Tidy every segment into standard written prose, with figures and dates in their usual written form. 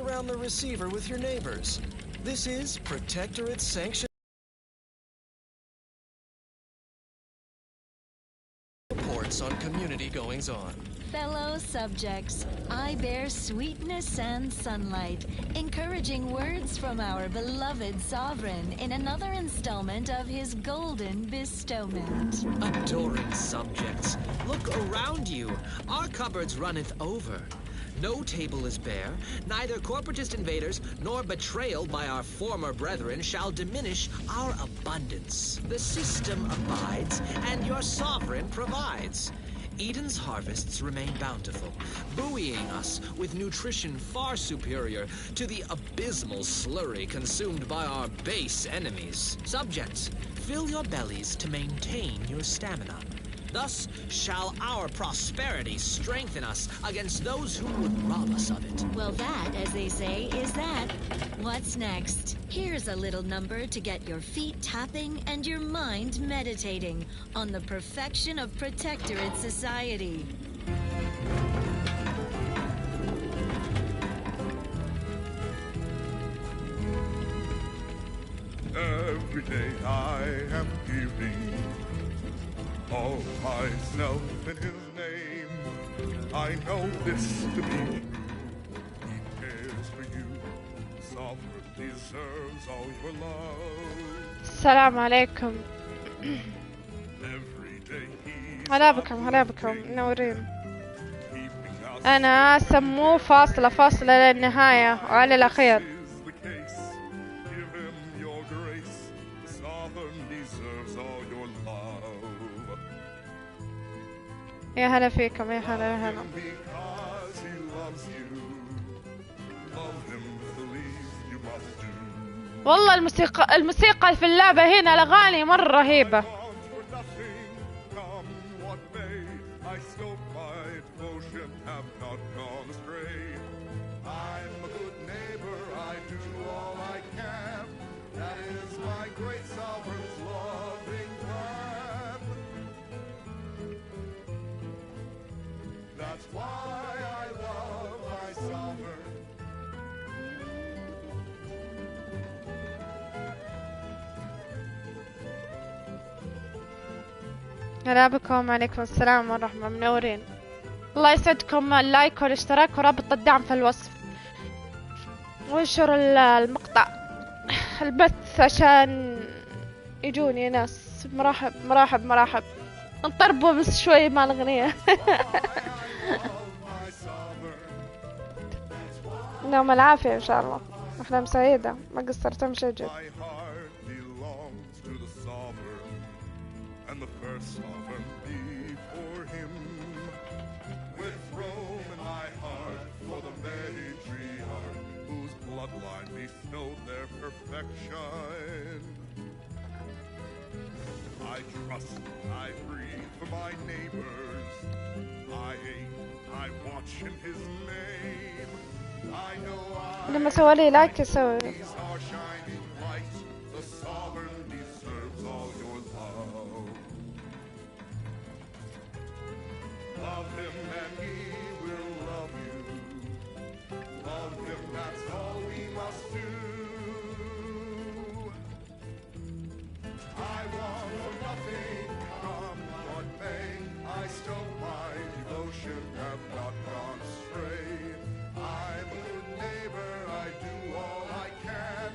around the receiver with your neighbors. This is Protectorate sanctioned reports on community goings-on. Fellow subjects, I bear sweetness and sunlight, encouraging words from our beloved sovereign in another installment of his golden bestowment. Adoring subjects, look around you. Our cupboards runneth over. No table is bare, neither corporatist invaders nor betrayal by our former brethren shall diminish our abundance. The system abides, and your sovereign provides. Eden's harvests remain bountiful, buoying us with nutrition far superior to the abysmal slurry consumed by our base enemies. Subjects, fill your bellies to maintain your stamina. Thus shall our prosperity strengthen us against those who would rob us of it. Well, that, as they say, is that. What's next? Here's a little number to get your feet tapping and your mind meditating on the perfection of Protectorate society. Every day I am giving all myself in his name. I know this to be true. He cares for you. Sovereign deserves all your love. السلام عليكم. Every day هلا بكم منورين. أنا سموه فاصلة للنهاية وعلى الأخير. يا هلا فيكم، يا هلا. والله الموسيقى في اللعبة هنا الأغاني مرة رهيبة. هلا بكم، عليكم السلام ورحمة، منورين. الله يسعدكم. اللايك والاشتراك ورابط الدعم في الوصف، وانشر المقطع البث عشان يجوني ناس. مرحب نطربوا بس شوي مع الأغنية. نوم العافية إن شاء الله. أحلام سعيدة، ما قصرت مشجع. I trust, I breathe for my neighbors. I watch in his name. I know لما سوى لي لايك يسوي. our shining light. The sovereign deserves all your love. Love him and he will love you. Love him, that's all we must do. I want for nothing, come what may. I stow my devotion, have not gone astray. I'm a good neighbor, I do all I can.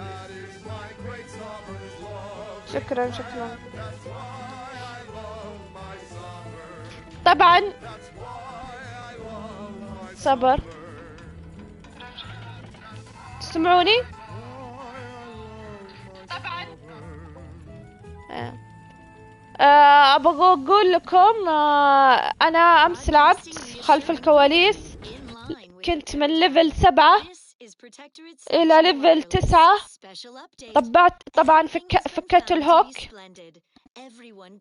That is my great sovereign's love. شكرا. That's why I love my sovereign. طبعا That's why I love my صبر. تسمعوني؟ أبغى أقول لكم أنا أمس لعبت خلف الكواليس، كنت من ليفل 7 إلى ليفل 9. طبعا فكيت الهوك،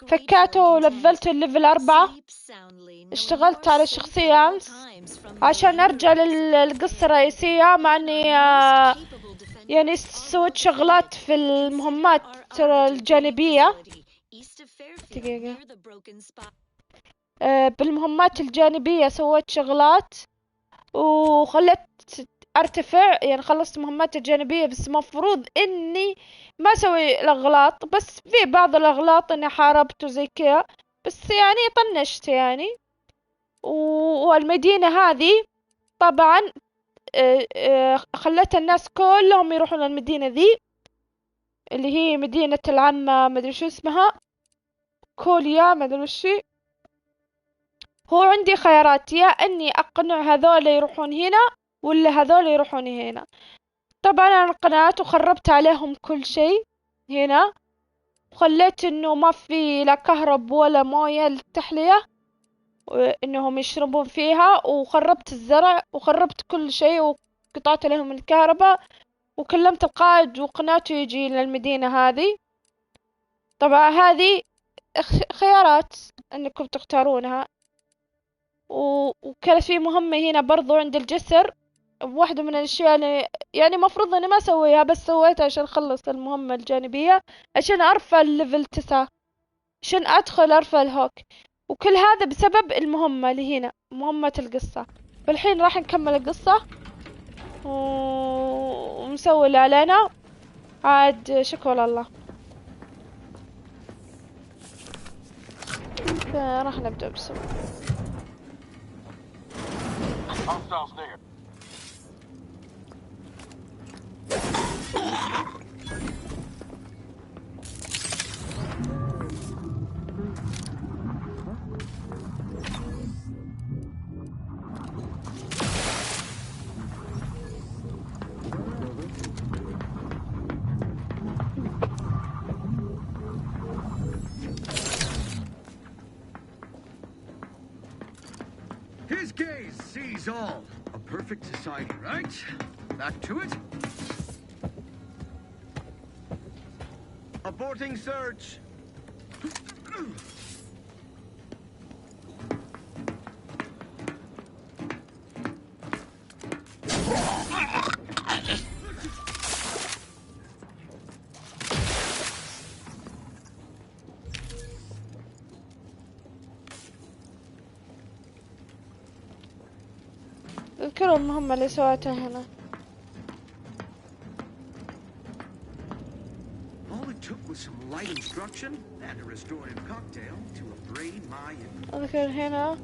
فكاته ولفلته الليفل 4. اشتغلت على الشخصية أمس عشان أرجع للقصة الرئيسية، مع أني يعني سويت شغلات في المهمات الجانبية. دقيقة. بالمهمات الجانبية سويت شغلات وخلت ارتفع، يعني خلصت مهمات الجانبية، بس مفروض اني ما اسوي الاغلاط، بس في بعض الاغلاط اني حاربت وزي كذا، بس يعني طنشت يعني. والمدينة هذه طبعا خلت الناس كلهم يروحون للمدينة ذي، اللي هي مدينة العمة، مدري شو اسمها، كوليا مدري وشي. هو عندي خيارات، يا اني اقنع هذول يروحون هنا ولا هذول يروحون هنا. طبعا انا قنعت وخربت عليهم كل شيء هنا، وخليت انه ما في لا كهرب ولا موية للتحلية انهم يشربون فيها، وخربت الزرع وخربت كل شيء وقطعت عليهم الكهرباء، وكلمت القائد وقنعته يجي للمدينة هذه. طبعا هذه خيارات انكم تختارونها. وكانت في مهمة هنا برضو عند الجسر، واحدة من الاشياء اللي يعني مفروض اني ما اسويها، بس سويتها عشان اخلص المهمة الجانبية، عشان ارفع الليفل 9، عشان ادخل ارفع الهوك. وكل هذا بسبب المهمة اللي هنا، مهمة القصة. فالحين راح نكمل القصة ونسوي اللي علينا، عاد شكرا لله. راح نبدأ بسرعة. His gaze sees all. A perfect society, right? Back to it. Aborting search. اذكروا المهمة اللي سويتها هنا. All it took was some light instruction and a restorative cocktail to upgrade my. اذكر هنا.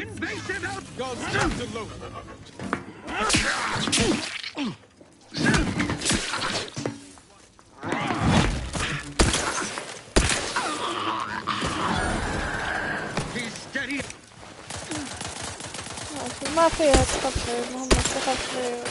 Invasive out. He's steady. ما فيها تخطي المهمة، تخطي.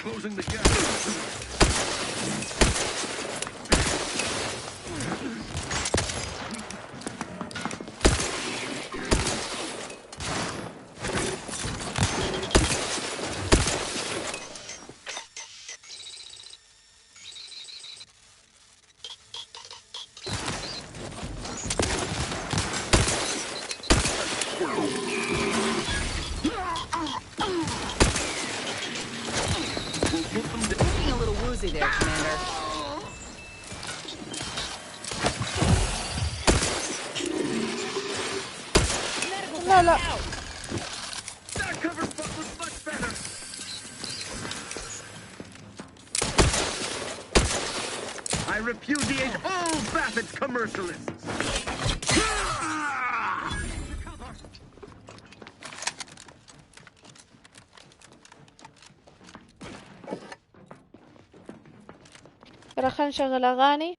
Closing the gap. Looking a little woozy there, Commander. لا لا. That cover spot was much better. I repudiate all Baffett's commercialists. يلا خلينا نشغل اغاني.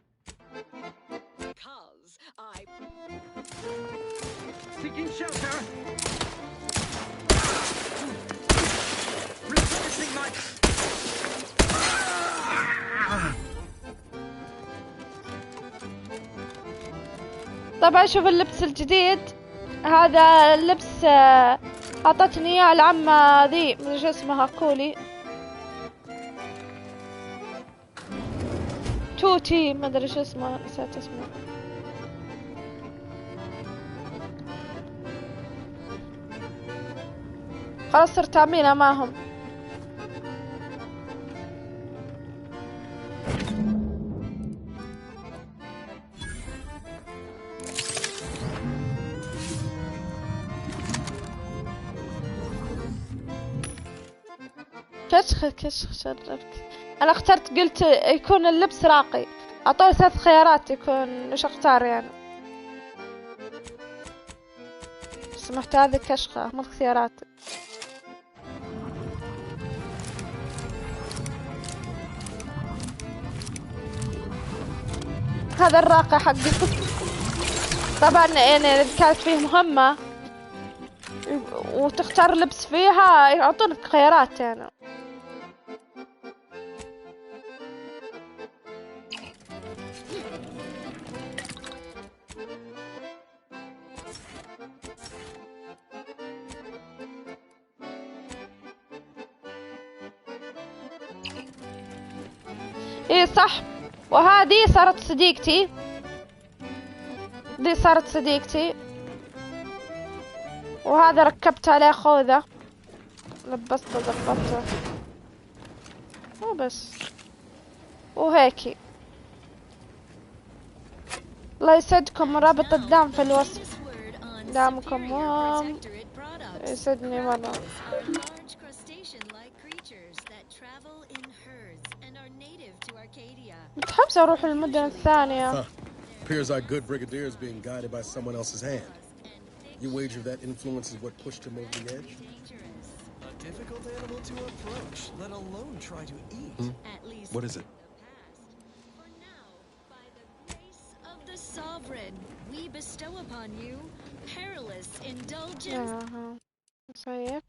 Seeking shelter. Replenishing my. طبعا شوف اللبس الجديد، هذا اللبس عطتني اياه العمة ذي مدري شو اسمها، كولي توتي مدري شو اسمها، نسيت اسمها. خلاص صرت أعملها معهم. كشخ شرفك. انا اخترت، قلت يكون اللبس راقي، اعطوني 3 خيارات يكون وش اختار يعني. سمحت هذه كشخة مو اختيارات. هذا الراقي حقي. طبعا يعني اذا كانت فيه مهمة وتختار لبس فيها يعطونك خيارات يعني. ايه صح، وهذه صارت صديقتي، دي صارت صديقتي، وهذا ركبت عليه خوذة، لبسته ظبطته وبس، وهيكي. الله يسعدكم، رابط الدعم في الوصف، دعمكم مهم يسعدني مرة. متحمسة اروح المدن الثانية. Appears our good brigadier is being guided by someone else's hand. You wager that influence is what pushed him over the edge? A difficult animal to approach, let alone try to eat. At least What is it? for now, by the grace of the sovereign, we bestow upon you perilous indulgence. طيب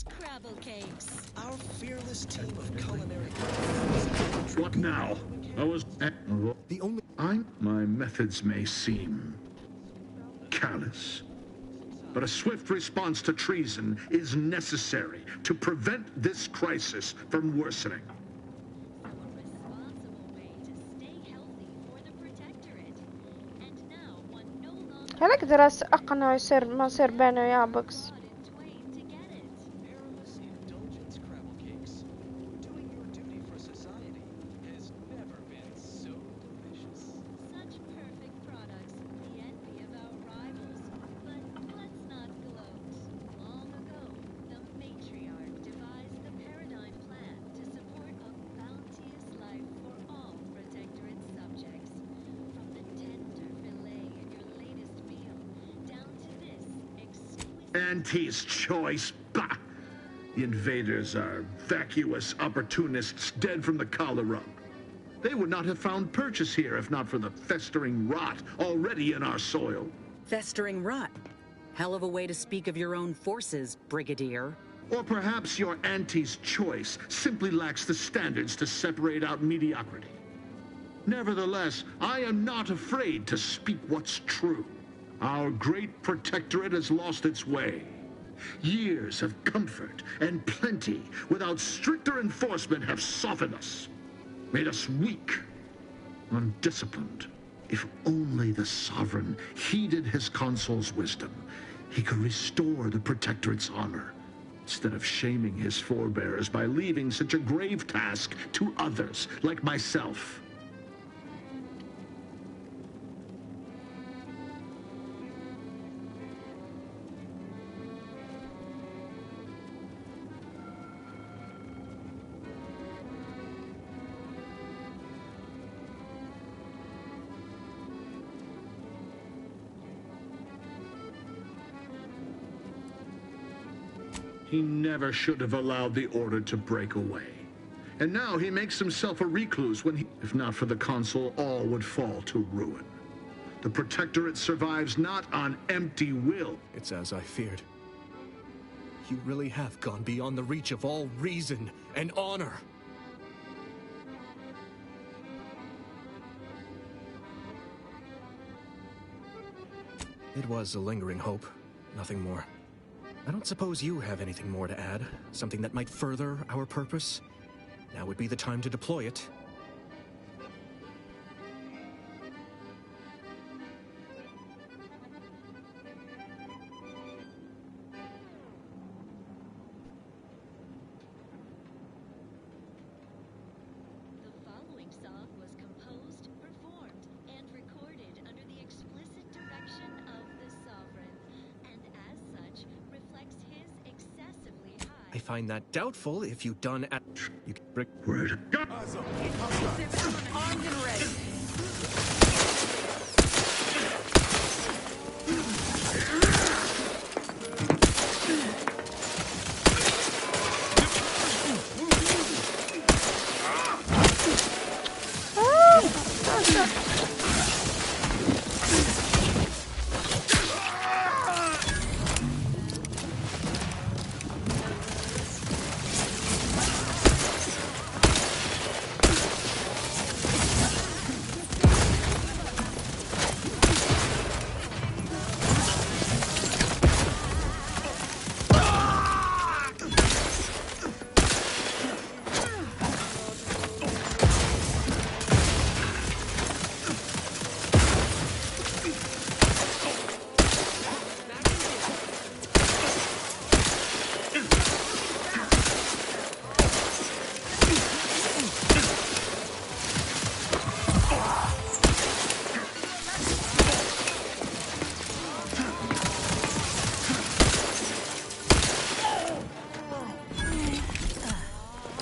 Scrabble cakes. Our fearless team of culinary. What now? I was The only my methods may seem callous, but a swift response to treason is necessary to prevent this crisis from worsening. A responsible way to stay healthy for the protectorate. And now one no longer هل اقدر اقنعه يصير ما يصير بينه وياه بوكس؟ cut in twain to get it. Perilous indulgence crabble cakes. Doing your duty for society has never been so delicious. Such perfect products, the envy of our rivals. But let's not gloat. Long ago, the matriarch devised the paradigm plan to support a bounteous life for all protectorate subjects. From the tender fillet in your latest meal, down to this exquisite... Auntie's choice. Bah! The invaders are vacuous opportunists dead from the cholera. They would not have found purchase here if not for the festering rot already in our soil. Festering rot. Hell of a way to speak of your own forces, Brigadier. Or perhaps your auntie's choice simply lacks the standards to separate out mediocrity. Nevertheless, I am not afraid to speak what's true. Our great protectorate has lost its way. Years of comfort and plenty without stricter enforcement have softened us, made us weak, undisciplined. If only the sovereign heeded his consul's wisdom, he could restore the protectorate's honor, instead of shaming his forebears by leaving such a grave task to others like myself. He never should have allowed the order to break away. And now he makes himself a recluse when he, if not for the consul, all would fall to ruin. The Protectorate survives not on empty will. It's as I feared. You really have gone beyond the reach of all reason and honor. It was a lingering hope, nothing more. I don't suppose you have anything more to add? Something that might further our purpose? Now would be the time to deploy it. The following song was composed, performed, and recorded under the explicit direction of the Sovereign, and as such, reflects his excessively high... I find that doubtful if you done at... You can break... Word. Go! Armed and ready.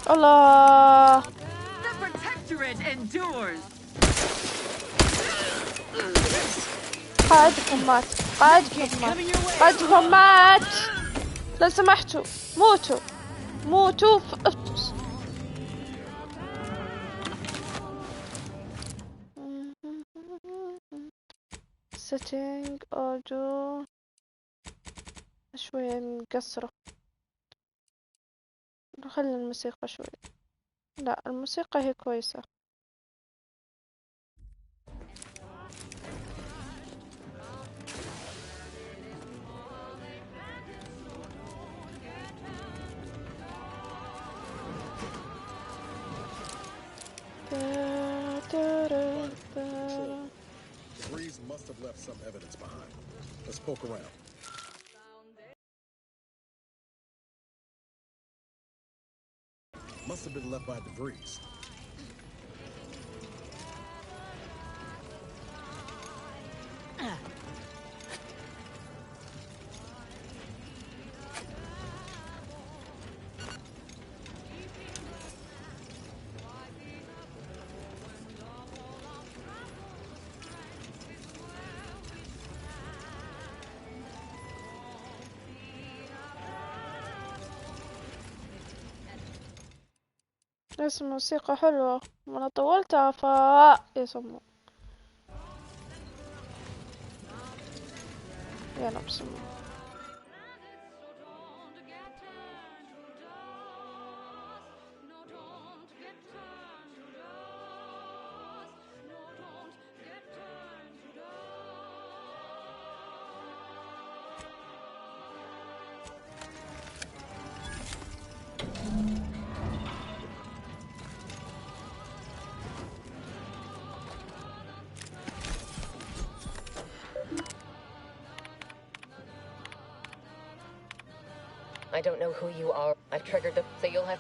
الله. The Protectorate endures. قائدكم مات. قائدكم مات. قائدكم مات. لو سمحتوا موتوا. موتوا setting audio شوية مقصرة. نخلي الموسيقى شوي. لا الموسيقى هي كويسة. The breeze must have left some evidence behind. Let's poke around. Must have been left by the breeze. بس الموسيقى حلوة وانا طولتها يسمو يا نفس I don't know who you are. I've triggered the... so you'll have...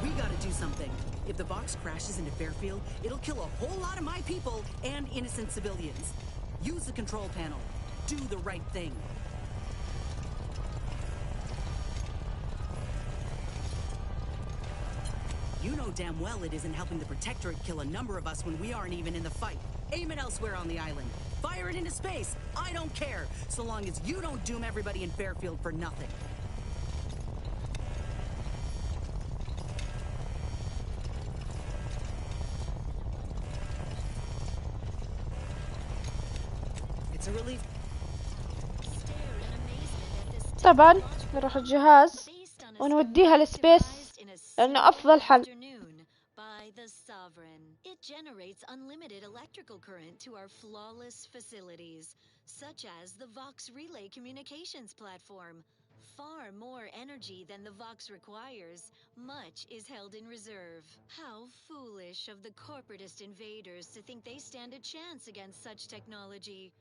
We gotta do something. If the box crashes into Fairfield, it'll kill a whole lot of my people and innocent civilians. Use the control panel. Do the right thing. You know damn well it isn't helping the Protectorate kill a number of us when we aren't even in the fight. Aim it elsewhere on the island. Fire it into space. I don't care, so long as you don't doom everybody in Fairfield for nothing. It's a relief. طبعا نروح الجهاز ونوديها لسبيس لأنه أفضل حل. By the Sovereign. It generates unlimited electrical current to our flawless facilities, such as the Vox Relay Communications Platform. Far more energy than the Vox requires, much is held in reserve. How foolish of the corporatist invaders to think they stand a chance against such technology.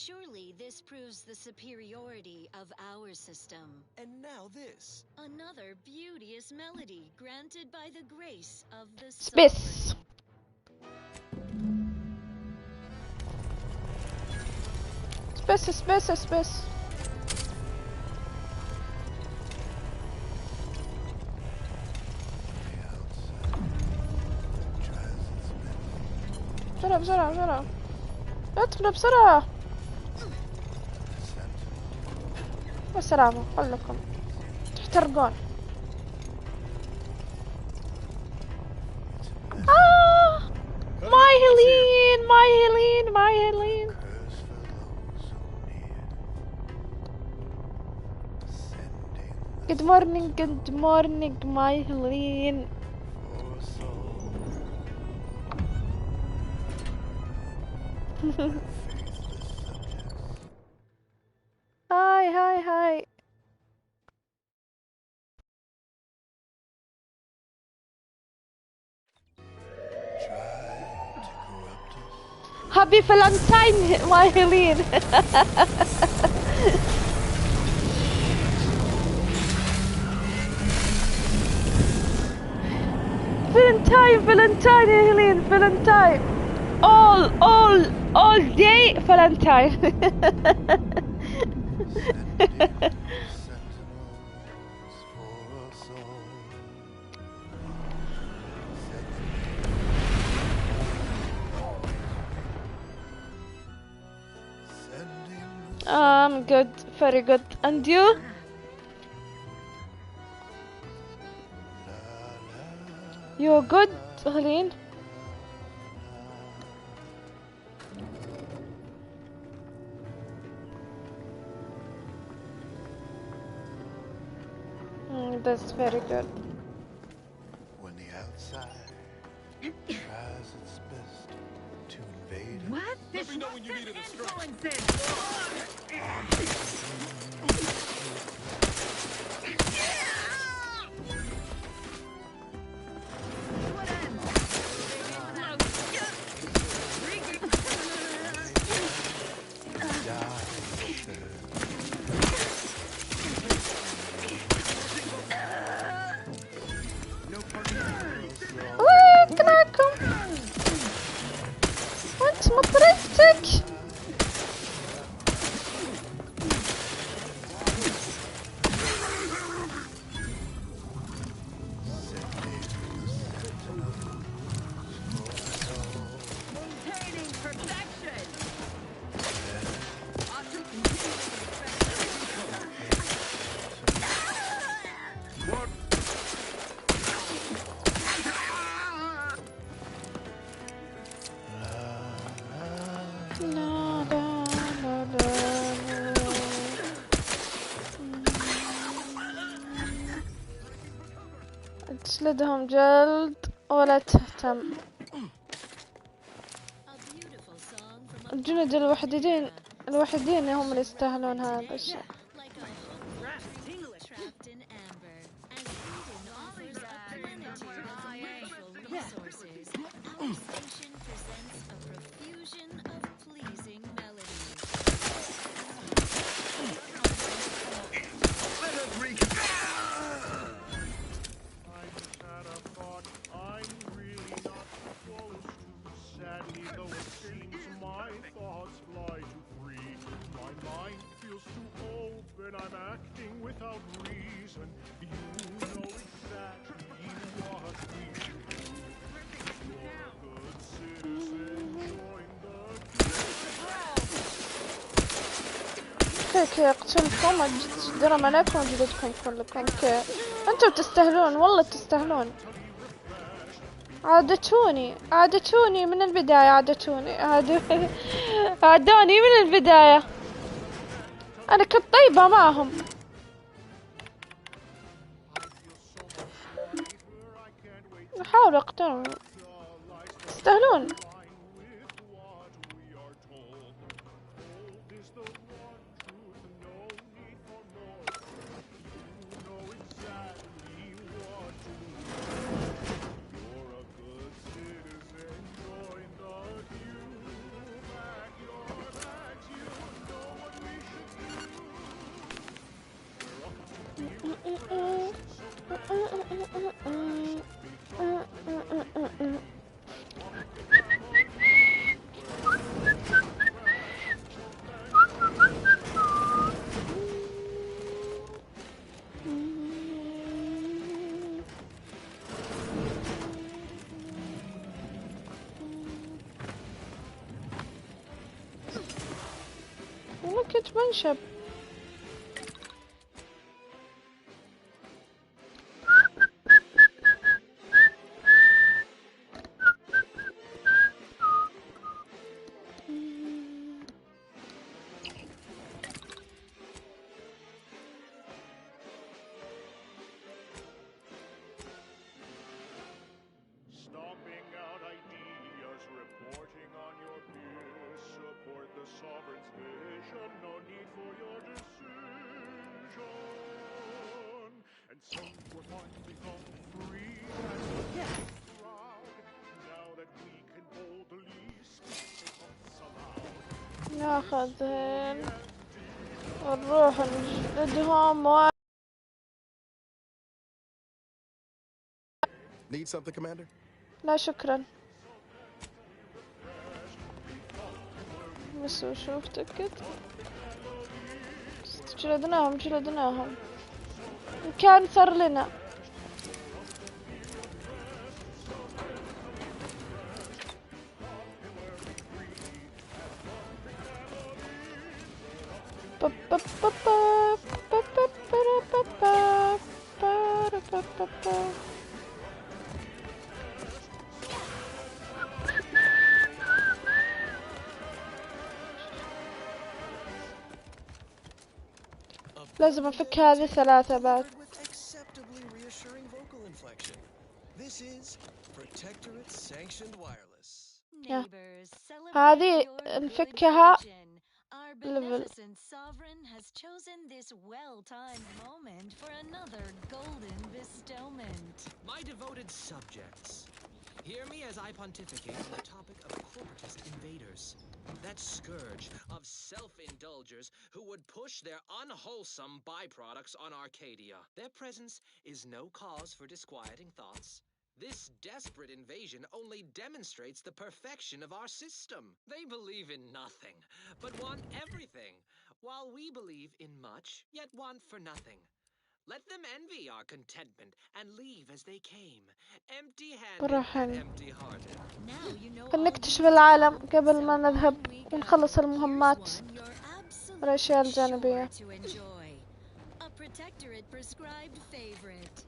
Surely this proves the superiority of our system. And now this. Another beauteous melody granted by the grace of the سبيس. سبيس سبيس سبيس. بسرعة بسرعة بسرعة. ادخلوا بسرعة. والسلامة كلكم تحترقون. ماي هيلين ماي هيلين ماي هيلين. Good morning ماي هيلين. هاي هابي فالنتاين ماي هيلين. فالنتاين يا هيلين. فالنتاين all day فالنتاين. I'm good, very good. And you? You're good, Helene? That's very good. When the outside tries its best to invade us. What? Let me know when you need a distraction. وانت مطرفتك. تجلدهم جلد ولا تهتم. الجند الوحيدين هم اللي يستاهلون هذا الشيء. كي يقتلكم الدرم عليكم وجلدكم كلكم. كي انتم تستاهلون، والله تستاهلون. عادتوني من البداية، عادوني من البداية. أنا كنت طيبة معهم. حاولوا يقتلون، يستاهلون. كنت منشب. ناخذهن ونروح نجلدهم. Need something, Commander? لا شكرا. بس وشوف تأكد. جلدناهم كان صار لنا. لازم أفك هذه 3 بعد. هذه نفكها Our beneficent sovereign has chosen this well-timed moment for another golden bestowment. My devoted subjects, hear me as I pontificate on the topic of corporatist invaders. That scourge of self-indulgers who would push their unwholesome byproducts on Arcadia. Their presence is no cause for disquieting thoughts. This desperate invasion only demonstrates the perfection of our system. They believe in nothing, but want everything, while we believe in much, yet want for nothing. Let them envy our contentment and leave as they came, empty-handed and empty-hearted. نكتشف العالم قبل ما نذهب ونخلص المهمات والأشياء الجانبية. A protectorate prescribed favorite.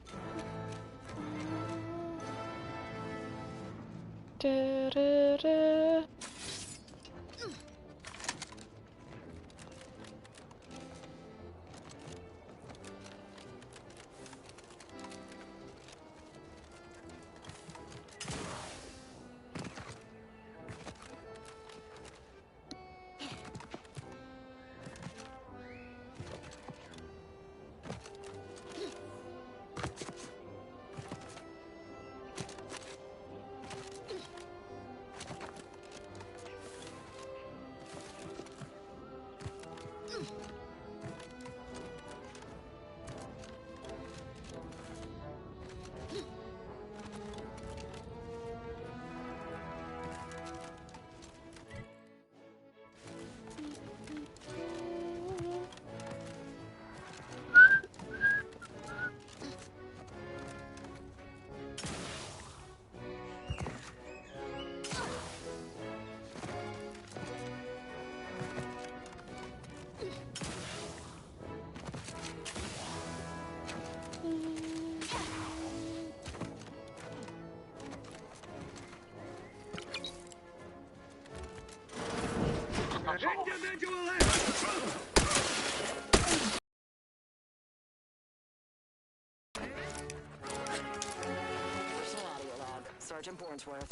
Sergeant Bornsworth.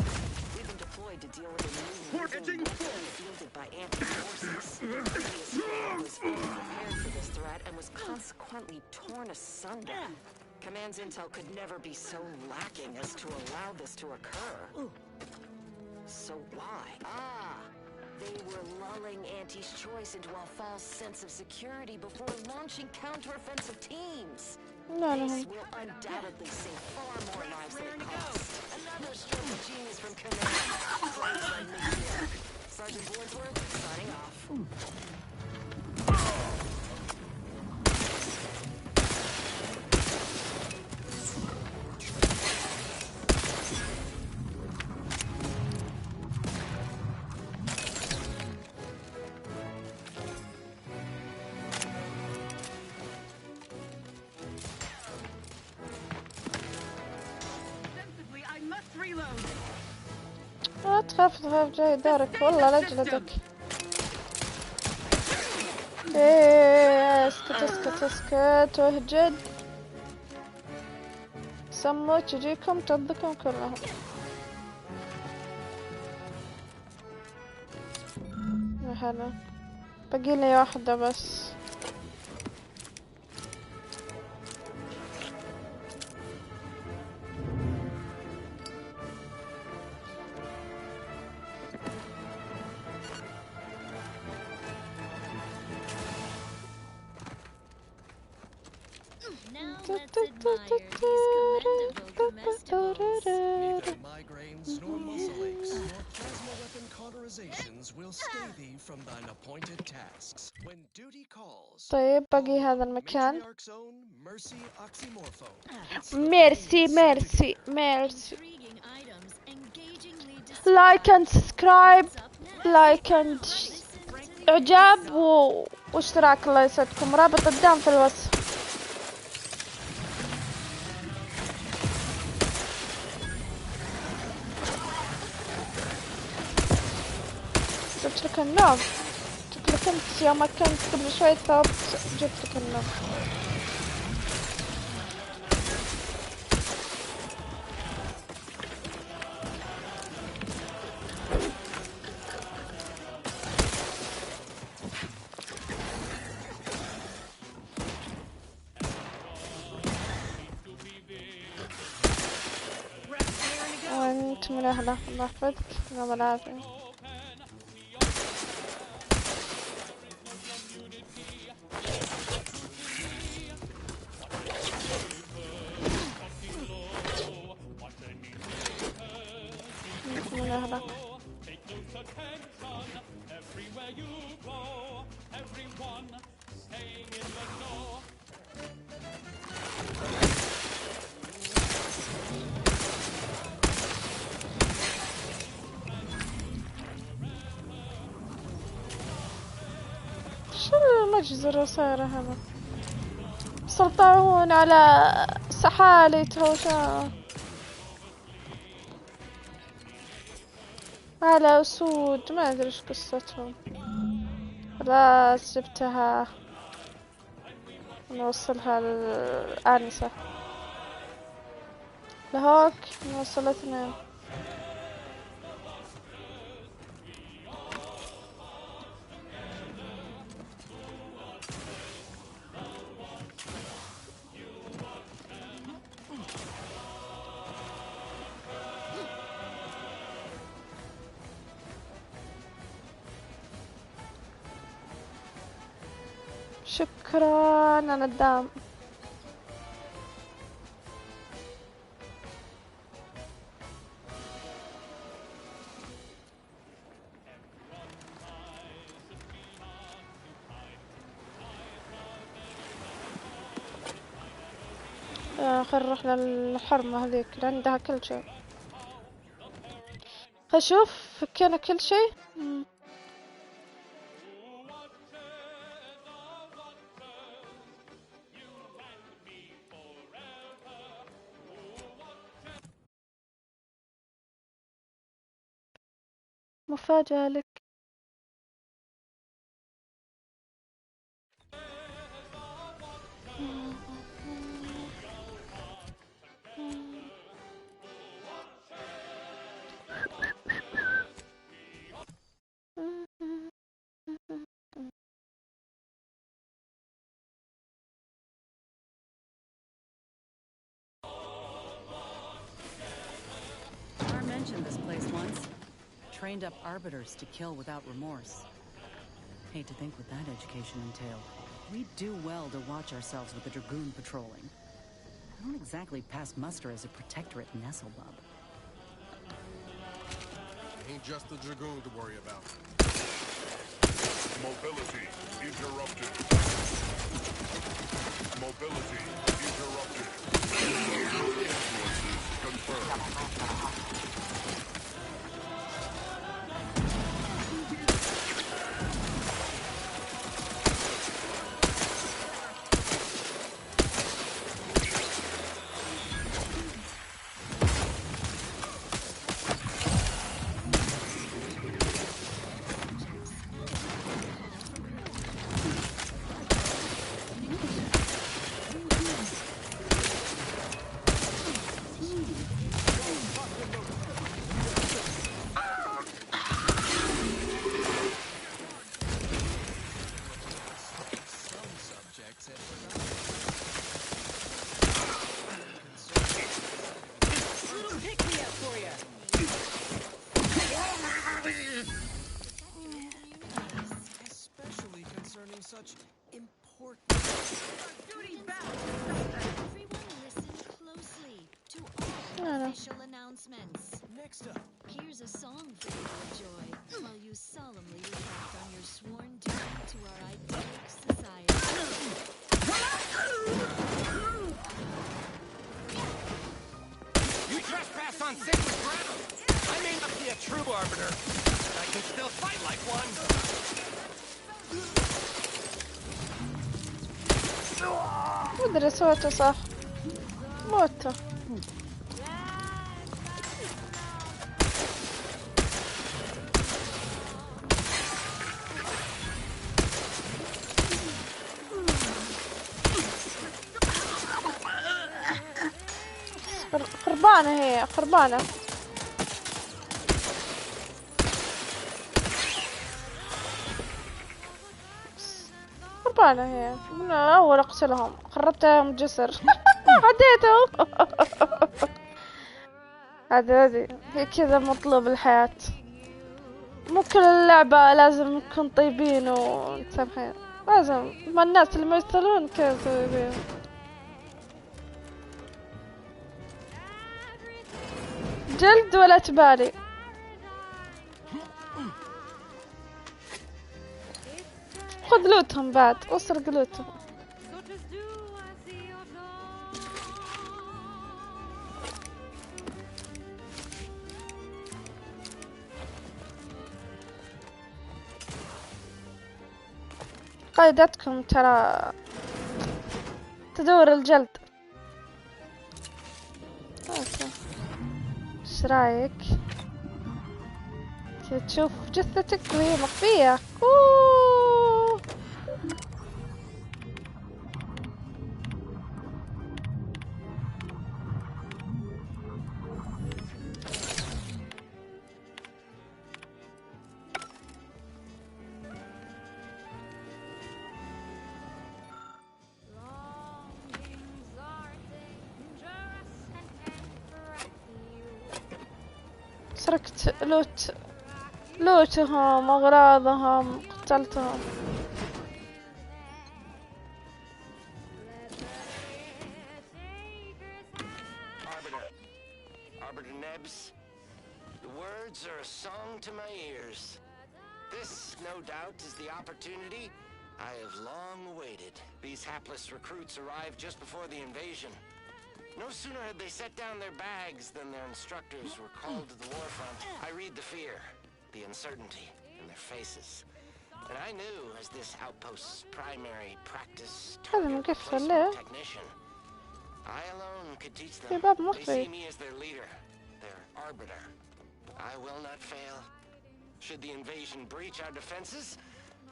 We've been deployed to deal with a new moving weapon fielded by anti-forces. The squad was fully prepared for this threat and was consequently torn asunder. Command's intel could never be so lacking as to allow this to occur. So why? They were lulling Auntie's choice into a false sense of security before launching counteroffensive teams. This will undoubtedly save far more lives than it costs. Another stroke of genius from Command. Praise by mid-year. Sergeant Bornsworth, signing off. لا تخاف جاي دارك والله لجلدك. ايه اسكت واهجد. سموا تجيكم تضكم كلهم. يا حلو باقي لي واحدة بس. Let's admire these commendable comestibles. Neither migraines nor muscle aches nor plasma weapon cauterizations will stay thee from thine appointed tasks. When duty calls, طيب باقي هذا المكان. matriarch's own Mercy Oxymorpho. ميرسي لايك اند سبسكرايب، لايك اند اعجاب واشتراك. الله يسعدكم. رابط الدعم في الوصف. جبت لك النوم، جبت لك انت يوم ما كنت قبل شوي ثابت، جبت لك النوم. وانت من اهله، الله يحفظك. يلا العافية. من اهله. شو المجزرة صايرة هذا؟ سلطعون على سحالته وشا على أسود، ما أدري إيش قصتهم. خلاص جبتها، نوصلها للآنسة. لهوك نوصل 2. شكرا على الدعم. خل نروح للحرمة هذيك اللي عندها كل شيء. خل شوف فكينا كل شيء. مفاجأة لك. mentioned this place once. Trained up arbiters to kill without remorse. Hate to think what that education entailed. We do well to watch ourselves with the Dragoon patrolling. I don't exactly pass muster as a protectorate nestlebub. Ain't just the Dragoon to worry about. Mobility interrupted. Mobility interrupted. Influences confirmed. Especially concerning such important duty bound. Everyone listen closely to all official announcements. Next up, Here's a song for you to enjoy while you solemnly reflect on your sworn duty to our idyllic society. You trespass on sacred ground! I may not be a true arbiter, but I can still fight like one! مدري سويته صح. موته. خربانة هي خربانة. خربانة هي من أول أقتلهم خربتهم جسر. عديتهم. هذه هي كذا مطلوب الحياة. مو كل اللعبة لازم نكون طيبين ومسامحين. لازم ما الناس اللي ما يستاهلون كذا طيبين. جلد ولا تبالي. خذ لوتهم بعد واسرق لوتهم. قاعدتكم ترى تدور الجلد. ايش رايك تشوف جثتك وهي مخفية؟ سرقت لوتهم أغراضهم قتلتهم. Arbiter Nebs, the words are a song to my ears. This, no doubt, is the opportunity I have long awaited. These hapless recruits arrived just before the invasion. No sooner had they set down their bags than their instructors were called to the warfront. I read the fear, the uncertainty in their faces. And I knew, as this outpost's primary practice target placement technician, I alone could teach them. They see me as their leader, their arbiter. I will not fail. Should the invasion breach our defenses,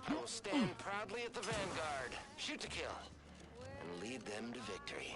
I will stand proudly at the vanguard, shoot to kill, and lead them to victory.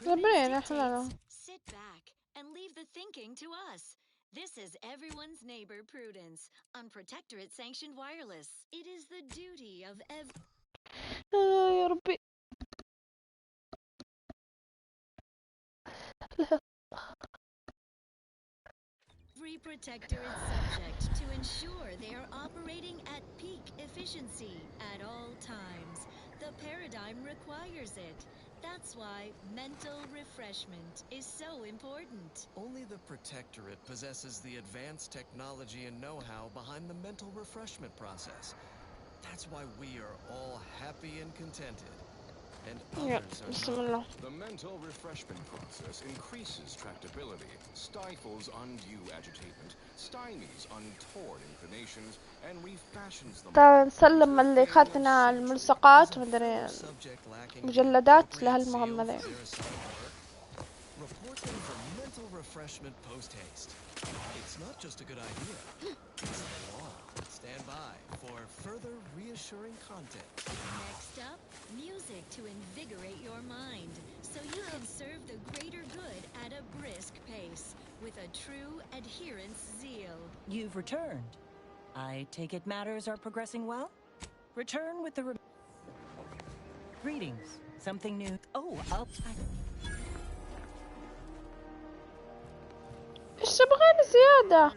صابرين احنا. Sit back and leave the thinking to us. This is everyone's neighbor Prudence on Protectorate sanctioned wireless. It is the duty of يا ربي. every Protectorate subject to ensure they are operating at peak efficiency at all times. The paradigm requires it. That's why mental refreshment is so important. Only the Protectorate possesses the advanced technology and know-how behind the mental refreshment process. That's why we are all happy and contented. And others are بسم not. الله. The mental refreshment process increases tractability, stifles undue agitation, stymies untoward inclinations, and refashions them. تعال نسلم اللي اخذنا الملصقات ومدري مجلدات لهالمهمة ذي. Reporting for mental refreshment post-haste. It's not just a good idea, it's the law. Stand by for further reassuring content. Next up, music to invigorate your mind so you can serve the greater good at a brisk pace with a true adherence zeal. You've returned. I take it matters are progressing well? Return with the greetings. Something new. Oh, ايش تبغين زيادة؟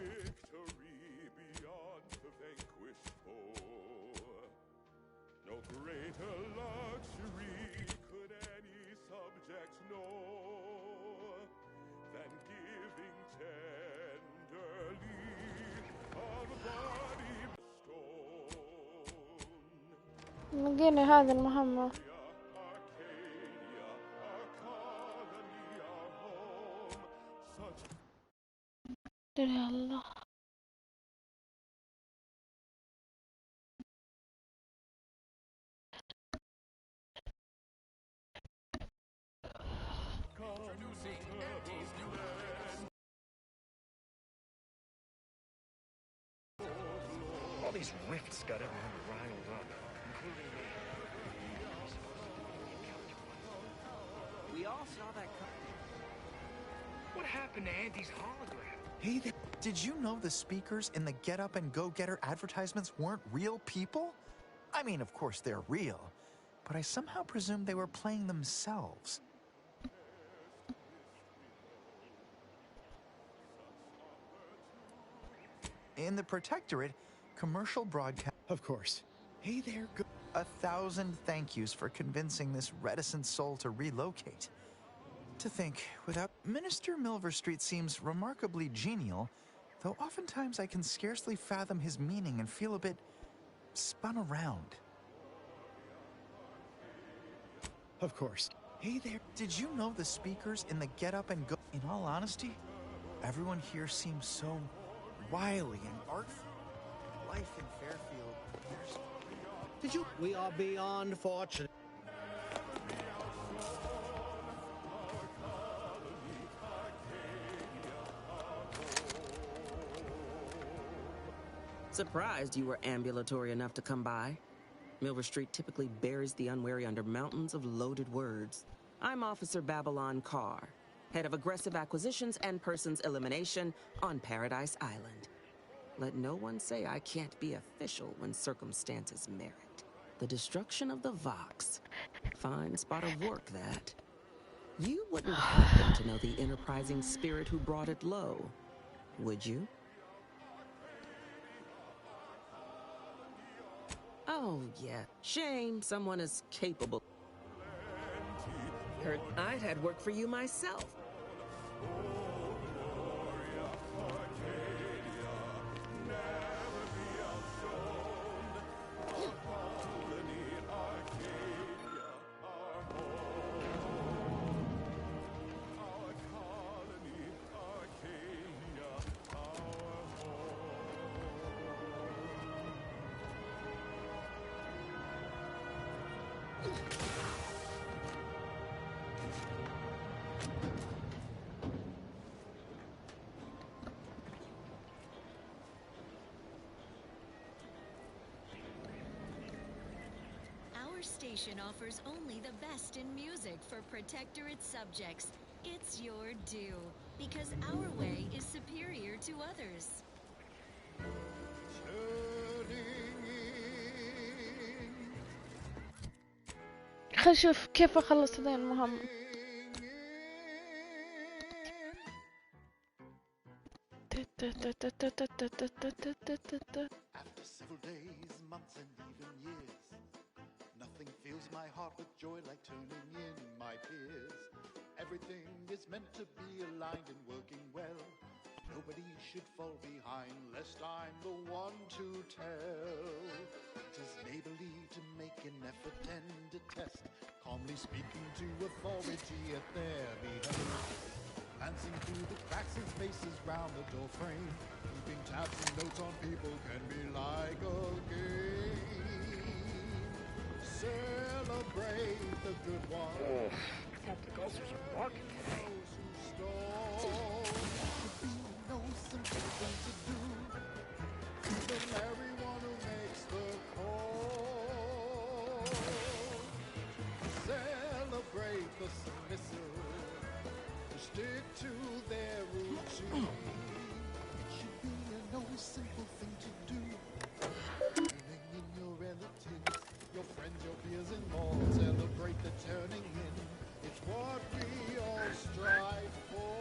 نجيني هذه المهمة. يا الله. All these rifts got everyone riled up, including me. We all saw that. What happened to Auntie's hologram? Hey there. Did you know the speakers in the Get Up and Go Getter advertisements weren't real people? I mean, of course they're real, but I somehow presumed they were playing themselves. In the Protectorate, commercial broadcast. Of course. Hey there, 1,000 thank yous for convincing this reticent soul to relocate. To think, without Minister Milverstreet seems remarkably genial, though oftentimes I can scarcely fathom his meaning and feel a bit spun around. Of course. Hey there, did you know the speakers in the Get Up and Go? In all honesty, everyone here seems so wily and artful. Life in Fairfield, Did you? We are beyond fortunate. Surprised you were ambulatory enough to come by. Milverstreet typically buries the unwary under mountains of loaded words. I'm Officer Babylon Carr, head of aggressive acquisitions and persons elimination on Paradise Island. Let no one say I can't be official when circumstances merit. The destruction of the Vox. Fine spot of work, that. You wouldn't happen to know the enterprising spirit who brought it low, would you? Oh, yeah. Shame someone as capable. Heard I'd had work for you myself. station offers only the best in music for Protectorate subjects. It's your due, because our way is superior to others. خل نشوف كيف اخلص هذه المهمة. After several days, months, and even years, nothing fills my heart with joy like turning in my peers. Everything is meant to be aligned and working well. Nobody should fall behind, lest I'm the one to tell. It is neighborly to make an effort and a test, calmly speaking to authority at their behest. Glancing through the cracks and spaces round the door frame, keeping tabs and notes on people can be like a game. Celebrate the good ones. Oh, hope the groceries are working today. Should be no simple thing to do. Even everyone who makes the call. Celebrate the submissive. Stick to their routine. It should be no simple thing to do. Turning in your relatives, your friends, your peers, and more. Celebrate the turning in. It's what we all strive for.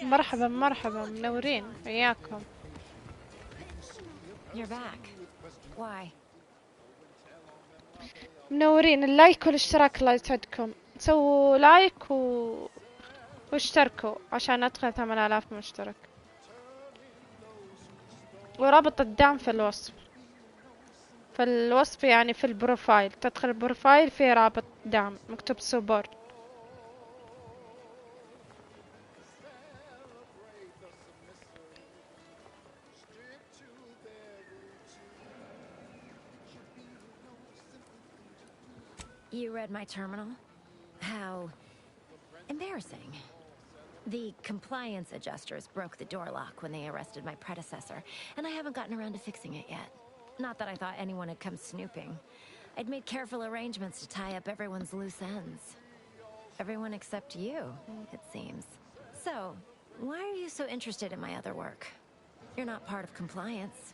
مرحبا مرحبا، منورين، حياكم. You're back. Why? منورين. اللايك والاشتراك الله يسعدكم. سووا لايك واشتركوا عشان ادخل 8000 مشترك. ورابط الدعم في الوصف. في الوصف يعني في البروفايل، تدخل البروفايل فيه رابط دعم مكتوب سبورت. You read my terminal? How embarrassing. The compliance adjusters broke the door lock when they arrested my predecessor, and I haven't gotten around to fixing it yet. Not that I thought anyone had come snooping. I'd made careful arrangements to tie up everyone's loose ends. Everyone except you, it seems. So, why are you so interested in my other work? You're not part of compliance.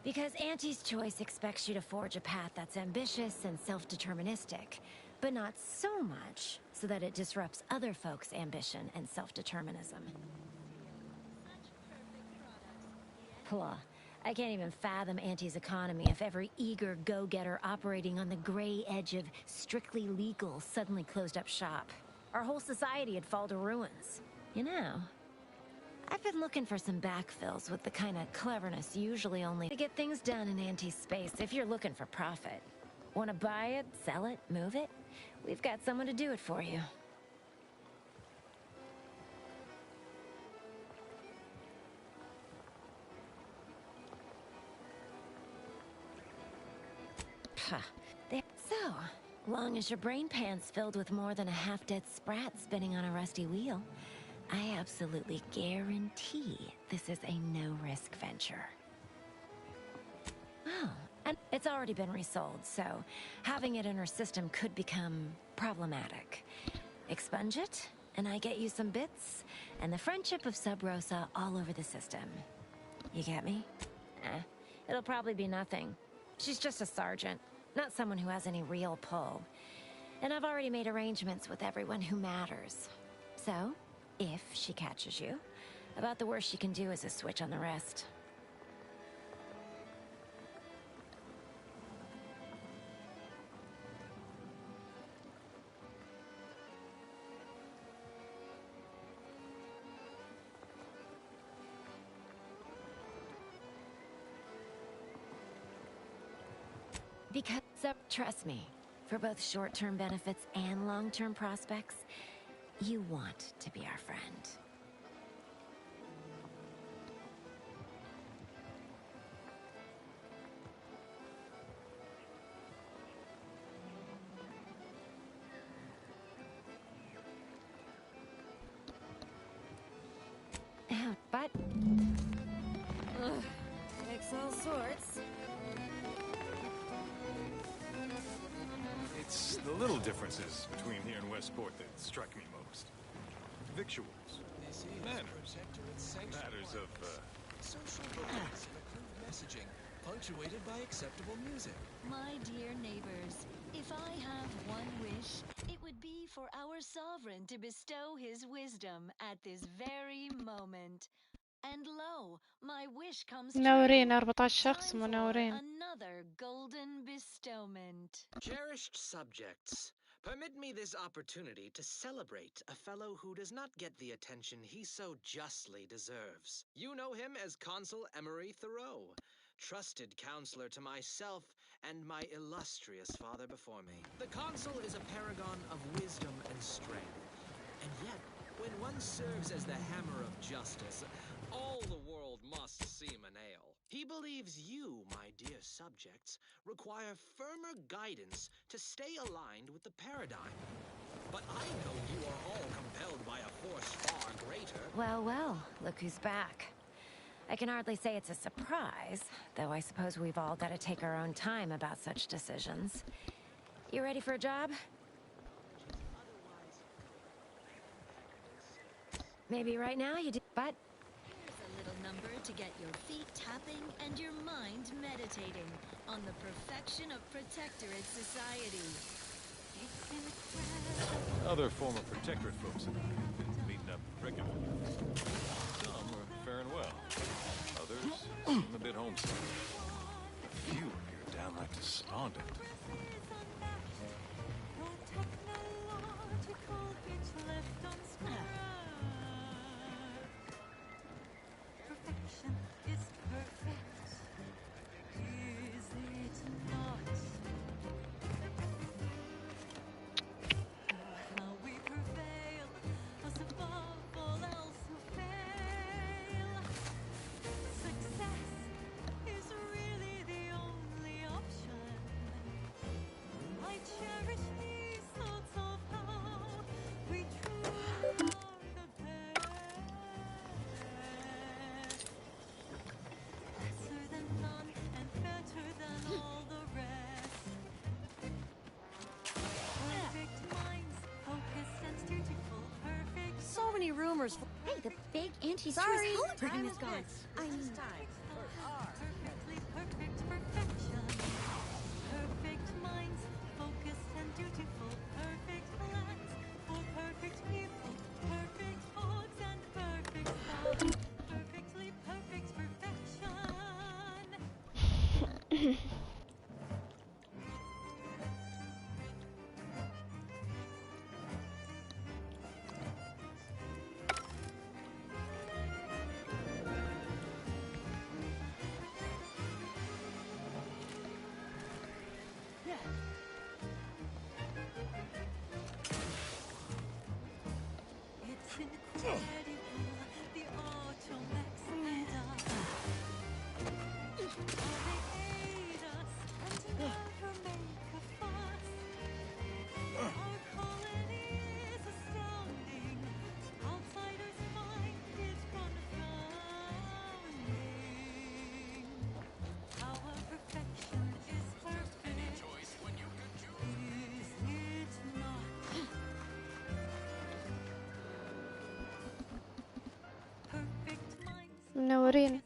Because Auntie's choice expects you to forge a path that's ambitious and self-deterministic, but not so much so that it disrupts other folks' ambition and self-determinism. Blah. I can't even fathom Auntie's economy if every eager go-getter operating on the gray edge of strictly legal suddenly closed up shop. Our whole society would fall to ruins. You know, I've been looking for some backfills with the kind of cleverness usually only to get things done in Auntie's space if you're looking for profit. Want to buy it, sell it, move it? We've got someone to do it for you. So, long as your brain pan's filled with more than a half-dead sprat spinning on a rusty wheel, I absolutely guarantee this is a no-risk venture. Oh, and it's already been resold, so having it in her system could become problematic. Expunge it, and I get you some bits, and the friendship of Sub Rosa all over the system. You get me? It'll probably be nothing. She's just a sergeant, not someone who has any real pull. And I've already made arrangements with everyone who matters. So, if she catches you, about the worst she can do is a switch on the wrist. Because, trust me, for both short-term benefits and long-term prospects, you want to be our friend. But takes all sorts. It's the little differences between here and Westport that strike me most. Victuals, manners, matters of social beliefs and approved messaging, punctuated by acceptable music. My dear neighbors, if I have one wish, it would be for our sovereign to bestow his wisdom at this very moment. And lo, my wish comes true. منورين 14 شخص منورين. Another golden bestowment. Cherished subjects, permit me this opportunity to celebrate a fellow who does not get the attention he so justly deserves. You know him as Consul Emery Thoreau, trusted counselor to myself and my illustrious father before me. The consul is a paragon of wisdom and strength, and yet, when one serves as the hammer of justice, all the world must seem a nail. He believes you, my dear subjects, require firmer guidance to stay aligned with the paradigm. But I know you are all compelled by a force far greater. Well, well, look who's back. I can hardly say it's a surprise, though I suppose we've all got to take our own time about such decisions. You ready for a job? Maybe right now you do, but... Here's a little number to get your feet tapping and your mind meditating on the perfection of Protectorate society. other former Protectorate folks and I have been meeting up regularly. Some are faring well. Others seem a bit homesick. A few appear downright despondent. So many rumors. Hey, the big anti-Swiss hologram is gone. I mean, Perfect minds, focused and dutiful, perfect plans for perfect people, perfect thoughts and perfect thoughts, perfectly perfect perfection. منورين.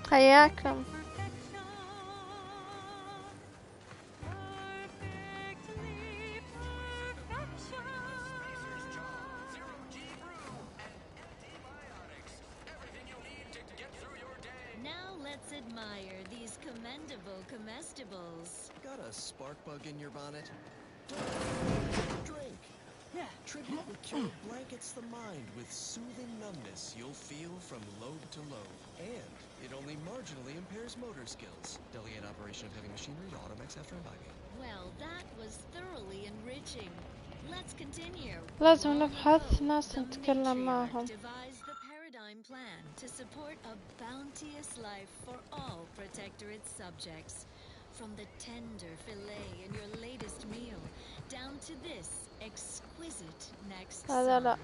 حياكم. admire these commendable comestibles. Got a spark bug in your bonnet? Drink. Yeah. Tribute Liqueur blankets the mind with soothing numbness you'll feel from lobe to lobe. And it only marginally impairs motor skills. Delegate operation of heavy machinery to Automex after imbibing. Well, that was thoroughly enriching. Let's continue. لازم نبحث ناس نتكلم معهم. Devised the paradigm plan to support a bounteous life for all Protectorate subjects. From the tender fillet in your latest meal, down to this exquisite next هذا لا.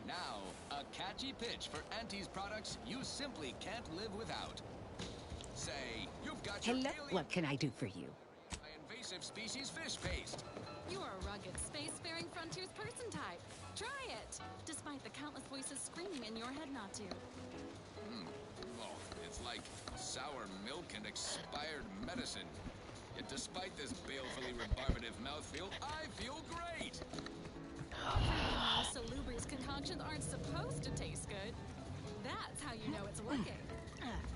Now, a catchy pitch for Auntie's products you simply can't live without. Say, you've got your Hello, alien what can I do for you? invasive species fish paste. You are a rugged, space-faring frontiers person type. Try it, despite the countless voices screaming in your head not to. Oh, it's like sour milk and expired medicine. Yet despite this balefully rebarbative mouthfeel, I feel great. Salubrious concoctions aren't supposed to taste good. That's how you know it's working.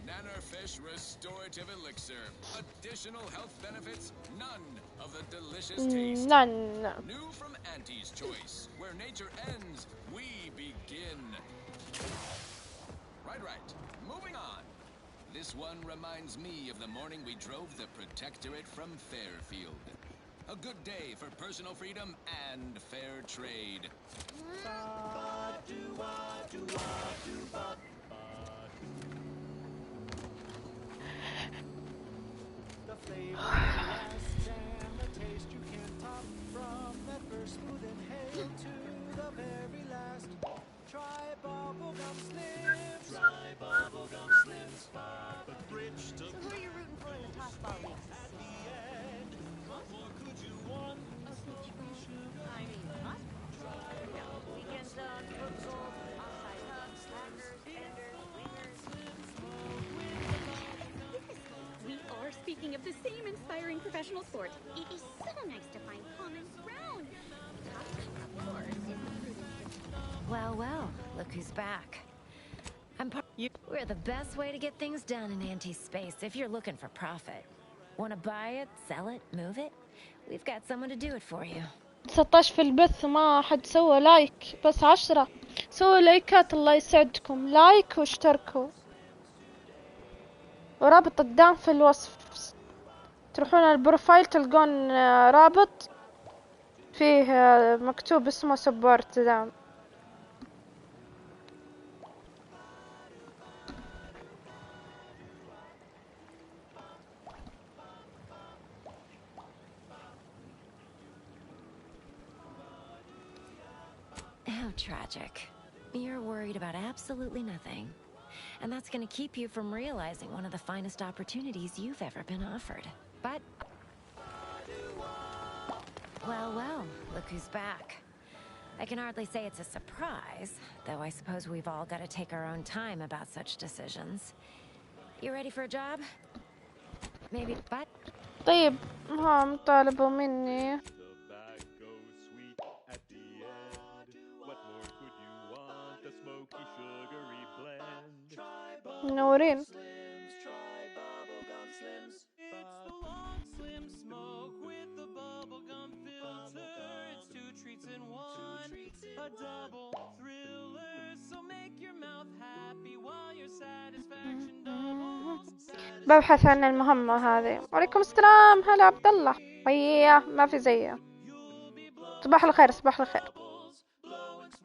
Nannerfish Restorative Elixir. Additional health benefits, none of the delicious taste. None. New from Auntie's Choice. Where nature ends, we begin. Right. Moving on. This one reminds me of the morning we drove the Protectorate from Fairfield. A good day for personal freedom and fair trade. The flavor lasts and the taste you can't top. From that first smooth inhale to the very last. Try bubblegum slims. Try bubblegum slims. But rich to So who are you rooting for in the tossball league? at the end. What more could you want? I mean, tossball. No, weekend zone, futsal, offside hubs, hackers, benders, wingers. We are speaking of the same inspiring professional sport. It is so nice to find common ground. Tossing, of course, is the prudent. Well, look who's back. We're the best way to get things done in anti-space if you're looking for profit. Want to buy it, sell it, move it? We've got someone to do it for you. 19 في البث ما حد سوى لايك، بس 10 سووا لايكات. الله يسعدكم، لايك واشتركوا، ورابط الدعم في الوصف. تروحون البروفايل تلقون رابط فيه مكتوب اسمه سبورت دعم. How tragic. You're worried about absolutely nothing. And that's going to keep you from realizing one of the finest opportunities you've ever been offered. But... Well, look who's back. I can hardly say it's a surprise, though I suppose we've all got to take our own time about such decisions. You ready for a job? Maybe, but... طيب هم طالبوا مني منورين. A double thriller, so make your mouth happy while your satisfaction doubles. ببحث عن المهمة هذه. وعليكم السلام، هلا عبد الله. وياه ما في زيه. صباح الخير، صباح الخير.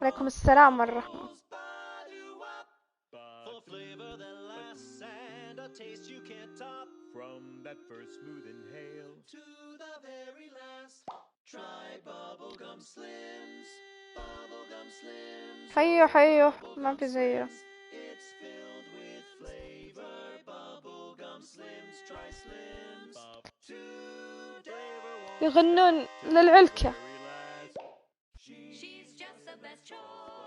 وعليكم السلام والرحمة. For flavor that lasts and a taste you can't top. From that first smooth inhale to the very last. Try bubblegum slims. Bubblegum slims. حيو ما في زيه. It's filled with flavor. Bubblegum slims. Try slims. Today يغنون للعلكة. She's just the best choice.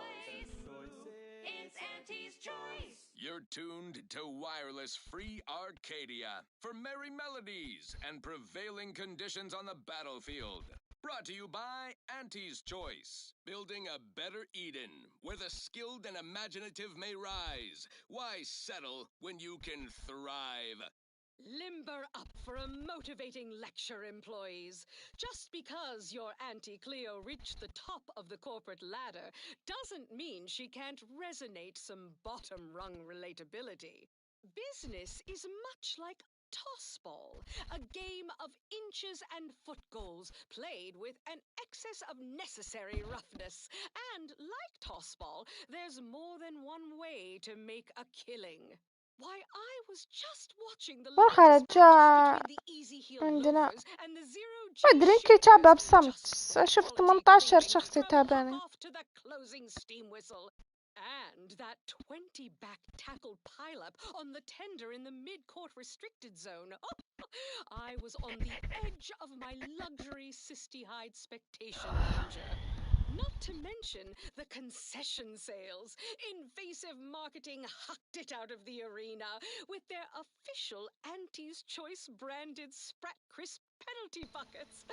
wireless-free Arcadia for merry melodies and prevailing conditions on the battlefield. Brought to you by Auntie's Choice, building a better Eden where the skilled and imaginative may rise. Why settle when you can thrive? Limber up for a motivating lecture, employees. Just because your Auntie Cleo reached the top of the corporate ladder doesn't mean she can't resonate some bottom-rung relatability. Business is much like tossball, a game of inches and foot goals played with an excess of necessary roughness. And like tossball, there's more than one way to make a killing. Why, I was just watching the والله latest رجع between the easy-heeled عندنا loafers and the zero-G ما أدري يمكن يتابع بصمت. شفت 18 شخص يتابعني. off to the closing steam whistle. And that 20 back tackle pileup on the tender in the mid-court restricted zone. I was on the edge of my luxury cysty-hide spectation lounger. Not to mention the concession sales. Invasive marketing hucked it out of the arena with their official Auntie's Choice branded Sprat Crisp penalty buckets.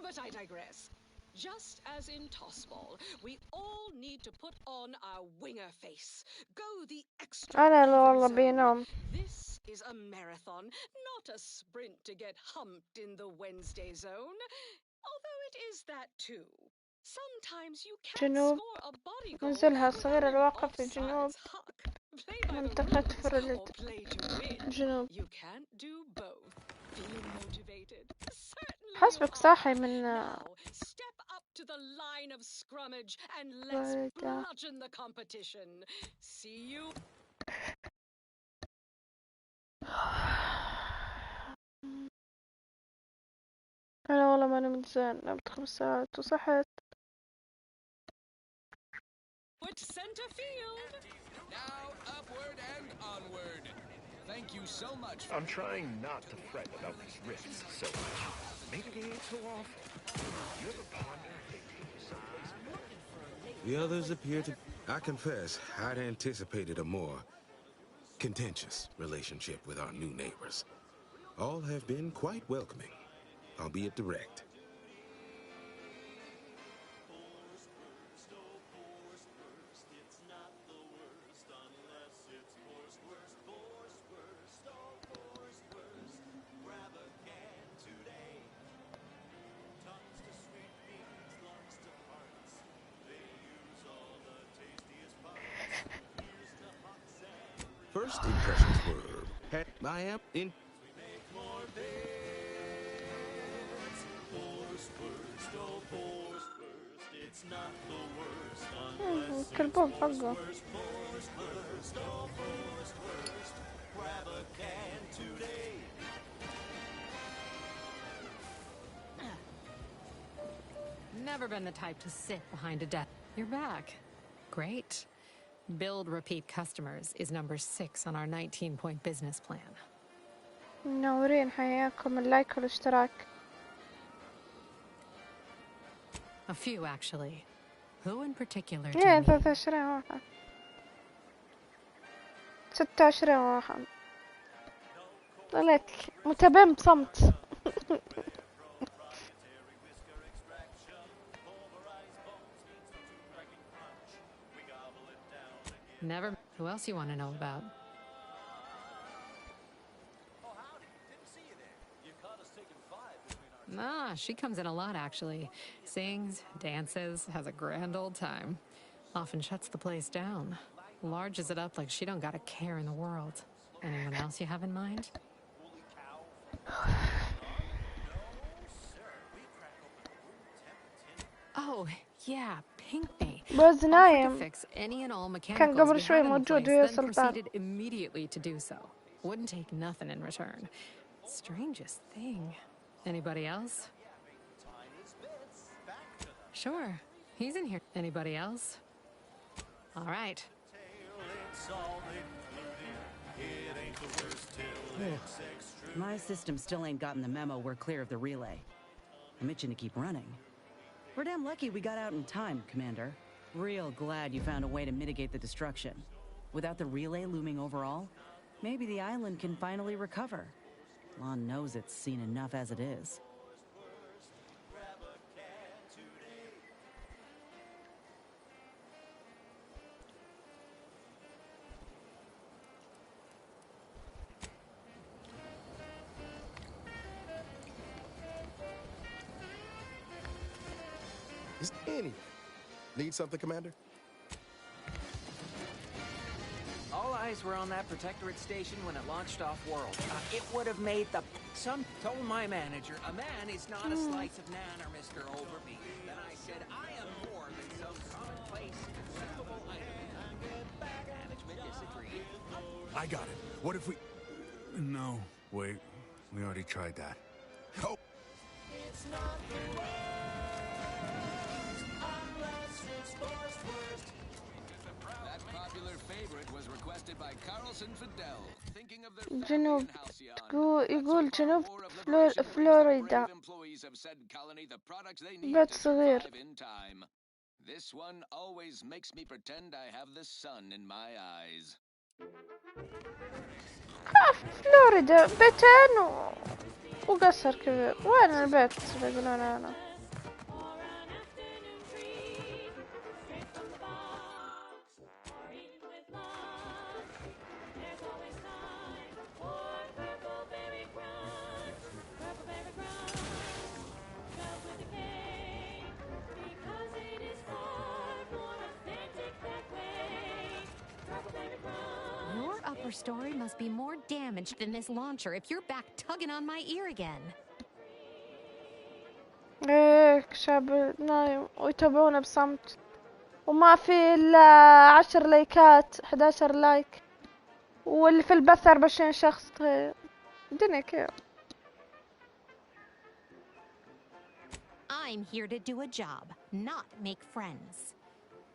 But I digress. Just as in tossball, we all need to put on our winger face. Go the extra أنا والله zone. بينام. This is a marathon, not a sprint to get humped in the Wednesday zone. Although it is that too. Sometimes you can't جنوب score a body goal منزلها without الصغير an الواقع في offsides الجنوب huck. Play by the منطقة rules فرلد or play to win. جنوب. You can't do both. Feeling motivated? Certainly you حسبك are. صاحي من Now, step up to the line of scrummage and let's bludgeon the competition. See you. أنا والله ما نمت زين، نمت 5 ساعات وصحيت. Center field. Now upward and onward. Thank you so much. I'm trying not to fret about these rifts so much. Maybe they ain't so awful. You ever ponder if they take you someplace better? The others appear to... I confess, I'd anticipated a more contentious relationship with our new neighbors. All have been quite welcoming, albeit direct. First impressions were, I am in. كلبهم حقه. Never been the type to sit behind a desk. You're back. Great. Build repeat customers is number 6 on our 19-point business plan. منورين حياكم اللايك والاشتراك. A few, actually. Who in particular do يا you 23 واحد 26 واحد. طلعت متابعين بصمت. Never. Who else you want to know about? Ah, she comes in a lot, actually. Sings, dances, has a grand old time. Often shuts the place down. Larges it up like she don't got a care in the world. Anyone else you have in mind? Oh, yeah, Pinkney. بس نايم. Fix any and all كان mechanicals قبل we شوي have in the موجود place, ويا then سلطان. proceeded immediately to do so. Wouldn't take nothing in return. Strangest thing. Anybody else? Sure. He's in here. Anybody else? All right. My system still ain't gotten the memo we're clear of the relay. I'm itching to keep running. We're damn lucky we got out in time, Commander. Real glad you found a way to mitigate the destruction. Without the relay looming over all, maybe the island can finally recover. Lon knows it's seen enough as it is. Is any need something, Commander? All eyes were on that Protectorate station when it launched off-world. It would have made the... Some told my manager, a man is not a slice of nanner, Mr. Overby. Then I said, I am more than some commonplace, consumable item. Management disagreed. I got it. What if we... No, wait. We already tried that. Oh! It's not the worst, unless it's forced worst. That popular favorite was requested by Carlson Fidel, thinking of their جنوب halcyon. يقول جنوب فلوريدا Employees have said colony the products they need بيت to صغير. survive in time. This one always makes me pretend I have the sun in my eyes. فلوريدا بيتين وقصر كبير. وين البيت بيقولون أنا؟ Your upper story must be more damaged than this launcher if you're back tugging on my ear again. إيه شاب نايم ويتابعونا بصمت وما في إلا 10 لايكات 11 لايك واللي في البث 24 شخص. الدنيا كيف؟ I'm here to do a job, not make friends.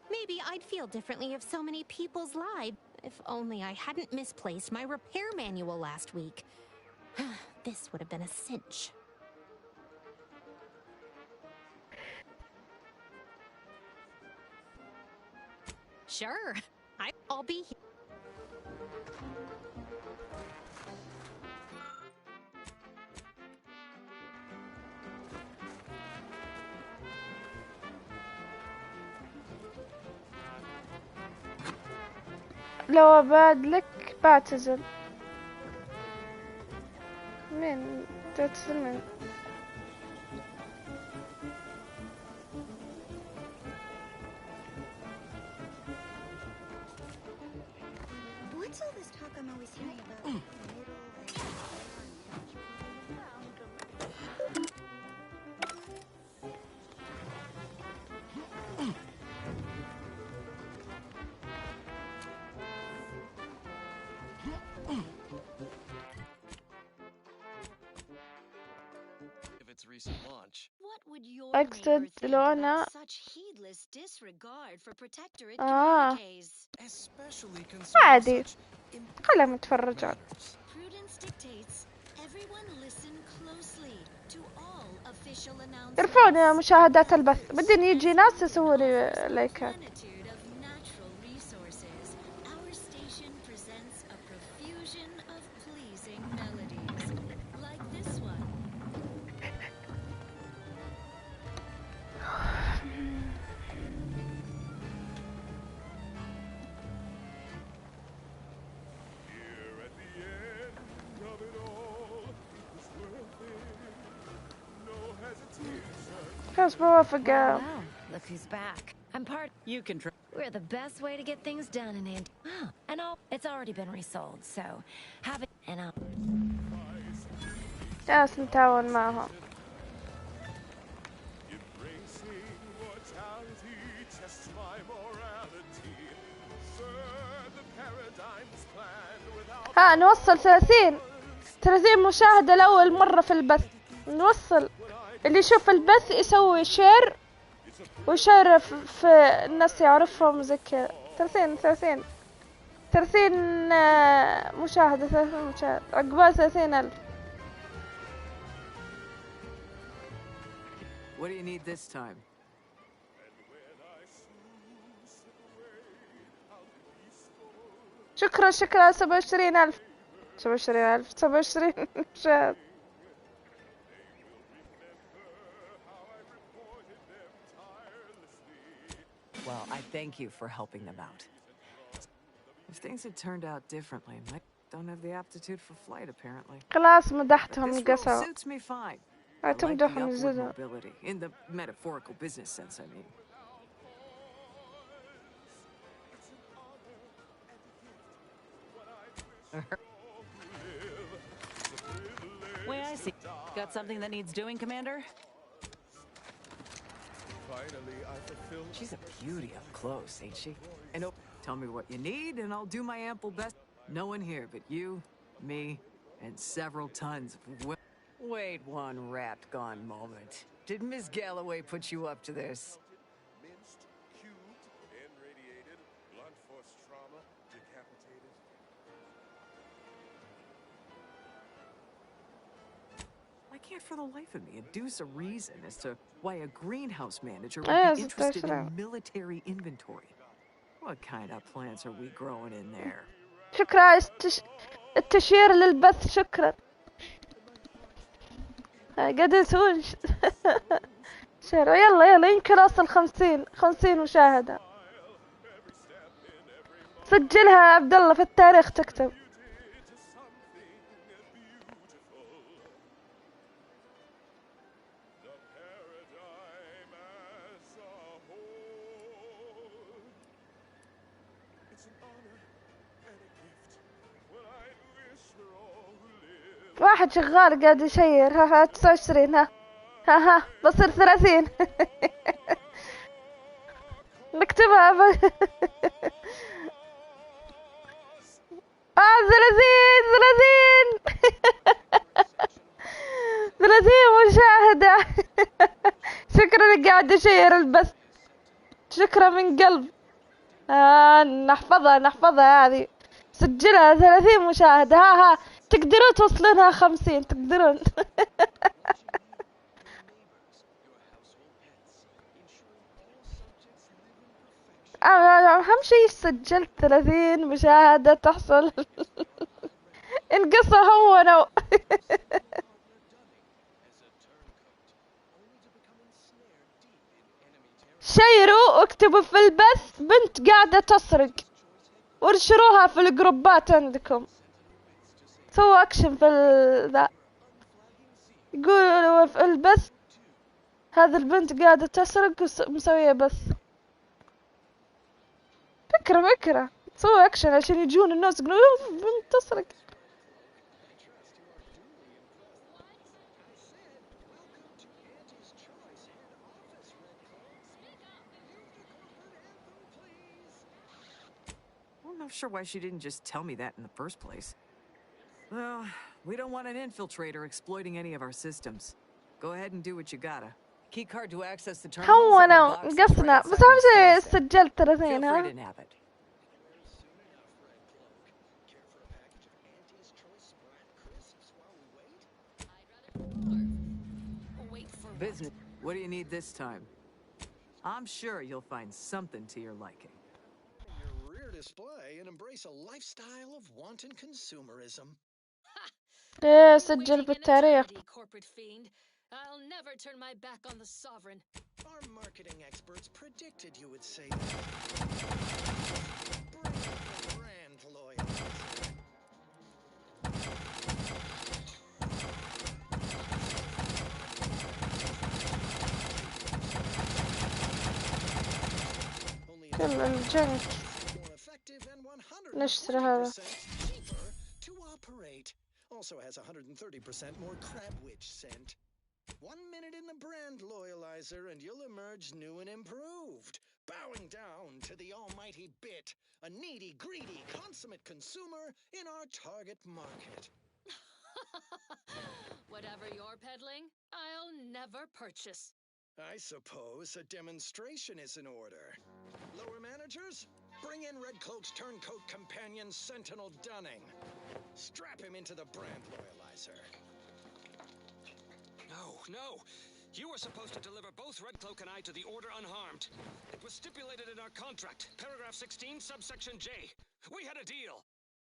Maybe I'd feel differently if so many people's lives. If only I hadn't misplaced my repair manual last week. This would have been a cinch. Sure, I'll be here. لو أبادلك بعتزل. مين تعتزل من؟ What's all this talk I'm always hearing about? If its recent launch. What would your أقصد neighbor think لو أنا about such heedless disregard for Protectorate communiques? Especially عادي considering خلهم يتفرجون. Prudence dictates everyone listen closely to all official announcements. يرفعون مشاهدات البث. بدين يجي ناس يسووا لي لايكات. Plenitude of natural resources. Our station presents a profusion of pleasing melodies, like this one. Here at the end of it all, it was worth it. No hesitation. خلاص بوافق. Well, look who's back. I'm part. You can try. We're the best way to get things done in Ant. And it's already been resold, so have it. And I'll. جالس نتعاون معهم. Embracing mortality tests my morality. Sir, the paradigm's planned without. ها نوصل 30 مشاهدة لأول مرة في البث. نوصل اللي يشوف البث يسوي شير ويشير في الناس يعرفهم زي كذا. 30 مشاهدة 30 مشاهدة عقبال 30,000. What do you need this time? شكرا 27,000. 27,000 27 مشاهد. Well, I thank you for helping them out. If things had turned out differently, I don't have the aptitude for flight apparently. خلاص مدحتهم This role القصة. suits me fine. I like the تمدحهم upward الزدة. mobility, in the metaphorical business sense, I mean. Way I see. Got something that needs doing, Commander? Finally, I fulfill. She's a beauty up close, ain't she? And tell me what you need, and I'll do my ample best. No one here but you, me, and several tons of. Wait one rat-gone moment. Did Miss Galloway put you up to this? Minced, cubed, and radiated, blunt force trauma, decapitated. I can't for the life of me deduce a reason as to why a greenhouse manager would be interested in military inventory. What kind of plants are we growing in there? شكرا التشير للبث شكرا. قاعد يسوون شير. يلا يمكن اوصل 50 مشاهدة. سجلها يا عبد الله في التاريخ تكتب. واحد شغال قاعد يشير. ها 29. ها بصير 30. نكتبها 30 مشاهدة. شكرا انك قاعد اشير البث. شكرا من قلب. نحفظها هذه. سجلها 30 مشاهدة. ها تقدرون توصلونها 50 تقدرون. أهم شي سجلت 30 مشاهدة تحصل. انقصوا هونوا. شيروا واكتبوا في البث بنت قاعدة تسرق وانشروها في الجروبات عندكم. سووا اكشن في ذا. يقولوا في البث هذه البنت قاعدة تسرق ومسوية بث. فكرة سووا اكشن عشان يجون الناس يقولوا بنت تسرق. I'm not sure why she didn't just tell me that in the first place. Well, we don't want an infiltrator exploiting any of our systems. Go ahead and do what you gotta. Key card to access the terminals. هونوا نقصنا بس أهم شي سجلت 30. ها business. What do you need this time? I'm sure you'll find something to your liking. Your rear display and embrace a lifestyle of wanton consumerism. سجل بالتاريخ. Corporate fiend. I'll never turn my back on the sovereign. Our marketing experts predicted you would say that. Bring the brand loyalty. كل الجنك نشتري هذا. Also has 130% more crabwitch scent. 1 minute in the brand loyalizer and you'll emerge new and improved, bowing down to the almighty bit, a needy, greedy, consummate consumer in our target market. Whatever you're peddling, I'll never purchase. I suppose a demonstration is in order. Lower managers, bring in Red Cloak's turncoat companion, Sentinel Dunning. Strap him into the brand loyalizer. No. You were supposed to deliver both Red Cloak and I to the Order unharmed. It was stipulated in our contract, paragraph 16, subsection J. We had a deal.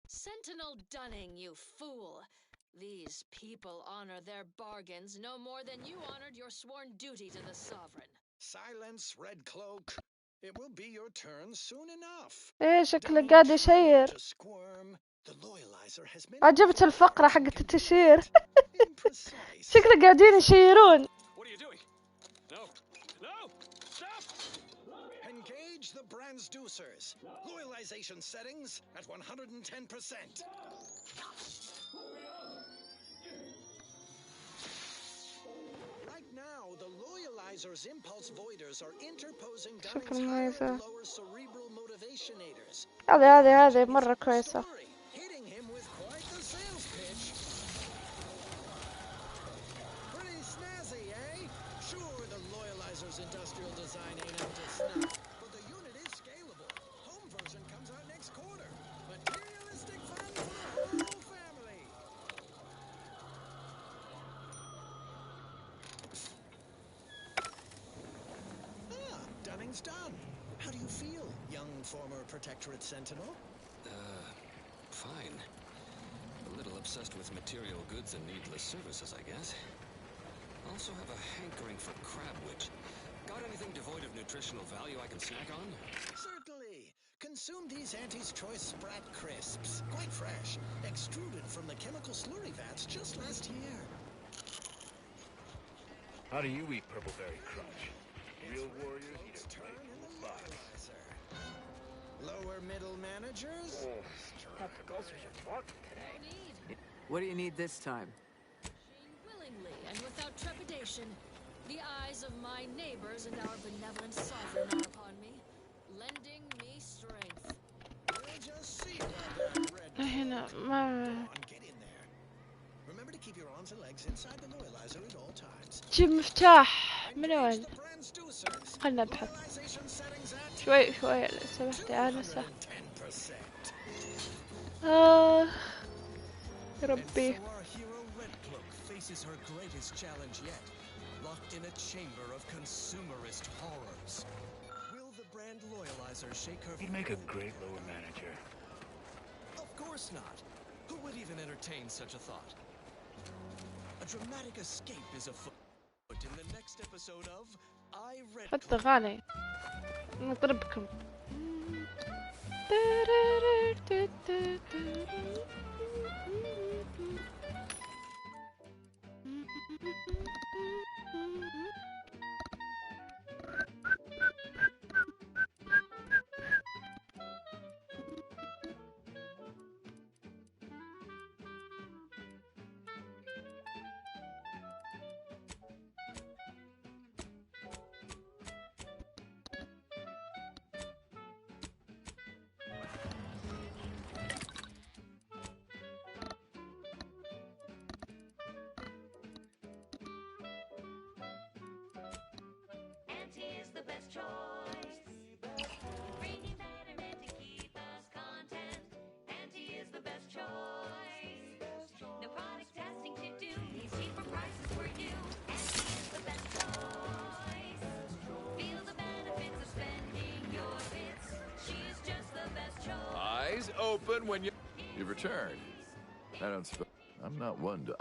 Sentinel Dunning, you fool. These people honor their bargains no more than you honored your sworn duty to the Sovereign. Silence, Red Cloak. It will be your turn soon enough. ايه شكله قاعد يشير. To squirm. The loyalizer has been عجبت الفقرة حقت التشير. شكله قاعدين يشيرون. What are you doing? No. No! Stop! Engage the transducers. Loyalization settings at 110%. Right now, the loyalizer's impulse voiders are interposing Dunning's higher and lower cerebral motivationators. هذه مرة كويسة. Hitting him with quite the sales pitch. Pretty snazzy, eh? Sure, the loyalizer's industrial design ain't up to snuff, but the unit is scalable. Home version comes out next quarter. Materialistic fun for the whole family. Dunning's done. How do you feel, young former Protectorate Sentinel? Fine. A little obsessed with material goods and needless services, I guess. Also have a hankering for crabwitch. Got anything devoid of nutritional value I can snack on? Certainly. Consume these Auntie's Choice Sprat Crisps. Quite fresh. Extruded from the chemical slurry vats just last year. How do you eat Purpleberry Crunch? Real warriors eat a Turn in the loyalizer. Lower middle managers? What do you need this time? Willingly and without trepidation, the eyes of my neighbors and our benevolent sovereign are upon me, lending me strength. We'll just see about that, Red. هنا Go ما on, get in there. Remember to keep your arms and legs inside the loyalizer at all times. جيب مفتاح من وين؟ خلنا نبحث شوي لو سمحت يا آنسة. يا ربي. Our hero Red Cloak faces her greatest challenge yet, locked in a chamber of consumerist horrors. Will the brand loyalizer shake her? He'd make a great lower manager. Of course not. Who would even entertain such a thought? A dramatic escape is afoot in the next episode of I Red حط Cloak. أغاني نضربكم. Is the best choice. Bringing betterment to keep us content. Auntie is the best choice. No product testing to do. These cheaper prices for you. Auntie is the best choice. Feel the benefits of spending your bits. She's just the best choice. Eyes open when you've returned. I'm not one to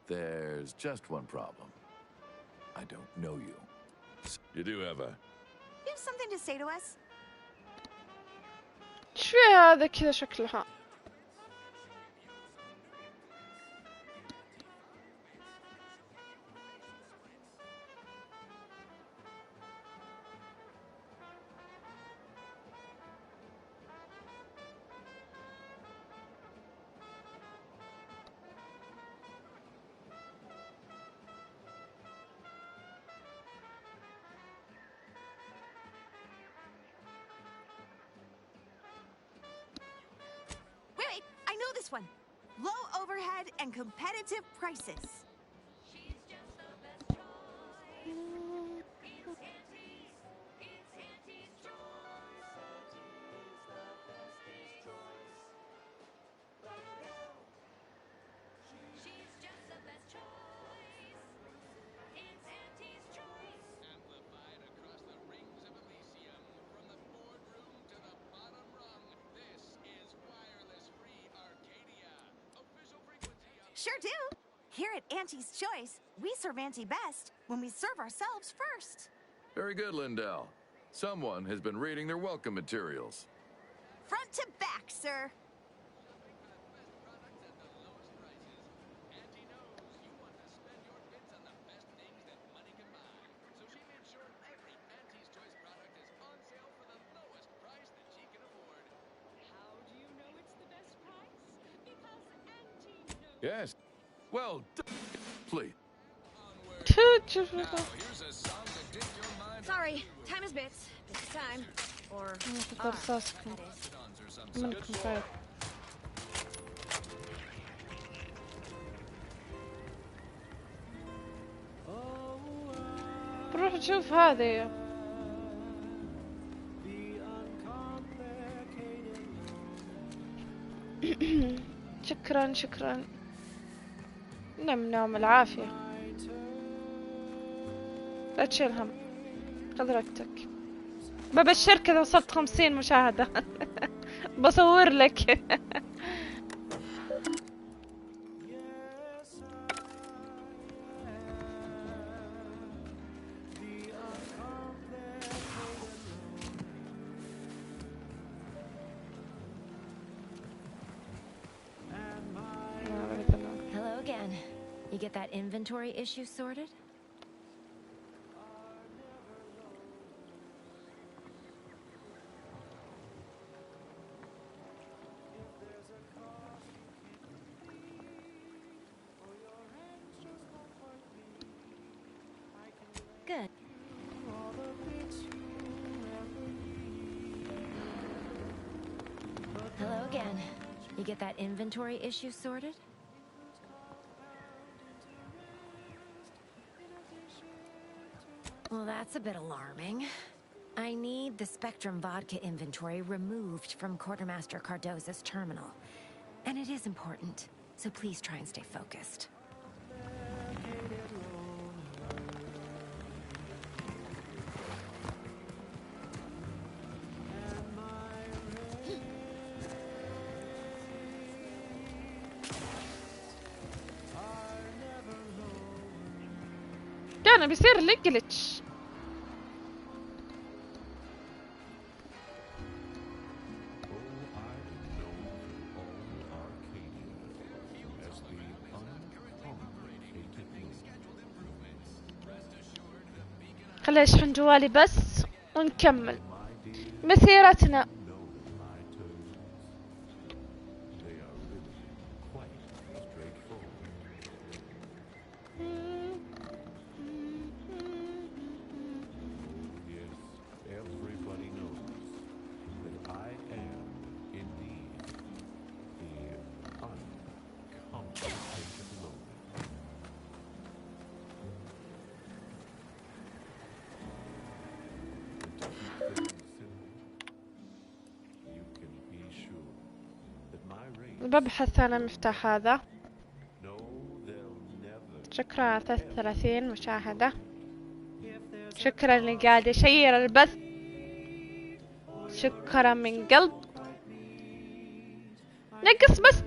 There's just one problem. I don't know you. You do have You have something to say to us? شو هذا كذا شكلها؟ Wait, I know this one. Low overhead and competitive prices. Sure do. Here at Auntie's Choice, we serve Auntie best when we serve ourselves first. Very good, Lindell. Someone has been reading their welcome materials. Front to back, sir. Yes. Well, please. Sorry, time is bits. Bits of time. Or رصاصكم منكم خير. بروح نشوف هذه. شكرا شكرا. نم العافية. لا تشيل هم، خذ راحتك. ببشرك إذا وصلت 50 مشاهدة بصور لك. Hello again. You get that inventory issue sorted? Good. Hello again. You get that inventory issue sorted? Well, that's a bit alarming. I need the Spectrum vodka inventory removed from Quartermaster Cardoza's terminal. And it is important, so please try and stay focused. كان بيصير لي جلتش. خليني اشحن جوالي بس ونكمل مسيرتنا. ببحث عن المفتاح هذا. شكرا على 33 مشاهدة. شكرا اللي قاعد يشير البث. شكرا من قلب. نقص بس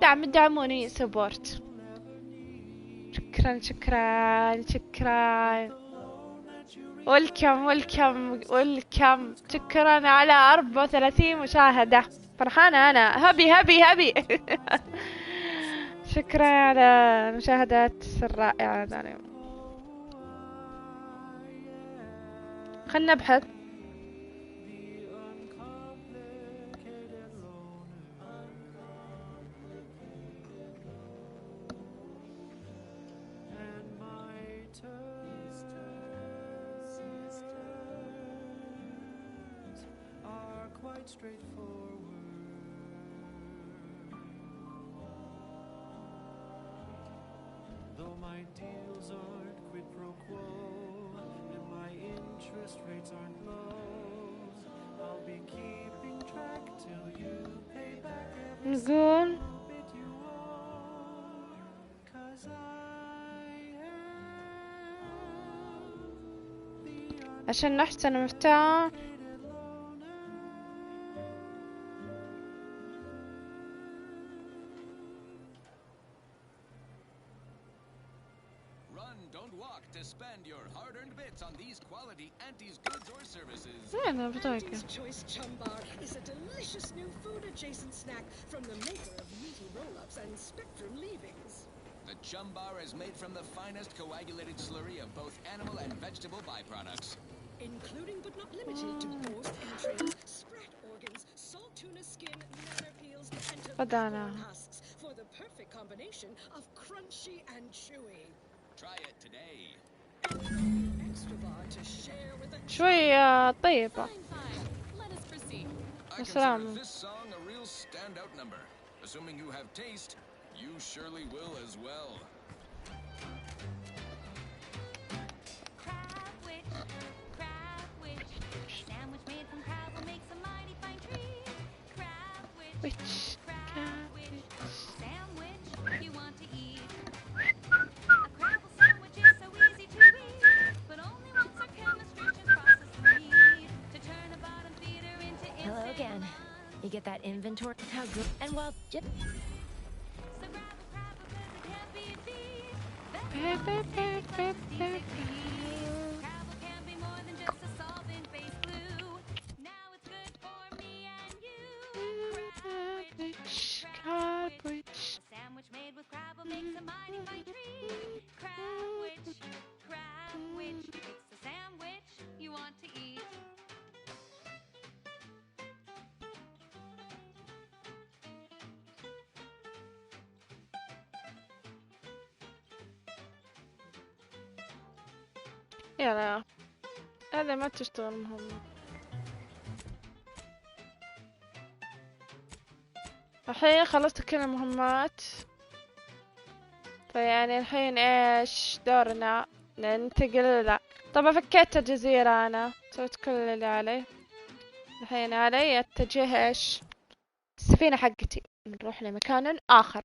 دعم دعموني سبورت. شكرا شكرا شكرا. ولكم شكرا على 34 مشاهدة. فرحانة أنا. هبي شكرا على المشاهدات الرائعة. خلنا نبحث. Though my deals aren't quid pro quo and my interest rates aren't low, I'll be keeping track till you pay back every نقول bit you owe, 'cause عشان نحسن مفتاح. run, don't walk to spend your hard-earned bits on these quality Auntie's goods or services. أنا بطاقة. Auntie's Choice Chum Bar is a delicious new food-adjacent snack from the maker of meaty roll-ups and spectrum leavings. The Chum Bar is made from the finest coagulated slurry of both animal and vegetable byproducts. Including but not limited to roast entrails, sprat organs, salt tuna skin, nanner peels, and tobacco husks for the perfect combination of crunchy and chewy. Try it today. Extra bar to share with a شوية طيبة. Let us proceed. I consider this song a real standout number. Assuming you have taste, you surely will as well. Sandwich made from crab will make some mighty fine treat. Crab witch, sandwich you want to eat. A crabble sandwich is so easy to eat, but only once our chemists process the meat to turn a bottom feeder into instant. Hello again. You get that inventory? How good? And well, So grab a crab because it can't be beat. Crabble can be more than just a solvent-based glue. Now it's good for me and you. Crab witch. A sandwich made with crabble makes a mighty fine treat. Crab witch. It's the sandwich you want to eat. يلا هذا ما تشتغل مهمة. الحين خلصت كل المهمات، فيعني الحين ايش دورنا؟ ننتقل طبعا فكيت الجزيرة، انا سويت كل اللي علي. الحين علي اتجه ايش السفينة حقتي، نروح لمكان اخر.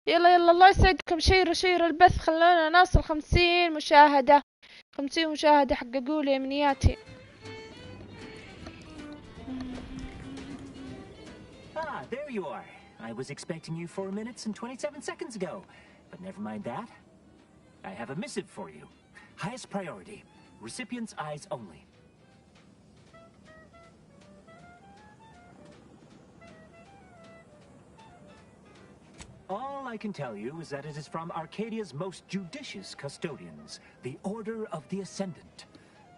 يلا الله يسعدكم، شيروا البث، خلونا نصل 50 مشاهدة. 50 مشاهدة، حققوا لي امنياتي. Ah, there you are. I was expecting you 4 minutes and 27 seconds ago. But never mind that. I have a missive for you. Highest priority. Recipient's eyes only. All I can tell you is that it is from Arcadia's most judicious custodians, the Order of the Ascendant.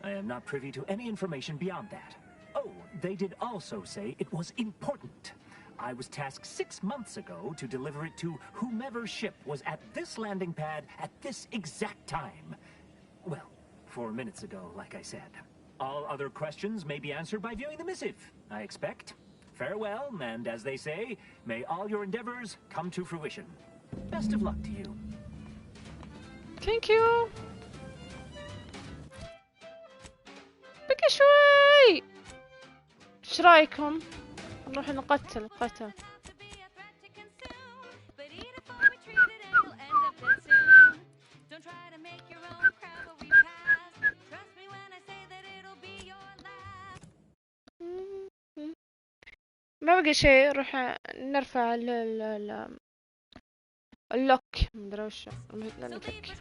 I am not privy to any information beyond that. Oh, they did also say it was important. I was tasked 6 months ago to deliver it to whomever ship was at this landing pad at this exact time. Well, 4 minutes ago, like I said. All other questions may be answered by viewing the missive, I expect. Farewell, and as they say, may all your endeavors come to fruition. Best of luck to you. Thank you. بقى شوي. ايش رايكم؟ نروح نقتل قتل. ما بقى شيء، نروح نرفع اللوك، مدري وش نفك.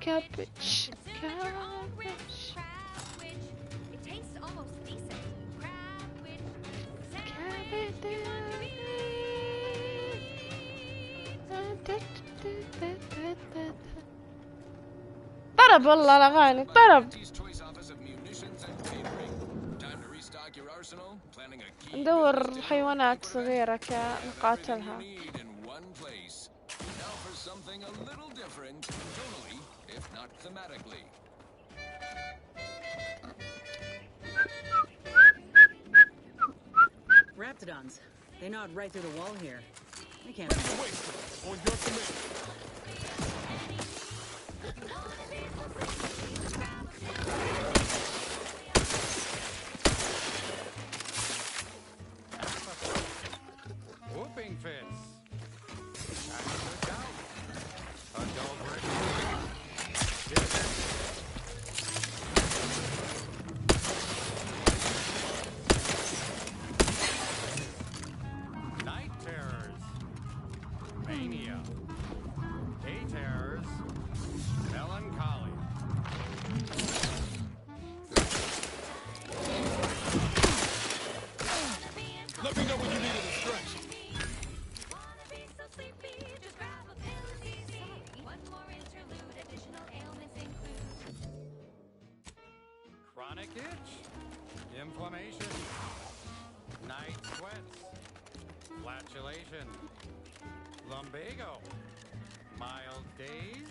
Cabbage. It tastes almost decent. طرب والله الأغاني طرب. ندور حيوانات صغيرة كنقاتلها. Raptidons. They nod right through the wall here. They can't. On your command. Whooping fits. Adult ready. Chronic itch, inflammation, night sweats, flatulation, lumbago, mild days,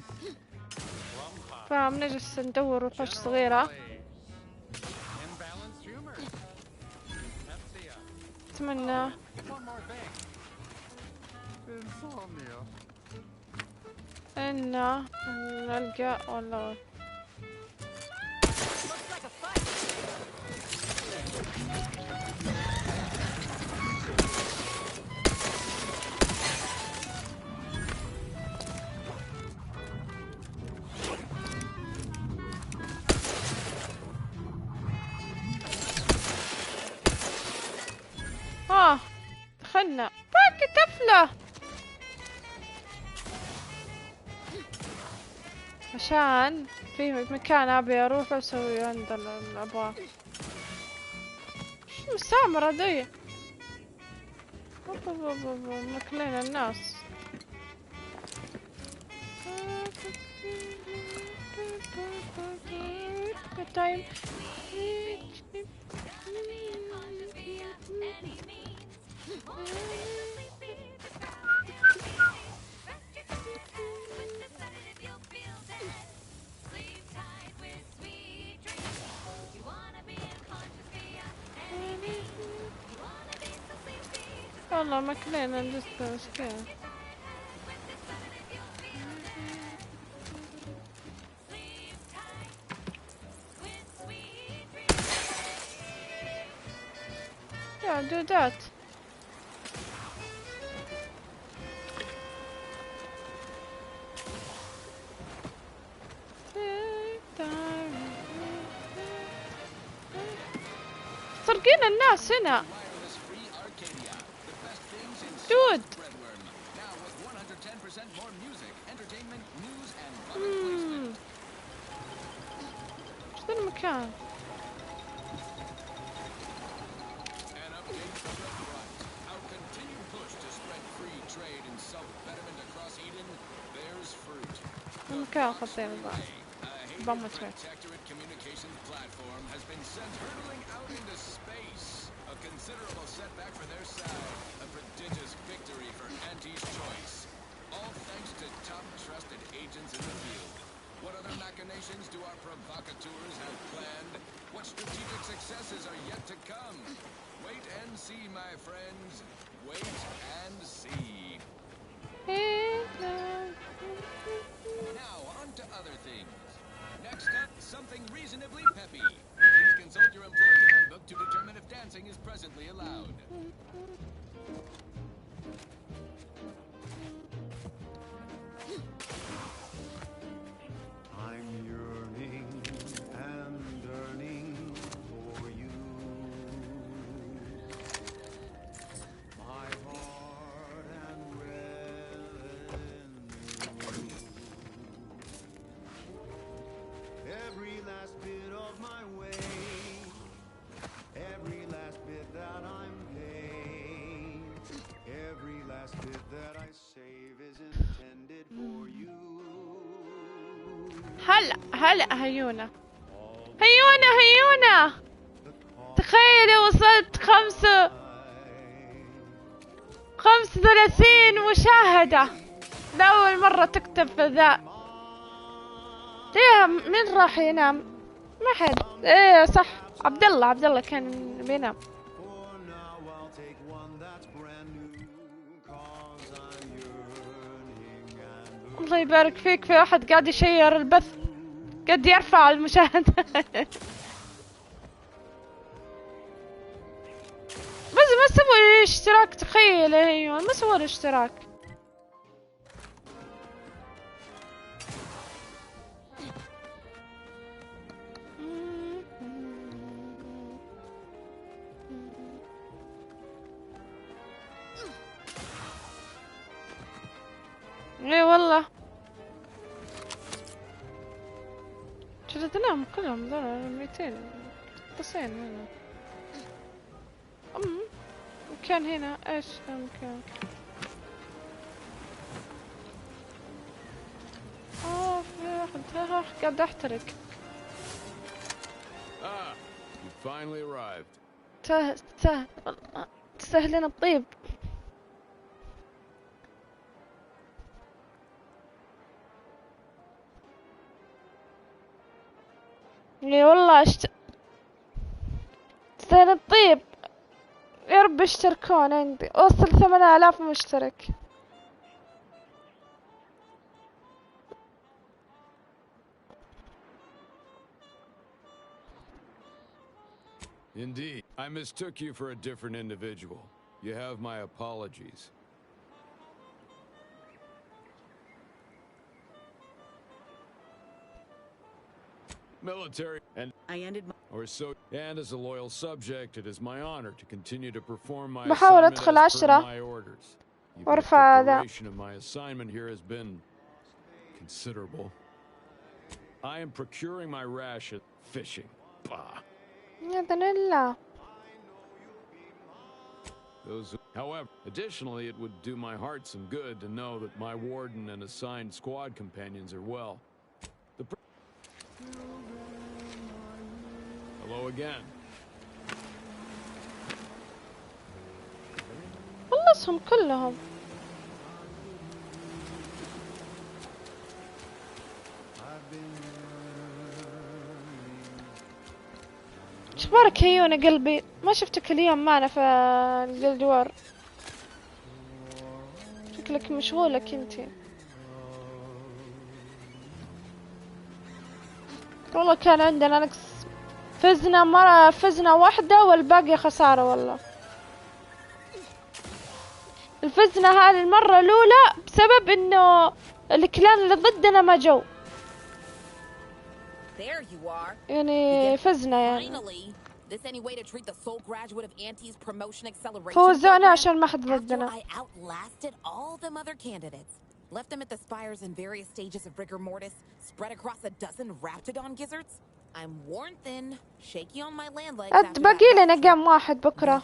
plum pop, فبنجلس ندور وحوش صغيرة. imbalanced humor, hepsia. أتمنى One more thing. Insomnia. إن نلقى ولا دخلنا باك طفلة عشان في مكان ابي اروح اسوي عند الابواب. شو المستعمرة دي؟ ماكلين الناس. تايم والله ماكلين الجثة مسكين. يا دودات سرقين الناس هنا دود. ايش ذا المكان؟ المكان خطير بموت فيه. A considerable setback for their side. A prodigious victory for Anti's choice. All thanks to top trusted agents in the field. What other machinations do our provocateurs have planned? What strategic successes are yet to come? Wait and see, my friends. Wait and see. Now, on to other things. Next up, something reasonably peppy. Please consult your employee handbook to determine if dancing is presently allowed. I'm yearning and yearning for you. My heart and revenue. Every last bit of my way, every last bit that I'm paid, every last bit that I save is intended for you. هلا هيونا هيونا تخيلي وصلت 35 مشاهدة لأول مرة تكتب في ذا. ليه مين راح ينام؟ ما حد. ايه صح عبد الله كان بينام. الله يبارك فيك في واحد قاعد يشير البث قاعد يرفع المشاهدة. بس ما سووا اشتراك تخيل. ايوه ما سووا اشتراك. اي والله جلدناهم كلهم ذولا 200 90 هنا. مكان هنا ايش المكان؟ في واحد قاعد احترق. finally arrived. تسهلين الطيب. اي والله تسهل الطيب. يا رب اشتركون عندي، اوصل 8000 مشترك. Indeed. I mistook you for a different individual. You have my apologies. Military and I ended my and as a loyal subject, it is my honor to continue to perform my بحاول assignment ادخل as per 10 my orders. Even the وارفع هذا. preparation of my assignment here has been considerable. I am procuring my ration fishing. Bah. بإذن الله. However, additionally, it would do my heart some good to know that my warden and assigned squad companions are well. Hello again. خلصهم كلهم. شخبارك هيونا قلبي؟ ما شفتك اليوم معنا في الجلد وور. شكلك مشغولة كنتي. والله كان عندنا نقص، فزنا واحدة والباقي خسارة. والله الفزنا هذه المرة الأولى بسبب إنه الكلان اللي ضدنا ما جو، يعني فزنا يعني. فوزونا عشان ما حد ضدنا. Left them at the spires in various stages of rigor mortis, spread across a dozen raptidon gizzards. I'm worn thin, shaky on my land legs. باقي لنا قام واحد بكرة.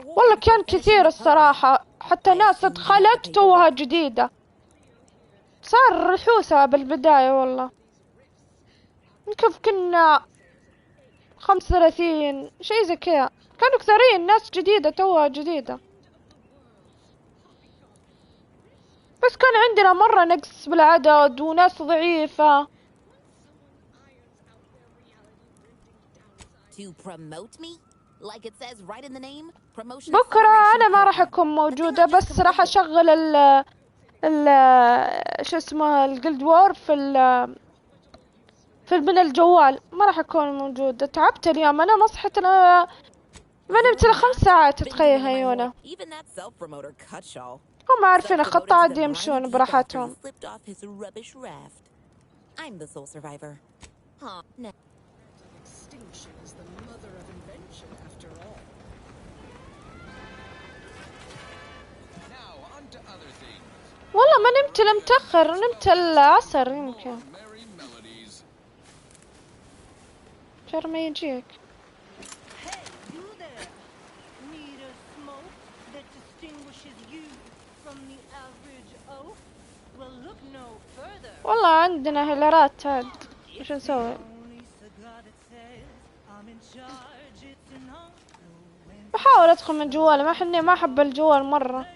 والله كان كثير الصراحة، حتى ناس دخلت توها جديدة، صار رحوسة بالبداية. والله كيف كنا 35 شيء زي كذا، كانوا كثيرين ناس جديدة توها جديدة، بس كان عندنا مرة نقص بالعدد وناس ضعيفة. بكرة أنا ما راح أكون موجودة، بس راح أشغل شو اسمه الجلد وور من الجوال. ما راح أكون موجودة. تعبت اليوم، أنا ما صحيت، أنا ما نمت ل 5 ساعات. تخيل هيونا، هم عارفين خط عادي يمشون براحتهم. والله ما نمت متأخر، نمت العصر يمكن. شر ما يجيك. والله عندنا هيلرات هاد، وش نسوي؟ بحاول ادخل من جوالي، ما حني ما احب الجوال مرة.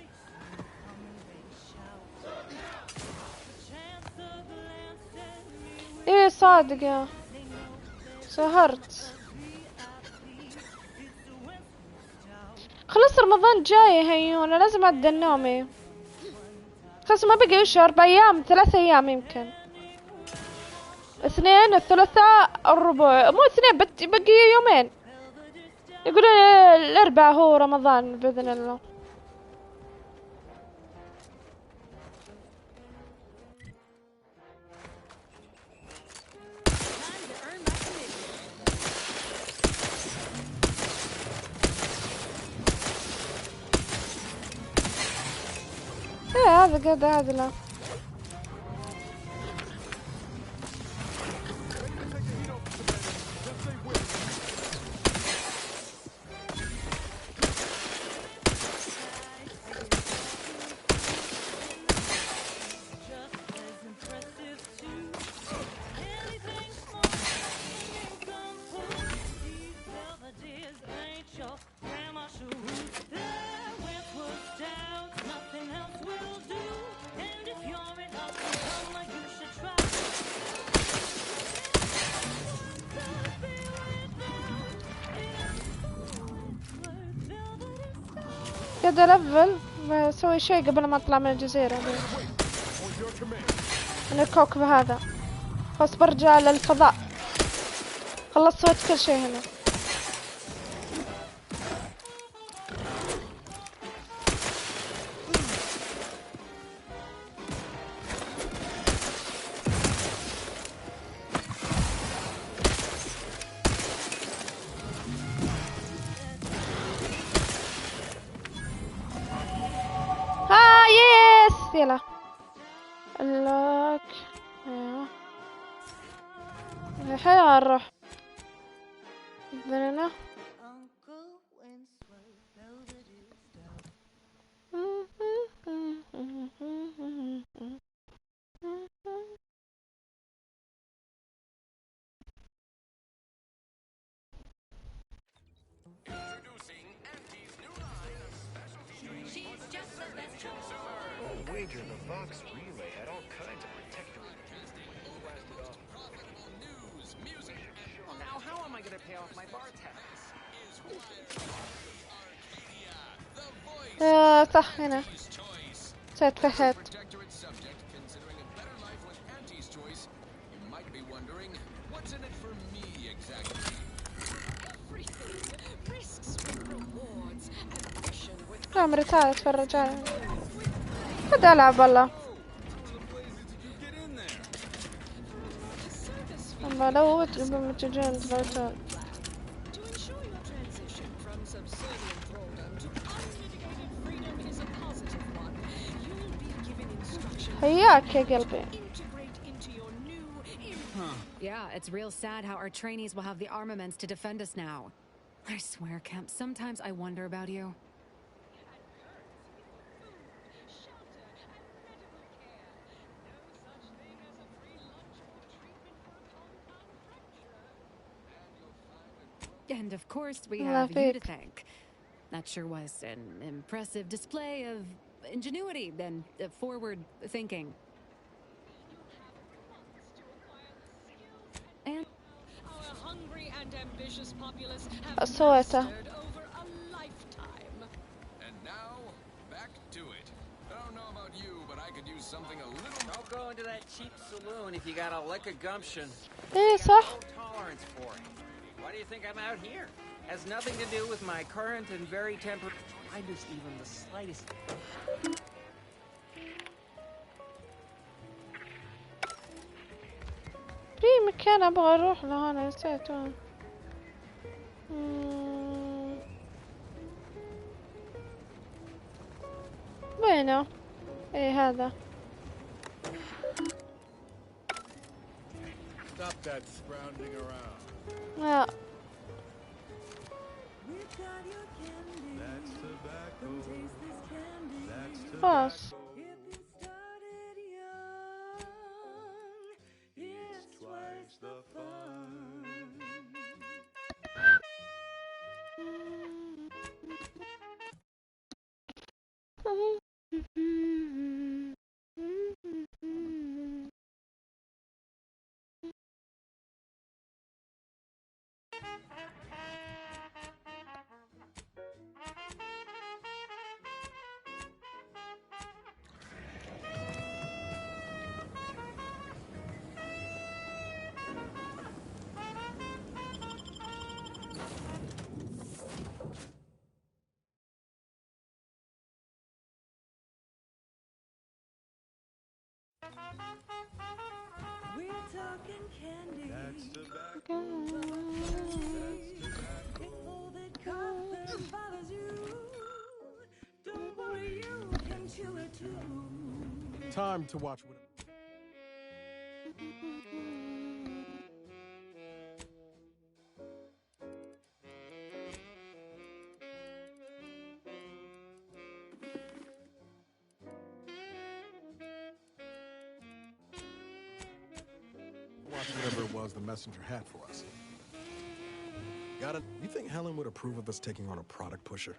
ايه صادقة، سهرت. خلاص رمضان جاي هيونا، لازم اعدل نومي. خلاص ما بقي وش 4 أيام 3 أيام يمكن، 2 الثلاثاء الربع، مو 2 بقي يومين. يقولون الأربعاء هو رمضان بإذن الله. ايه هذا قاعد عادلة. قاعد ألفل بسوي شيء قبل ما أطلع من الجزيرة دي. من الكوكب هذا. بس برجع للفضاء. خلصت سويت كل شيء هنا. يس يلا لك ايوه الحين نروح هنا. Wager the Vox relay had all kinds of protectors. Well, now how am I going to pay off my bar tax? صح هنا تفهمت. عمري تعال اتفرج على بدي العب والله. اما لو تجون تبعتون حياك يا قلبي. Yeah, it's real sad how our trainees will have the armaments to defend us now. I swear, Kemp, sometimes I wonder about you. And of course, we have you to thank. That sure was an impressive display of ingenuity and forward thinking. And our hungry and ambitious populace have صوته. mastered over a lifetime. And now, back to it. I don't know about you, but I could use something a little. Don't go into that cheap saloon if you got a lick of gumption. ايه صح. No tolerance for it. Why do you think I'm out here? Has nothing to do with my current and very temporary. I just even the slightest. في مكان ابغى اروح له انا نسيته. وينه؟ ايه هذا. Stop that sprouting around. لا. خلاص. We're talking candy. That's tobacco. All that coffin bothers you. Don't worry, you can chew it too. Time to watch what. Watch whatever it was the messenger had for us. You think Helen would approve of us taking on a product pusher?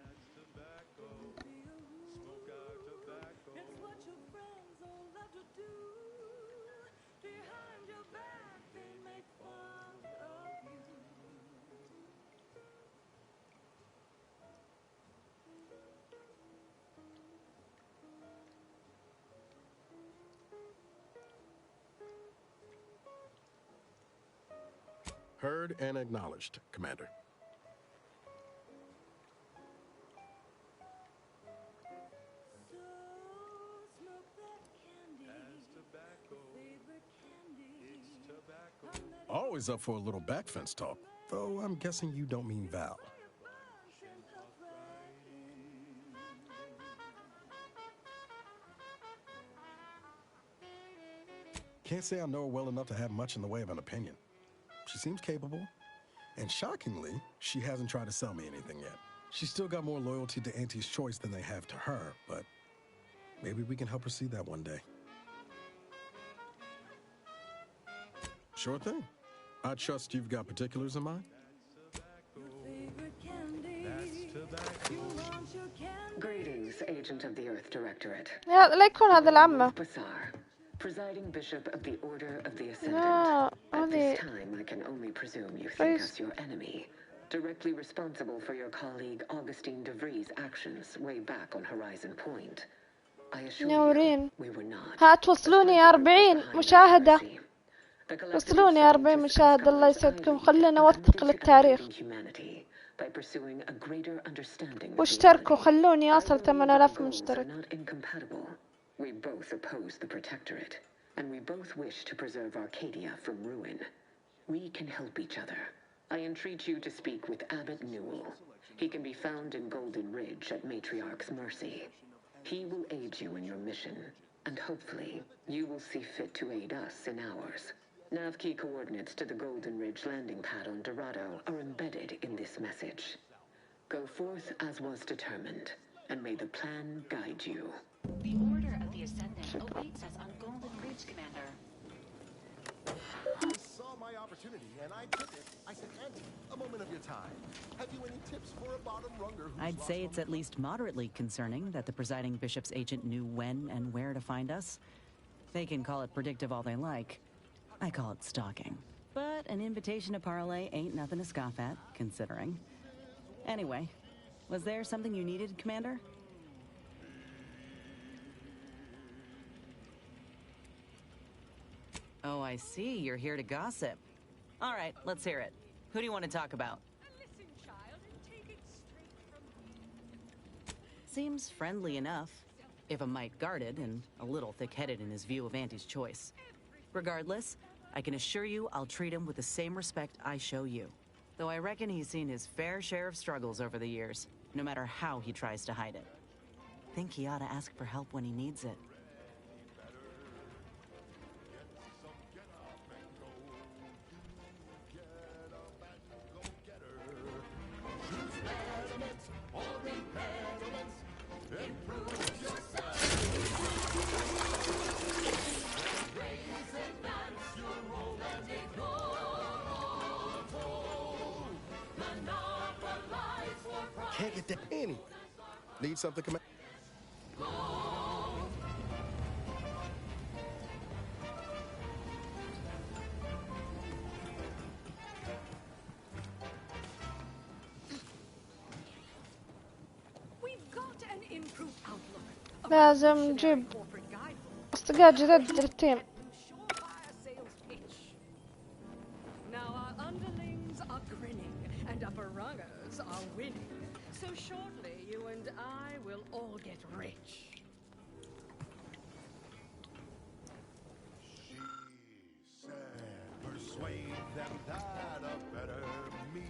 Heard and acknowledged, Commander. Always up for a little back fence talk, though I'm guessing you don't mean Val. Can't say I know her well enough to have much in the way of an opinion. She seems capable, and shockingly, she hasn't tried to sell me anything yet. She's still got more loyalty to Auntie's choice than they have to her, but maybe we can help her see that one day. Sure thing. I trust you've got particulars in mind. Greetings, Agent of the Earth Directorate. لا يكون هذا العمة. Presiding Bishop of the Order of the Ascendant. At this time, I can only presume you think us your enemy, directly responsible for your colleague Augustine DeVries' actions way back on Horizon Point. I assure you, we were not. توصلوني 40 مشاهدة. وصلوني 40 مشاهدة، الله يسعدكم. خلينا نوثق للتاريخ. واشتركوا، خلوني أصل 8000 مشترك. We both oppose the Protectorate, and we both wish to preserve Arcadia from ruin. We can help each other. I entreat you to speak with Abbot Newell. He can be found in Golden Ridge at Matriarch's Mercy. He will aid you in your mission, and hopefully, you will see fit to aid us in ours. Nav key coordinates to the Golden Ridge landing pad on Dorado are embedded in this message. Go forth as was determined, and may the plan guide you. The Order of the Ascendant awaits us on Golden Ridge, Commander. I saw my opportunity and I took it. I said, Auntie, a moment of your time. Have you any tips for a bottom runger who's I'd say it's at least moderately concerning that the presiding bishop's agent knew when and where to find us. They can call it predictive all they like. I call it stalking. But an invitation to parlay ain't nothing to scoff at, considering. Anyway, was there something you needed, Commander? Oh, I see. You're here to gossip. All right, let's hear it. Who do you want to talk about? Listen, child, and take it straight from me. Seems friendly enough, if a mite guarded and a little thick-headed in his view of Auntie's choice. Regardless, I can assure you I'll treat him with the same respect I show you. Though I reckon he's seen his fair share of struggles over the years, no matter how he tries to hide it. Think he ought to ask for help when he needs it. Can't get that anyway. Need something, Commander? We've got an improved outlook. لازم نجيب أصدقاء جدد للتيم. Now our underlings are grinning and upper rungers are winning. So shortly, you and I will all get rich. She said, persuade them that a better me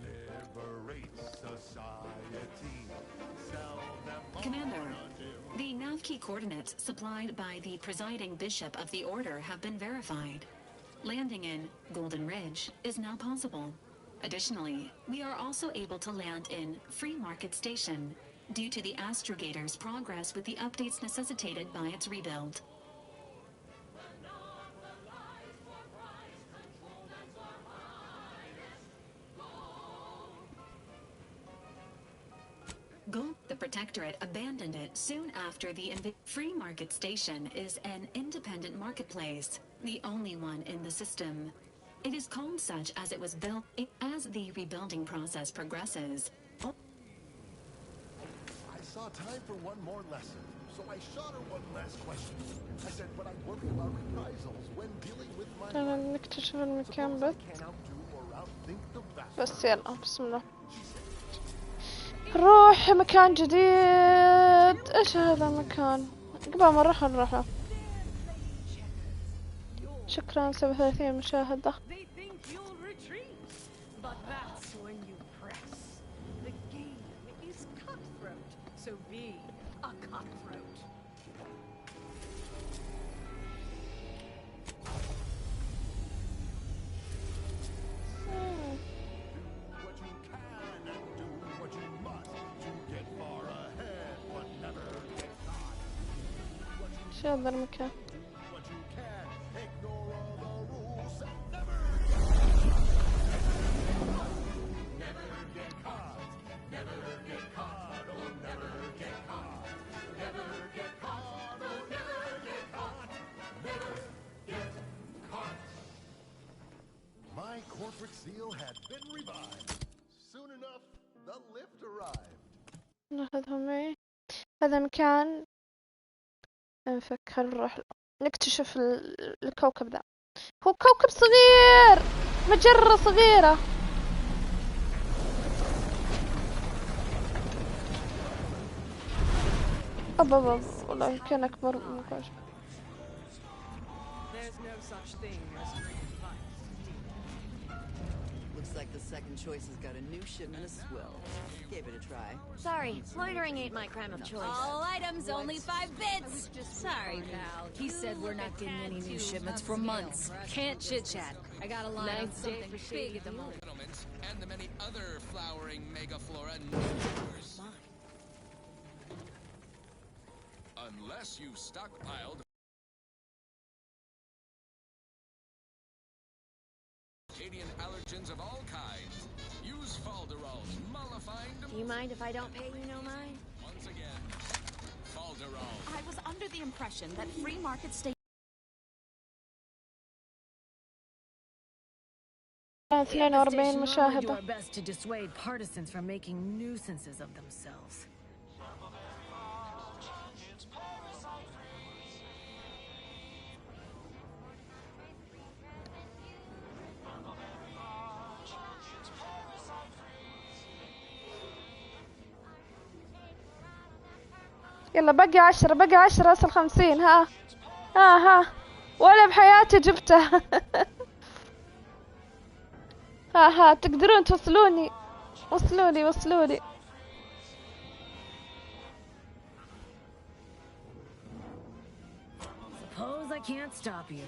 liberates society. Sell them Commander, the nav key coordinates supplied by the presiding bishop of the Order have been verified. Landing in Golden Ridge is now possible. Additionally, we are also able to land in Free Market Station due to the Astrogator's progress with the updates necessitated by its rebuild. The Protectorate abandoned it soon after the Free Market Station is an independent marketplace, the only one in the system. It is called such as it was built as the rebuilding process progresses. I saw time for one more lesson, so I shot her one last question. I said, but I worry about reprisals when dealing with my أنا نكتشف المكان بس. can't outdo بس يلا بسم الله نروح مكان جديد. ايش هذا المكان؟ قبل ما نروح شكرا 37 مشاهدة. شو هذا المكان؟ My corporate seal had been revived. Soon enough, the lift arrived. ناخذهم معي. هذا مكان نفكر نروح نكتشف الكوكب ذا. هو كوكب صغير، مجرة صغيرة. أبا والله كان أكبر من كوكب. Looks like the second choice has got a new shipment of swill. Gave it a try. Sorry, loitering ain't my crime of choice. All items, only 5 bits. Sorry, pal. He said we're not getting any new shipments for months. Can't chit-chat. I got a line on something big at the moment. And the many other flowering megaflora neighbors. Unless you've stockpiled Acadian allergens of all kinds. Use Falderall's mollifying. Do you mind if I don't pay you no mind? Once again, Falderall. I was under the impression that free market state. 42 مشاهدة. Do our best to dissuade partisans from making nuisances of themselves. يلا بقي 10 أصل 50. ها ولا بحياتي جبته. ها تقدرون توصلوني. وصلوا لي. Suppose I can't stop you.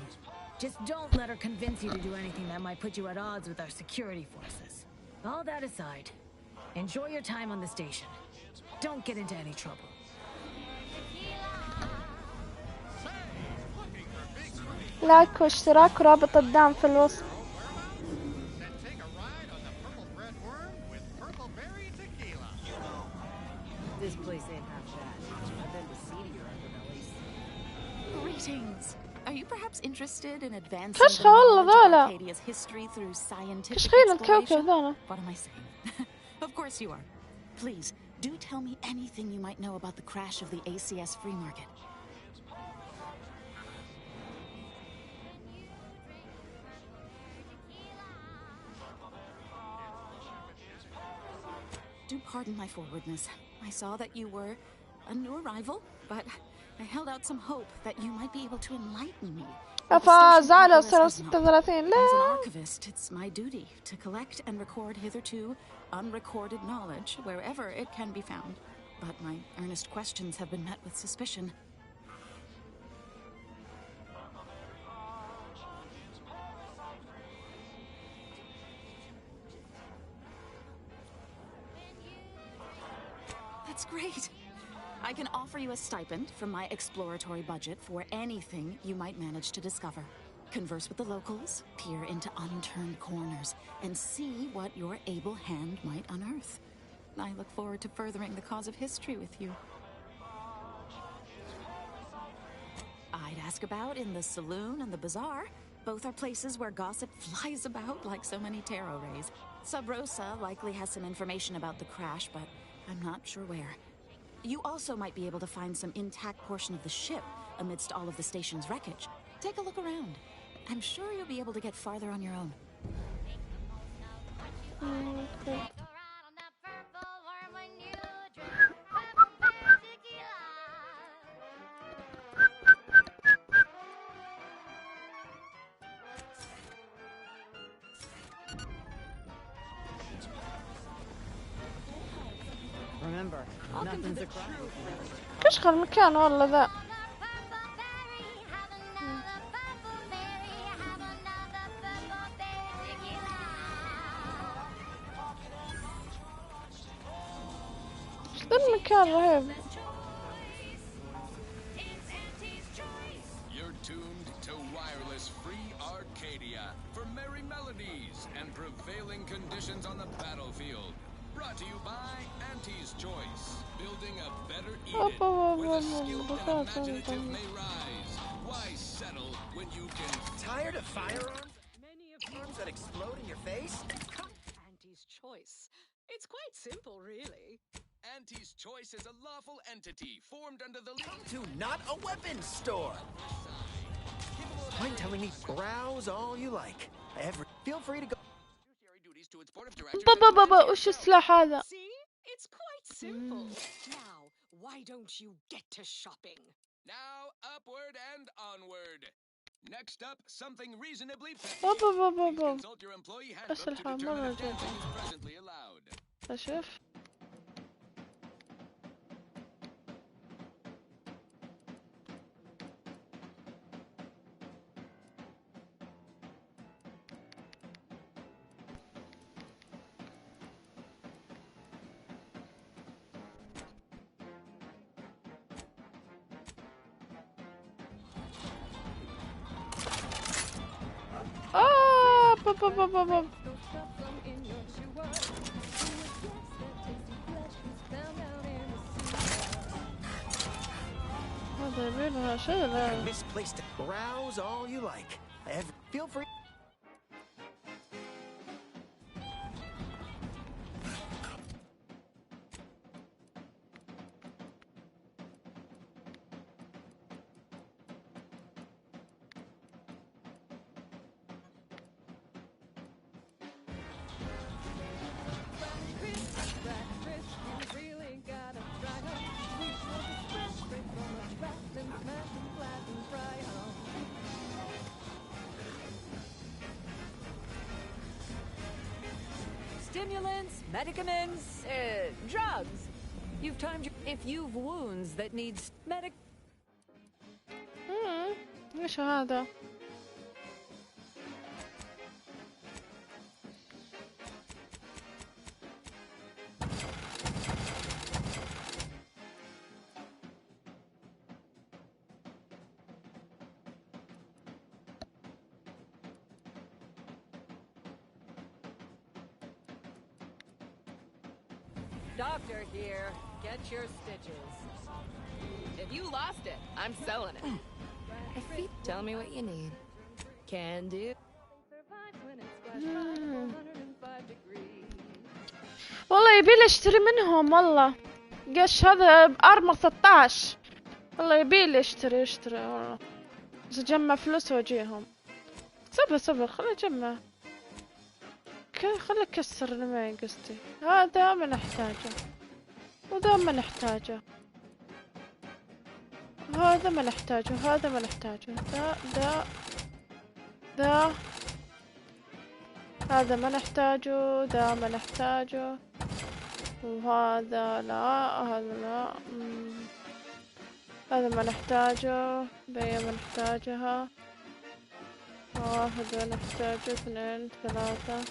Just don't let her convince you to do anything that might put you at odds with our security forces. All that aside, enjoy your time on the station. Don't get into any trouble. لايك واشتراك ورابط الدعم في الوصف. This place ain't half bad. I've been to seedier underbellies. Greetings. Are you perhaps interested in advancing كشخة والله ذولا. Arcadia's history through scientific كشخين الكوكب exploration? ذولا. What am I saying? Of course you are. Please, do tell me anything you might know about the crash of the ACS free market. Do pardon my forwardness. I saw that you were a new arrival, but I held out some hope that you might be able to enlighten me. فزعلوا صاروا 36. As an archivist, it's my duty to collect and record hitherto unrecorded knowledge wherever it can be found. But my earnest questions have been met with suspicion. That's great. I can offer you a stipend from my exploratory budget for anything you might manage to discover. Converse with the locals, peer into unturned corners, and see what your able hand might unearth. I look forward to furthering the cause of history with you. I'd ask about in the saloon and the bazaar. Both are places where gossip flies about like so many tarot rays. Sub Rosa likely has some information about the crash, but I'm not sure where. You also might be able to find some intact portion of the ship amidst all of the station's wreckage. Take a look around. I'm sure you'll be able to get farther on your own. Remember, nothing's a crime. كشخ المكان والله ذا. ايش ذا المكان رهيب. You're tuned to wireless free Arcadia for merry melodies and prevailing conditions on the battlefield. Brought to you by Auntie's Choice. Building a better Eden where the skilled and imaginative may rise. Why settle when you can... Tired of firearms? Many of arms that explode in your face? Auntie's Choice. It's quite simple, really. Auntie's Choice is a lawful entity formed under the... Come to not a weapons store. Mind telling me browse all you like. Feel free to go. بابا وش السلاح هذا؟ See? It's quite simple. Now, why don't you get to shopping? Now, upward and onward. Next up, something reasonably بابا consult your employee handbook to أسلحة determine مرة if dancing is جدا. presently allowed. أشوف. بابا هذا يبيلها شغلة. Misplaced. Browse all you like. Feel free. Stimulants, medicaments, drugs. You've timed your... If you've wounds that needs medic... ايش هذا؟ Doctor here. Get your stitches. If you lost it, I'm selling it. Tell me what you need. Can do. والله يبيلي اشتري منهم والله. قش هذا بأرمر 16. والله يبيلي اشتري والله. بس اجمع فلوس واجيهم. صبر خلي اجمع. خلي اكسر اللي معي قصدي. هذا ما نحتاجه. وذا ما نحتاجه. هذا ما نحتاجه. هذا ما نحتاجه. ذا هذا ما نحتاجه. ذا ما نحتاجه. وهذا لا. هذا لا. هذا ما نحتاجه. ذي ما نحتاجها. واحد ما نحتاجه. 2 3.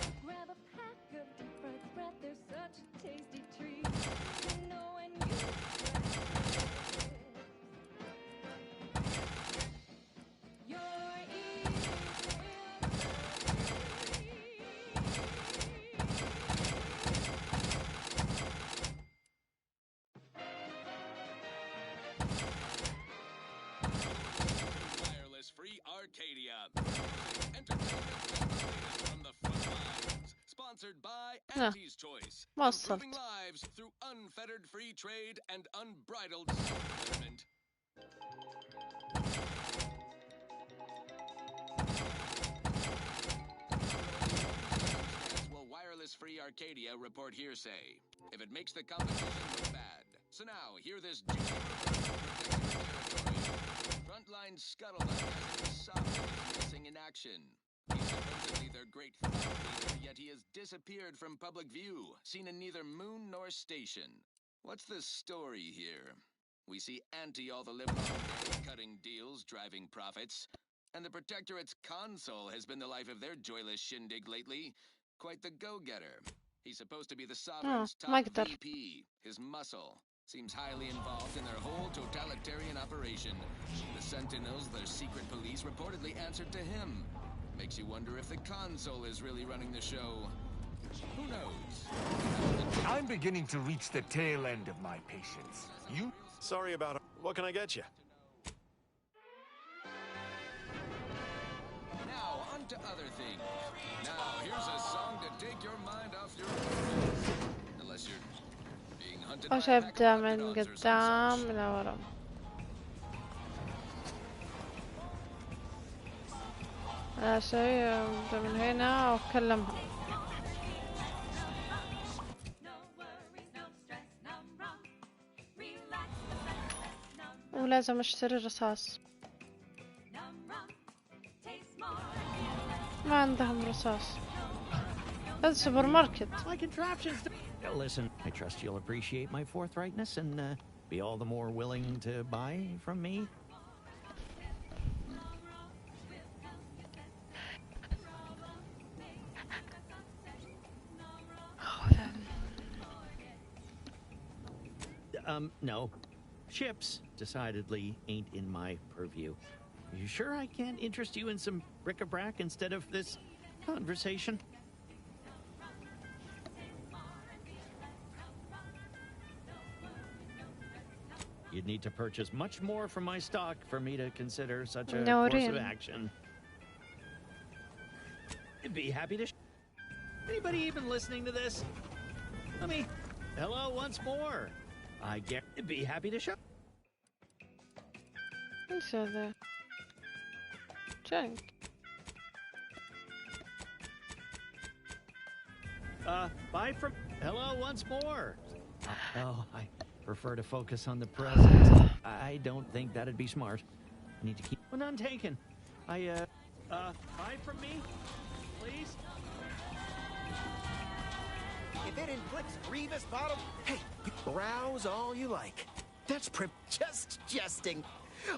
Free Arcadia. Entertainment from the front lines. Sponsored by Auntie's Choice. Improving lives through unfettered free trade and unbridled self-betterment. Will wireless free Arcadia report hearsay if it makes the competition look bad. So now, hear this frontline scuttlebutt has his sovereign missing in action. He's supposedly their great thought leader, yet he has disappeared from public view, seen in neither moon nor station. What's the story here? We see Anti all the liberals cutting deals, driving profits, and the Protectorate's console has been the life of their joyless shindig lately. Quite the go-getter. He's supposed to be the Sovereign's top VP, his muscle. Seems highly involved in their whole totalitarian operation. The Sentinels, their secret police, reportedly answered to him. Makes you wonder if the console is really running the show. Who knows? I'm beginning to reach the tail end of my patience. You? Sorry about it. What can I get you? Now, on to other things. Now, here's a song to take your mind off your worries. Unless you're being hunted by وش a pack أبدأ of من dogs or some قدام such. لورا؟ لا شيء، أبدأ من هنا وأتكلمها. ولازم أشتري رصاص. ما عندهم رصاص. هذا سوبر ماركت. Listen, I trust you'll appreciate my forthrightness and be all the more willing to buy from me. No. Ships decidedly ain't in my purview. You sure I can't interest you in some bric-a-brac instead of this conversation? You'd need to purchase much more from my stock for me to consider such a course of action. I'd be happy to... Anybody even listening to this? Let me... Hello once more. I get... Be happy to show... What's that? Junk. Bye from... Hello once more. Oh, I prefer to focus on the present. I don't think that'd be smart. I need to keep... Well, none taken. Bye from me, please. If it inflicts grievous bottom... Hey, browse all you like. That's just jesting.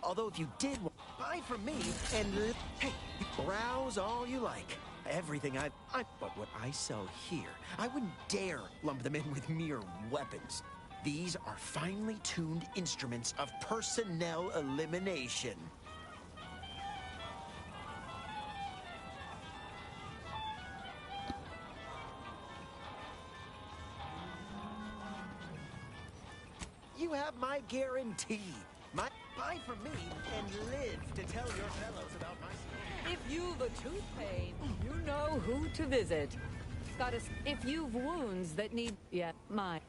Although if you did buy from me and... Hey, browse all you like. Everything But what I sell here, I wouldn't dare lump them in with mere weapons. These are finely tuned instruments of personnel elimination. You have my guarantee. Buy from me and live to tell your fellows about my... If you've a tooth pain, you know who to visit. If you've wounds that need... Yeah,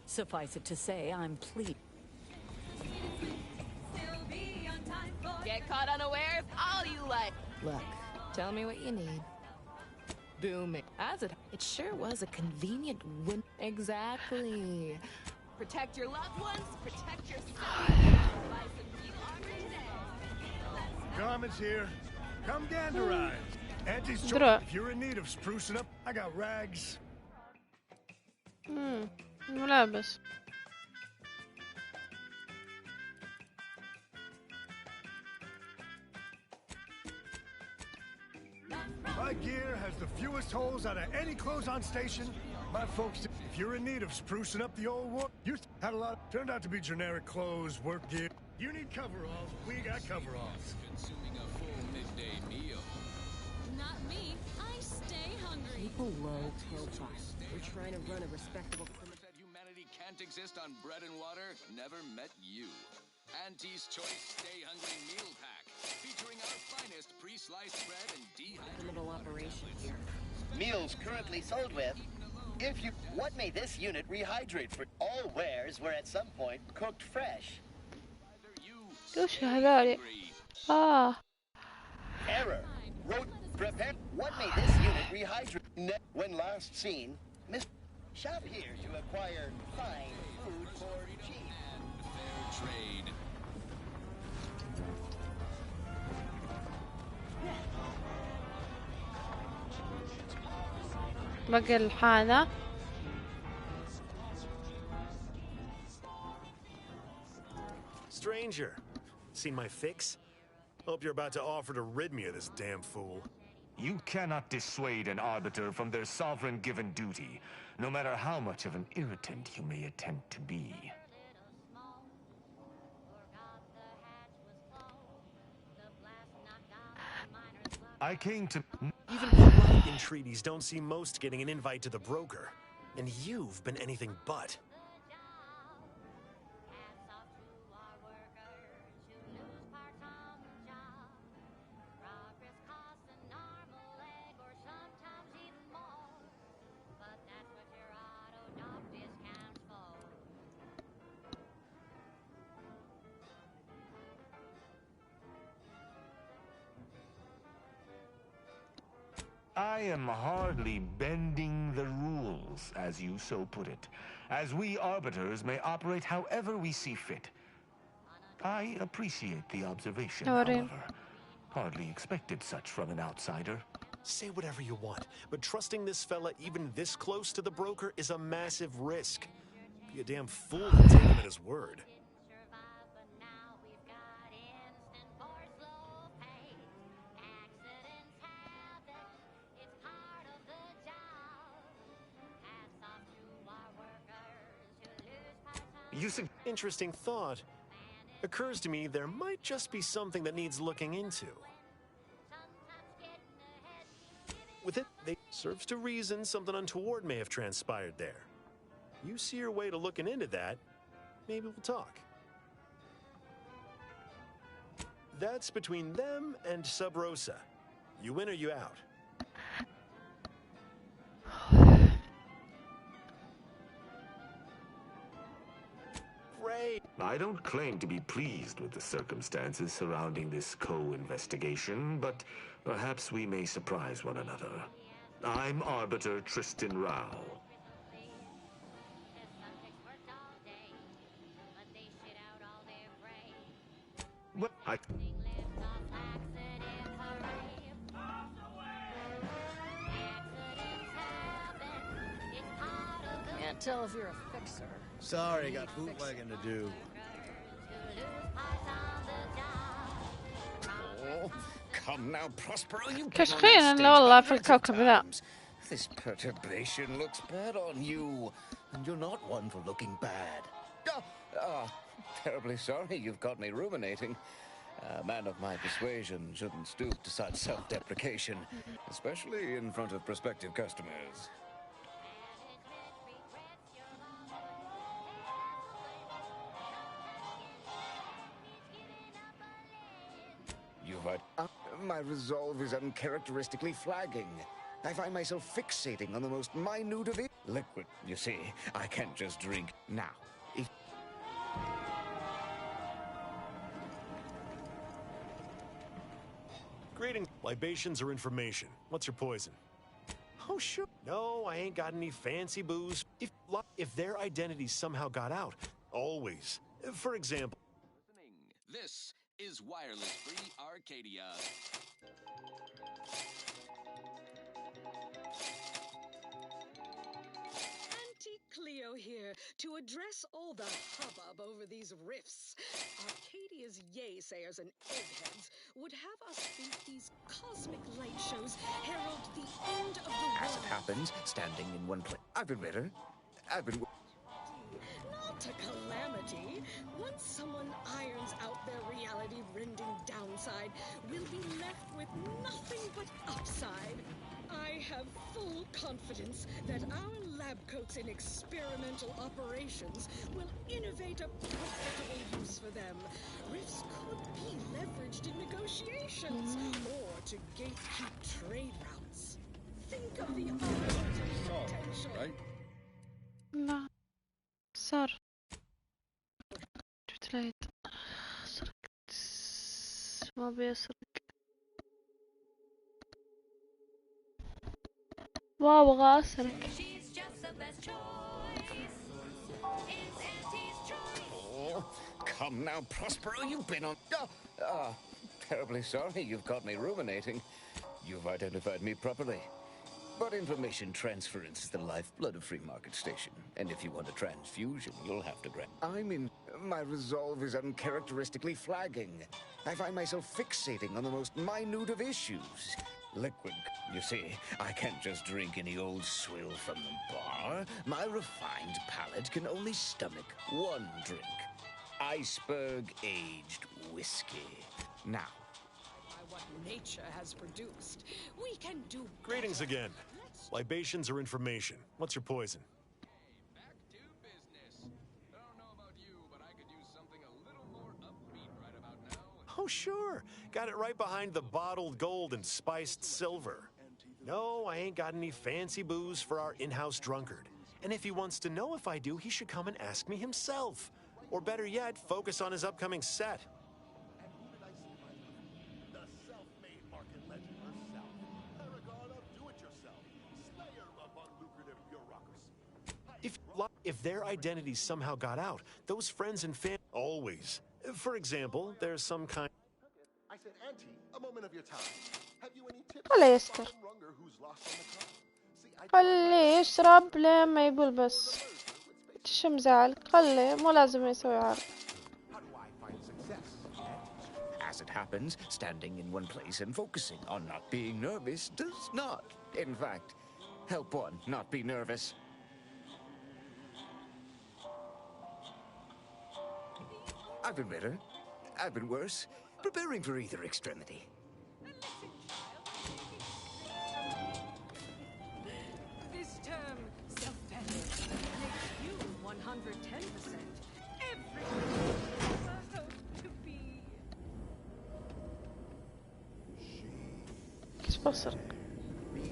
suffice it to say, I'm pleased. Get caught unawares, all you like. Look, tell me what you need. Booming. It sure was a convenient win. Exactly. Protect your loved ones, protect yourself. Garment's here. Come ganderize. Auntie's choice. If you're in need of sprucing up, I got rags. ملابس. My gear has the fewest holes out of any clothes-on station. My folks, if you're in need of sprucing up the old one, you had a lot. Turned out to be generic clothes, work gear. You need coveralls. We got coveralls. Consuming a full midday meal. Not me. I stay hungry. Keep a low profile. We're trying to run a respectable... That humanity can't exist on bread and water never met you. Auntie's Choice Stay Hungry Meal Pack, featuring our finest pre-sliced bread and dehydrated operation here. Meals currently sold with... What made this unit rehydrate for... All wares were at some point cooked fresh. وش هذولي؟ Error. Prepare. What made this unit rehydrate? When last seen, shop here to acquire fine food for cheap. And fair trade. بقى الحالة. Stranger, seen my fix? Hope you're about to offer to rid me of this damn fool. You cannot dissuade an arbiter from their sovereign given duty, no matter how much of an irritant you may attempt to be. I came to... Even polite entreaties don't see most getting an invite to the broker. And you've been anything but. I am hardly bending the rules, as you so put it, as we arbiters may operate however we see fit. I appreciate the observation, however. Hardly expected such from an outsider. Say whatever you want, but trusting this fella even this close to the broker is a massive risk. Be a damn fool to take him at his word. Interesting thought. Occurs to me there might just be something that needs looking into. With it, they serves to reason something untoward may have transpired there. You see your way to looking into that, maybe we'll talk. That's between them and Sub Rosa. You in or you out? I don't claim to be pleased with the circumstances surrounding this co-investigation, but perhaps we may surprise one another. I'm Arbiter Tristan Rao. What? Can't tell if you're a fixer. Sorry, got bootlegging to do. Oh, come now, Prospero, you كشخين لا والله في الكوكب ذا. This perturbation looks bad on you, and you're not one for looking bad. Terribly sorry you've got me ruminating. A man of my persuasion shouldn't stoop to such self-deprecation, especially in front of prospective customers. My resolve is uncharacteristically flagging. I find myself fixating on the most minute of it. Liquid, you see. I can't just drink. Now, if... Greetings. Libations or information? What's your poison? Oh, sure. No, I ain't got any fancy booze. If their identities somehow got out, always. For example... This is Wireless Free Arcadia. Auntie Cleo here to address all the hubbub over these rifts. Arcadia's yay-sayers and eggheads would have us think these cosmic light shows herald the end of the world. As it happens, standing in one place. I've been better. Not a calamity. Once someone irons out their reality-rending downside, we'll be left with nothing but upside. I have full confidence that our lab coats in experimental operations will innovate a profitable use for them. Rifts could be leveraged in negotiations or to gatekeep trade routes. Think of the potential. Right? لا صار تلاقيت سرقت ما بيسرق واو أبغى أسرق Oh, come now, Prospero, you've been on... terribly sorry you've got me ruminating. You've identified me properly. But information transference is the lifeblood of Free Market Station. And if you want a transfusion, you'll have to grant. My resolve is uncharacteristically flagging. I find myself fixating on the most minute of issues. Liquid. You see, I can't just drink any old swill from the bar. My refined palate can only stomach one drink. Iceberg-aged whiskey. Now, By what nature has produced, we can do. Greetings again. Libations or information? What's your poison? Back to business. I don't know about you, but I could use something a little more upbeat right about now. Oh, sure. Got it right behind the bottled gold and spiced silver. No, I ain't got any fancy booze for our in-house drunkard. And if he wants to know if I do, he should come and ask me himself. Or better yet, focus on his upcoming set. The self-made market legend herself. Paragon of do-it-yourself. Slayer of unlucrative bureaucracy. If their identities somehow got out, those friends and fans always. For example, there's some kind. I said, Auntie, a moment of your time. Have you any tips خليه for يسكر. a runner who's lost on the top? See, I خليه يشرب لما يقول بس. ايش مزعلك؟ خليه مو لازم يسوي عرض. How do I find success? as it happens, standing in one place and focusing on not being nervous does not, in fact, help one not be nervous. I've been better. I've been worse. Preparing for either extremity. This term, self-value, makes you 110%. Everything you ever hoped to be. ايش بسرق؟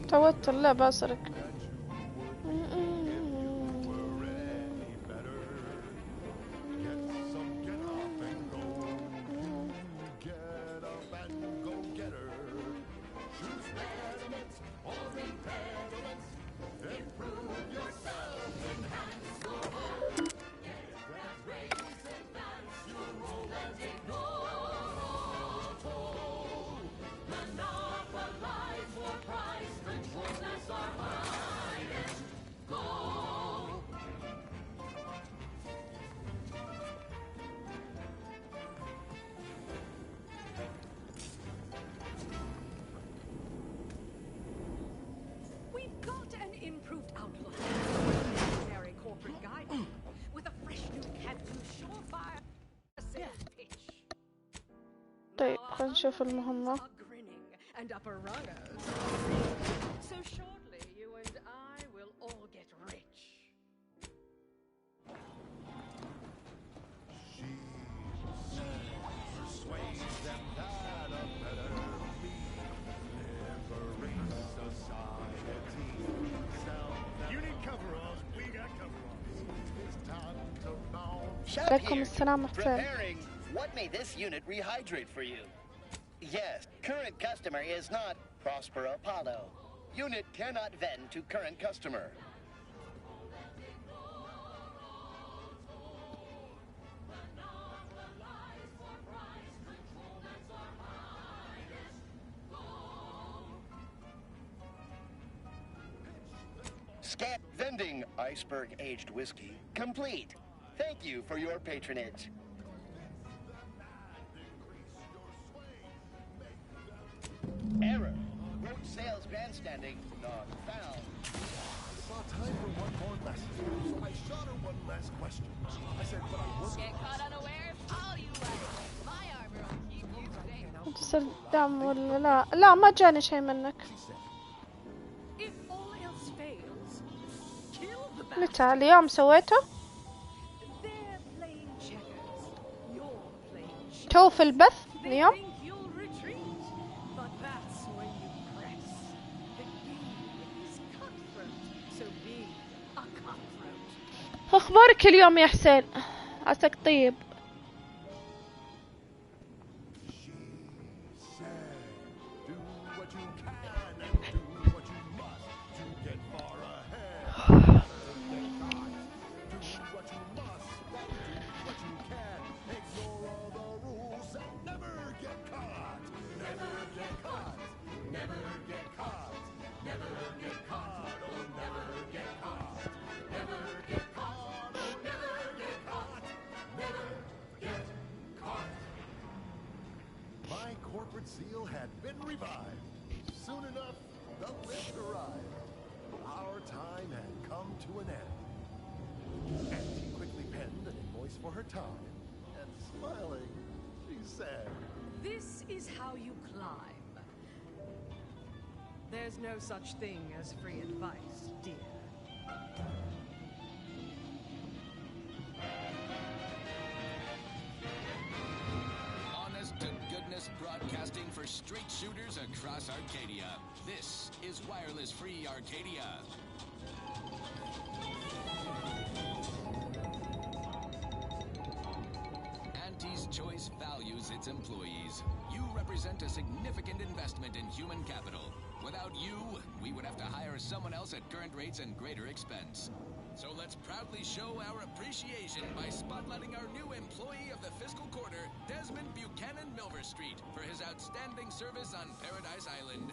توتر لا بسرق. We've got an improved outlook. Very corporate guide with a fresh new can-do surefire sales pitch. طيب خلينا نشوف المهمة. Grinning and upper runners. So shortly, you and I will all get rich. Persuades them that a better me liberates society. You need coveralls, we got coveralls. It's time to bounce. Shop عليكم here. السلام ورحمة الله. Preparing. What may this unit rehydrate for you? Yes, current customer is not Prosper Apollo. Unit cannot vend to current customer. Scan vending iceberg-aged whiskey complete. Thank you for your patronage. Error. Road sales grandstanding not found. I saw time for one more message, so I shot her one last question. I said, but I work. Get caught unawares? All you like. My armor will keep you safe. تصير دعم ولا لا؟ لا ما جاني شيء منك. If all else fails, kill the متى؟ اليوم سويته؟ They're playing checkers. You're playing checkers. تو في البث اليوم؟ Think you'll retreat, but that's when you press. The game is cutthroat, so be a cutthroat. أخبارك اليوم يا حسين؟ عساك طيب. Do what you can and do what you must to get far ahead. Do what you must and do what you can. Ignore all the rules and never get caught. Never get caught. Never get caught. Never get caught. favorite seal had been revived. Soon enough, the lift arrived. Our time had come to an end. Auntie quickly penned an invoice for her time, and smiling, she said, This is how you climb. There's no such thing as free advice, dear. Honest-to-goodness broadcasting for straight shooters across Arcadia. This is Wireless Free Arcadia. Auntie's Choice values its employees. You represent a significant investment in human capital. Without you, we would have to hire someone else at current rates and greater expense. So let's proudly show our appreciation by spotlighting our new employee of the fiscal quarter, Desmond Buchanan Milver Street, for his outstanding service on Paradise Island.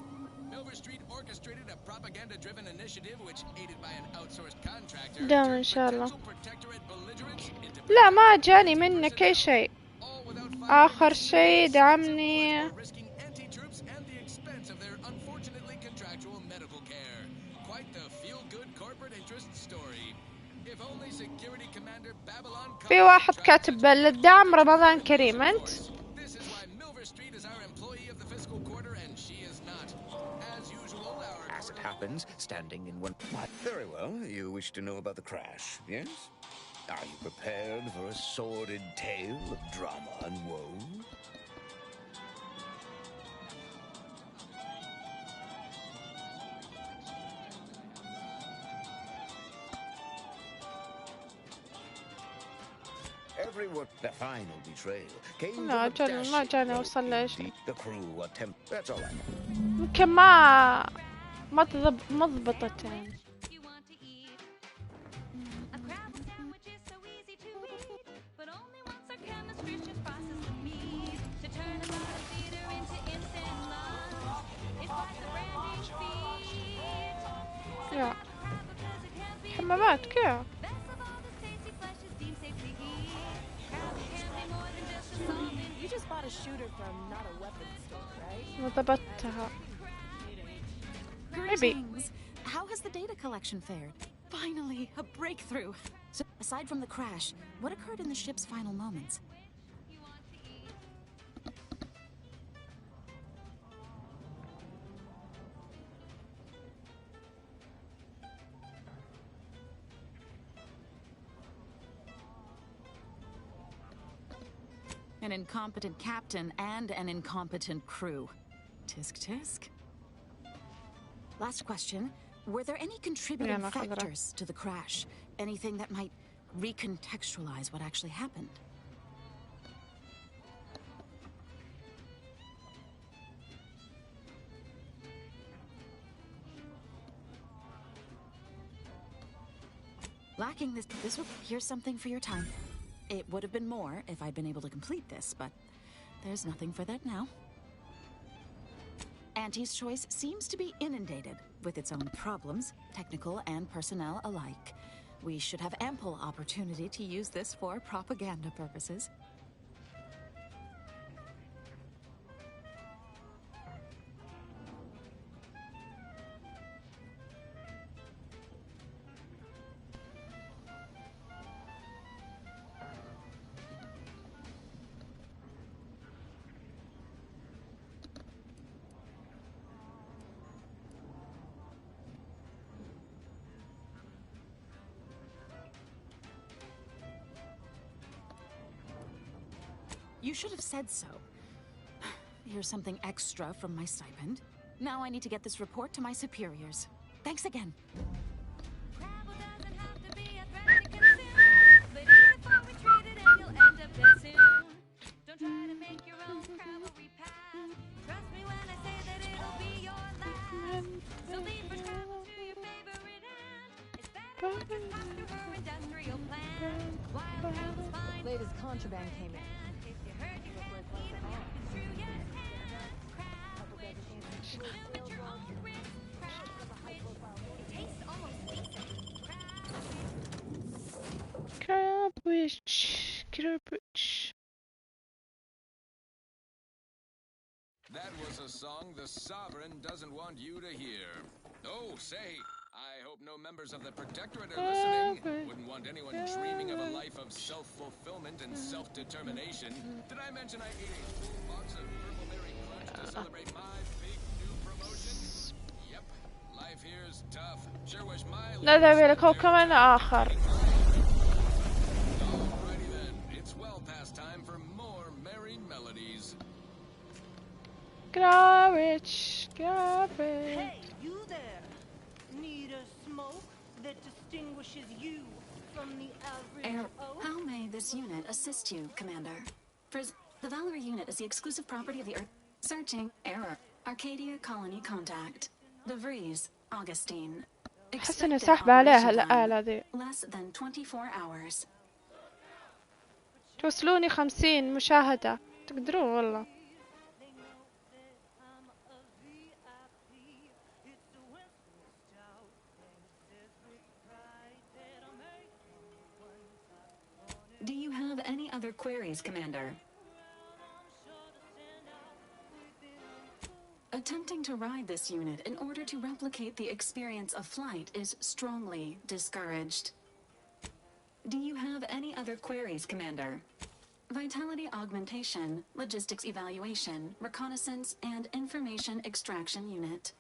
Milver Street orchestrated a propaganda-driven initiative which, aided by an outsourced contractor, دام إن شاء الله. potential protectorate belligerents into لا ما جاني منك أي شيء. آخر شيء دعمني. في واحد كاتب للدعم رمضان كريم أنت. As it happens, standing in one... Very well, you wish to know about the crash, yes? Are you prepared for a sordid tale of drama and woe? Everyone, the final betrayal came لا from a جاني ما جاني أوصل له شيء. the crew attempt. That's all I know. يمكن ما ضبطت يعني. يا حمامات كيف؟ You just bought a shooter from not a weapons store, right? ما ضبطتها. Greetings. How has the data collection fared? Finally, a breakthrough. So, aside from the crash, what occurred in the ship's final moments? An incompetent captain and an incompetent crew. Tisk tisk. Last question. Were there any contributing factors to the crash? Anything that might recontextualize what actually happened? Lacking this would... Here's something for your time. It would have been more if I'd been able to complete this, but there's nothing for that now. Auntie's Choice seems to be inundated with its own problems, technical and personnel alike. We should have ample opportunity to use this for propaganda purposes. You should have said so. Here's something extra from my stipend. Now I need to get this report to my superiors. Thanks again. Latest contraband came in. That a song the sovereign doesn't want you to hear. Oh, say, I hope no members of the Protectorate are listening. Wouldn't want anyone dreaming of a life of self-fulfillment and self-determination. Did I mention I ate a full box of Purple Berry Crunch to celebrate my big new promotion? Yep, life here's tough. Sure wish my نذهب إلى كوكب آخر. Alrighty then, it's well past time for more merry melodies. Garbage, garbage. Hey, you there! Need a smoke that distinguishes you from the average oak? How may this unit assist you, Commander? The Valerie unit is the exclusive property of the Earth. Searching. Error. Arcadia Colony contact. De Vries, Augustine. أحس إني ساحبة عليها الآلة ذي. Less than 24 hours. توصلوني 50 مشاهدة. تقدرون والله. Do you have any other queries, Commander? Attempting to ride this unit in order to replicate the experience of flight is strongly discouraged. Do you have any other queries, Commander? Vitality augmentation, logistics evaluation, reconnaissance, and information extraction unit.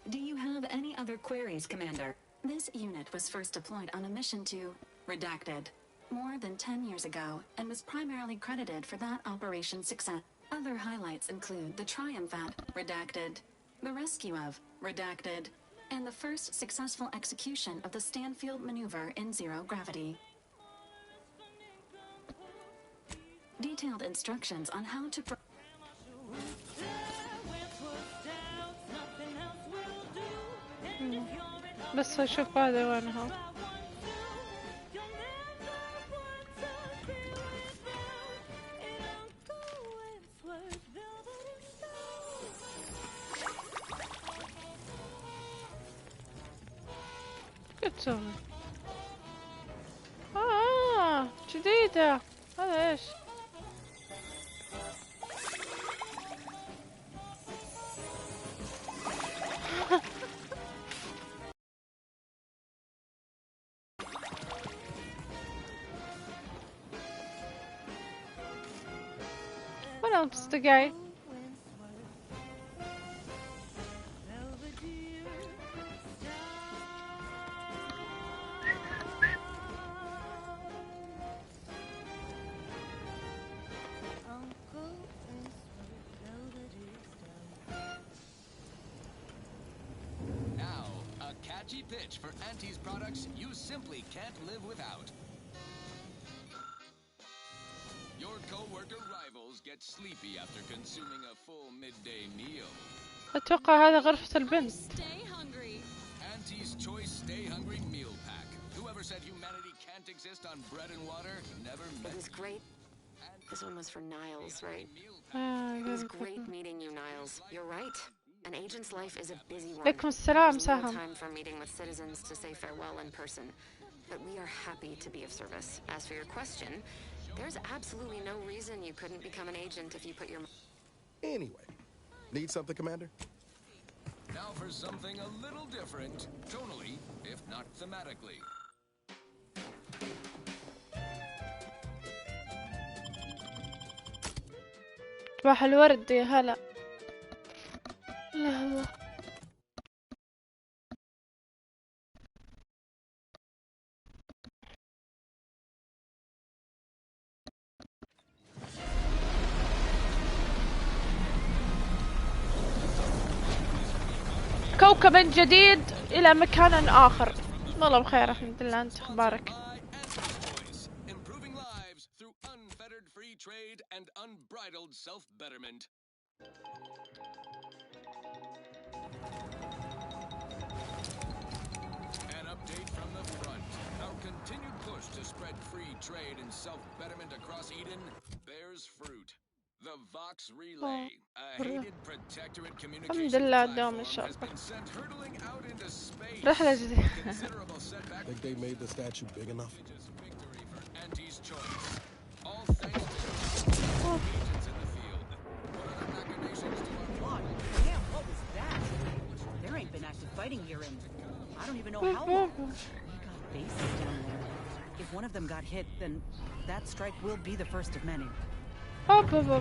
Do you have any other queries, Commander? This unit was first deployed on a mission to Redacted more than 10 years ago and was primarily credited for that operation's success. Other highlights include the triumph at Redacted, the rescue of Redacted, and the first successful execution of the Stanfield maneuver in zero gravity. Detailed instructions on how to بس أشوف هذا وينها. كتسوي؟ جديدة. هذا إيش؟ ولا مصدقاي. Pitch for Auntie's products you simply can't live without. Your co-worker rivals get sleepy after consuming a full midday meal. أتوقع هذا غرفة البنت. Stay hungry. Auntie's Choice Stay Hungry Meal Pack. Whoever said humanity can't exist on bread and water never met. It was great. This one was for Niles, right? It was great meeting you, Niles. You're right. An agent's life is a busy one. عليكم السلام There's سهم. no time for meeting with citizens to say farewell in person. But we are happy to be of service. As for your question, there's absolutely no reason you couldn't become an agent if you put your... Anyway, need something, Commander? Now for something a little different, tonally, if not thematically. صباح الورد يا هلا. لحظة. كوكب جديد إلى مكان آخر. والله بخير الحمد لله. أنت أخبارك؟ Trade and unbridled self-betterment. An update from the front. Our continued push to spread free trade and self-betterment across Eden bears fruit. The Vox Relay, a hated protectorate communications platform, has been sent hurtling out into space. Considerable setback. Think they made the statue big enough? Victory for Auntie's Choice. agents in the field. What other machinations do our God damn, what was that? There ain't been active fighting here in I don't even know how long. We got bases down there. If one of them got hit, then that strike will be the first of many. On to other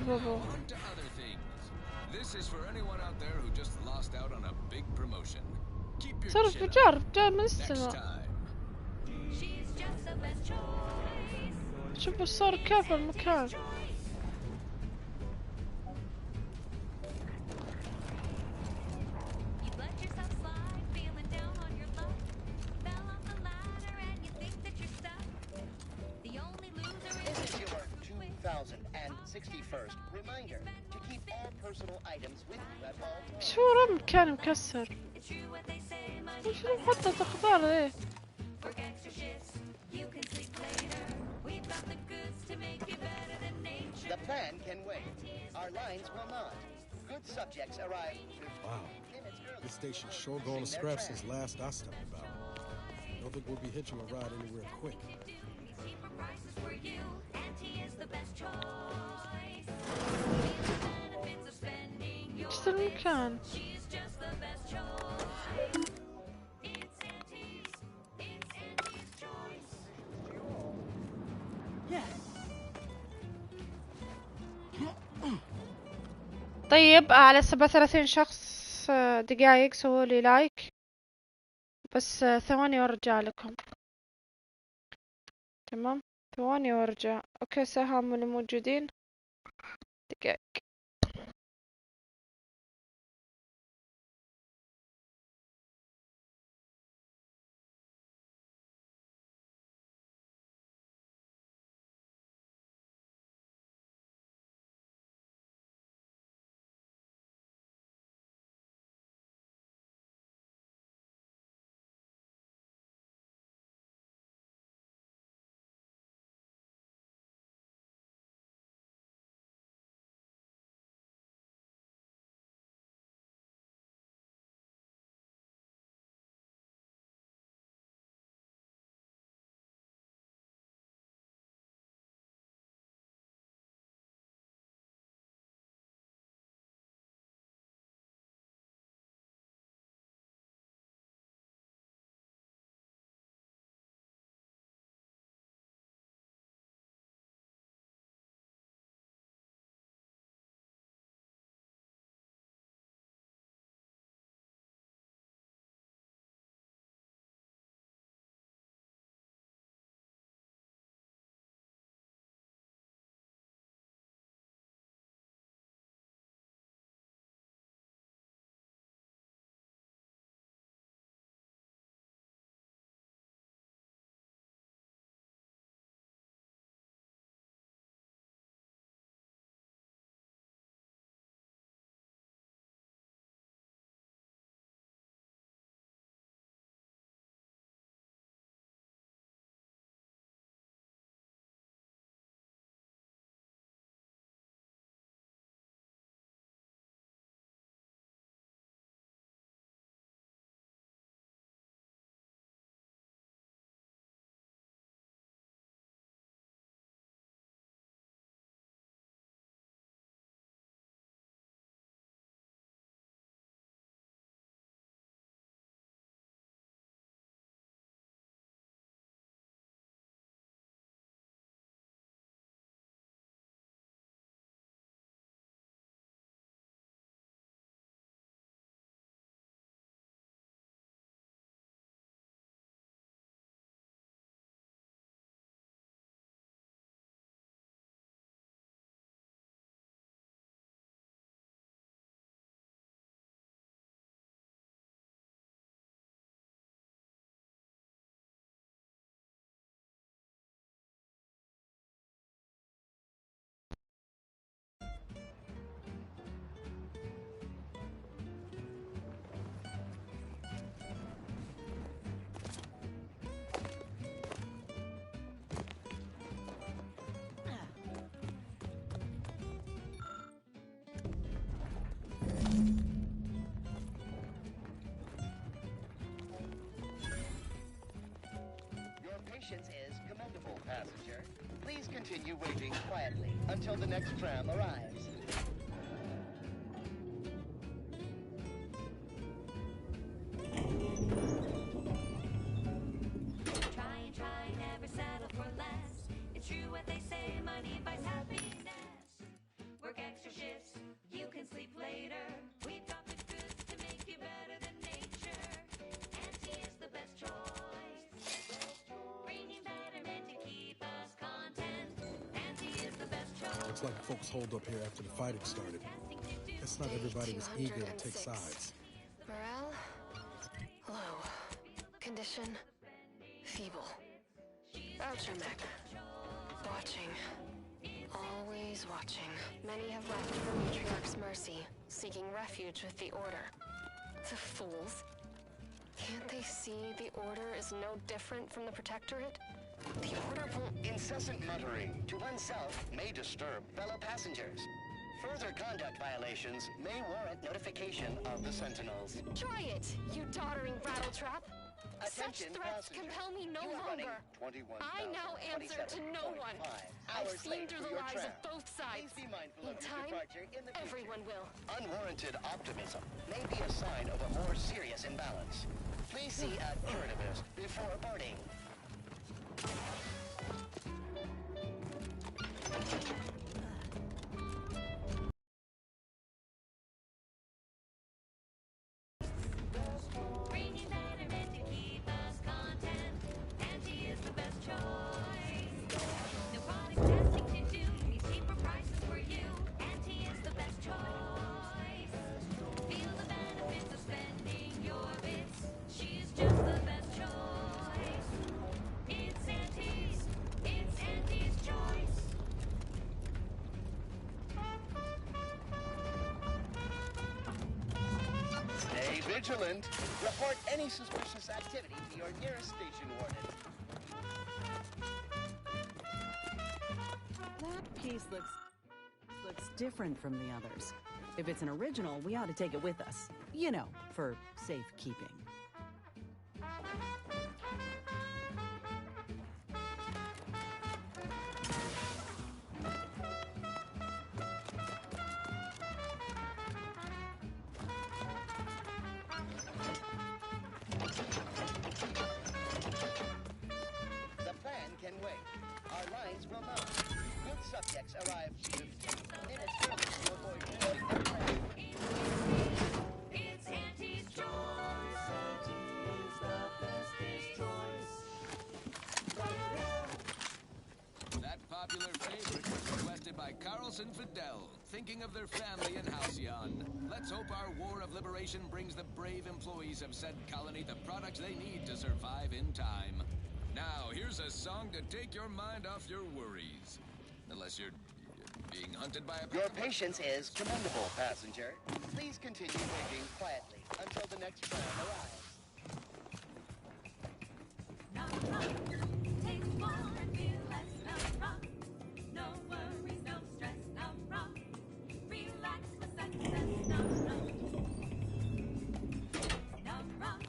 things. This is for anyone out there who just lost out on a big promotion. Keep your صار chin انفجار up. جاء من Next السماء. time. شوف صار كيف المكان. This is your 2061st reminder to keep all personal items with you at all times. شو رم كان مكسر. شو محطة أخبار ذي. The plan can wait. Our lines will not. Good subjects arrive. Wow. This station's sure going to scrap since last I stepped about. Don't think we'll be hitching a ride anywhere quick. ايش المكان؟ طيب على 37 شخص دقايق سووا لي لايك بس ثواني وارجع لكم. تمام ثواني وارجع. اوكي سهام اللي موجودين دقايق. Patience is commendable, passenger. Please continue waiting quietly until the next tram arrives. Try and try, never settle for less. It's true what they say, money buys happiness. Work extra shifts, you can sleep later. We've got the goods to make you better than nature. Auntie is the best choice. Bringing betterment to keep us content. Auntie is the best choice. Looks like folks holed up here after the fighting started. Guess not everybody was eager to take sides. Morale? Low. Condition? Feeble. Ultramech. Watching. Always watching. Many have left for Matriarch's mercy, seeking refuge with the Order. The fools. Can't they see the Order is no different from the Protectorate? The Order won't... Incessant muttering to oneself may disturb fellow passengers. Further conduct violations may warrant notification of the Sentinels. Try it, you doddering rattletrap! Attention, Such threats passenger. compel me no You are running longer. I now answer to no one. I've seen through the lies of both sides. Please be mindful In of your time, departure in the future. everyone will. Unwarranted optimism may be a sign of a more serious imbalance. Please see a curativist before boarding. Bringing betterment to keep us content. Auntie is the best choice. No product testing to do. Means cheaper prices for you. Auntie is the best choice. Feel the benefits of spending your bits. She's just the best choice. It's Auntie's. It's Auntie's choice. Stay vigilant. Report any suspicious activity to your nearest station warden. That piece looks different from the others. If it's an original, we ought to take it with us. You know, for safekeeping. The plan can wait. Our lines will not. Good subjects arrive 15 minutes early to avoid missing the train. It's Auntie's choice. Auntie's the bestest choice. That popular favorite was requested by Carlson Fidel, thinking of their family in Halcyon. Let's hope our war of liberation brings the brave employees of said colony the products they need to survive in time. Now, here's a song to take your mind off your worries. Unless you're being hunted by a... Your patience is commendable, passenger. Please continue waiting quietly until the next tram arrives. Taste more and feel less. No rock. No worries, no stress. No rock. Relax for success. No rock. No rock.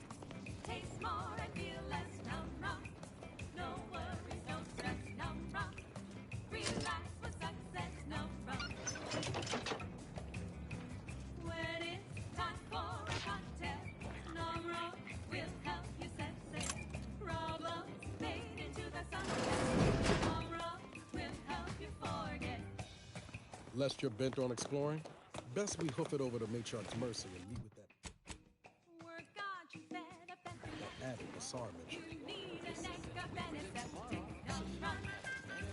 Taste more and feel less. No rock. No worries, no stress. No rock. Relax for success. No rock. When it's time for a cocktail, no rock will help you set sail. Problems fade into the sunset. No rock will help you forget. Lest you're bent on exploring, best we hoof it over to Matriarch's mercy and meet with that Word God, you better bet that added bizarre mention. you need an extra benefit. No rock.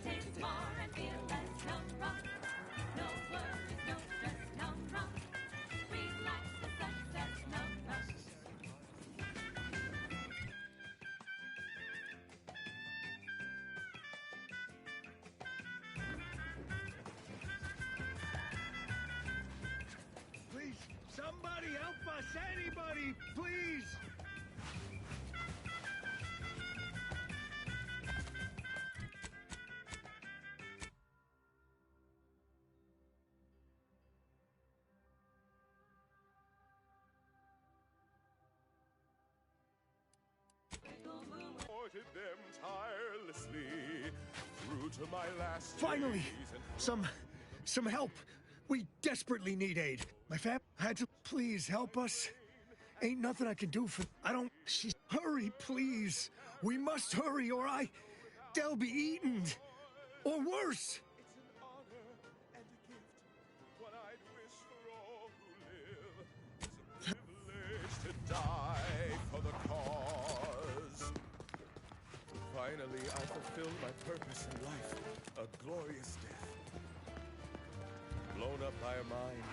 Taste more and feel less. No rock. No worries, no stress. No rock. Relax for success. No rock. Please, somebody help us! Anybody, please! supported them tirelessly through to my last Finally, days and some help. We desperately need aid. My fam had to please help us. Ain't nothing I can do for. Hurry, please. We must hurry, or they'll be eaten, or worse. it's an honor and a gift. What I'd wish for all who live is a privilege to die for the cause. Finally, I fulfilled my purpose in life, a glorious death. Blown up by a mine.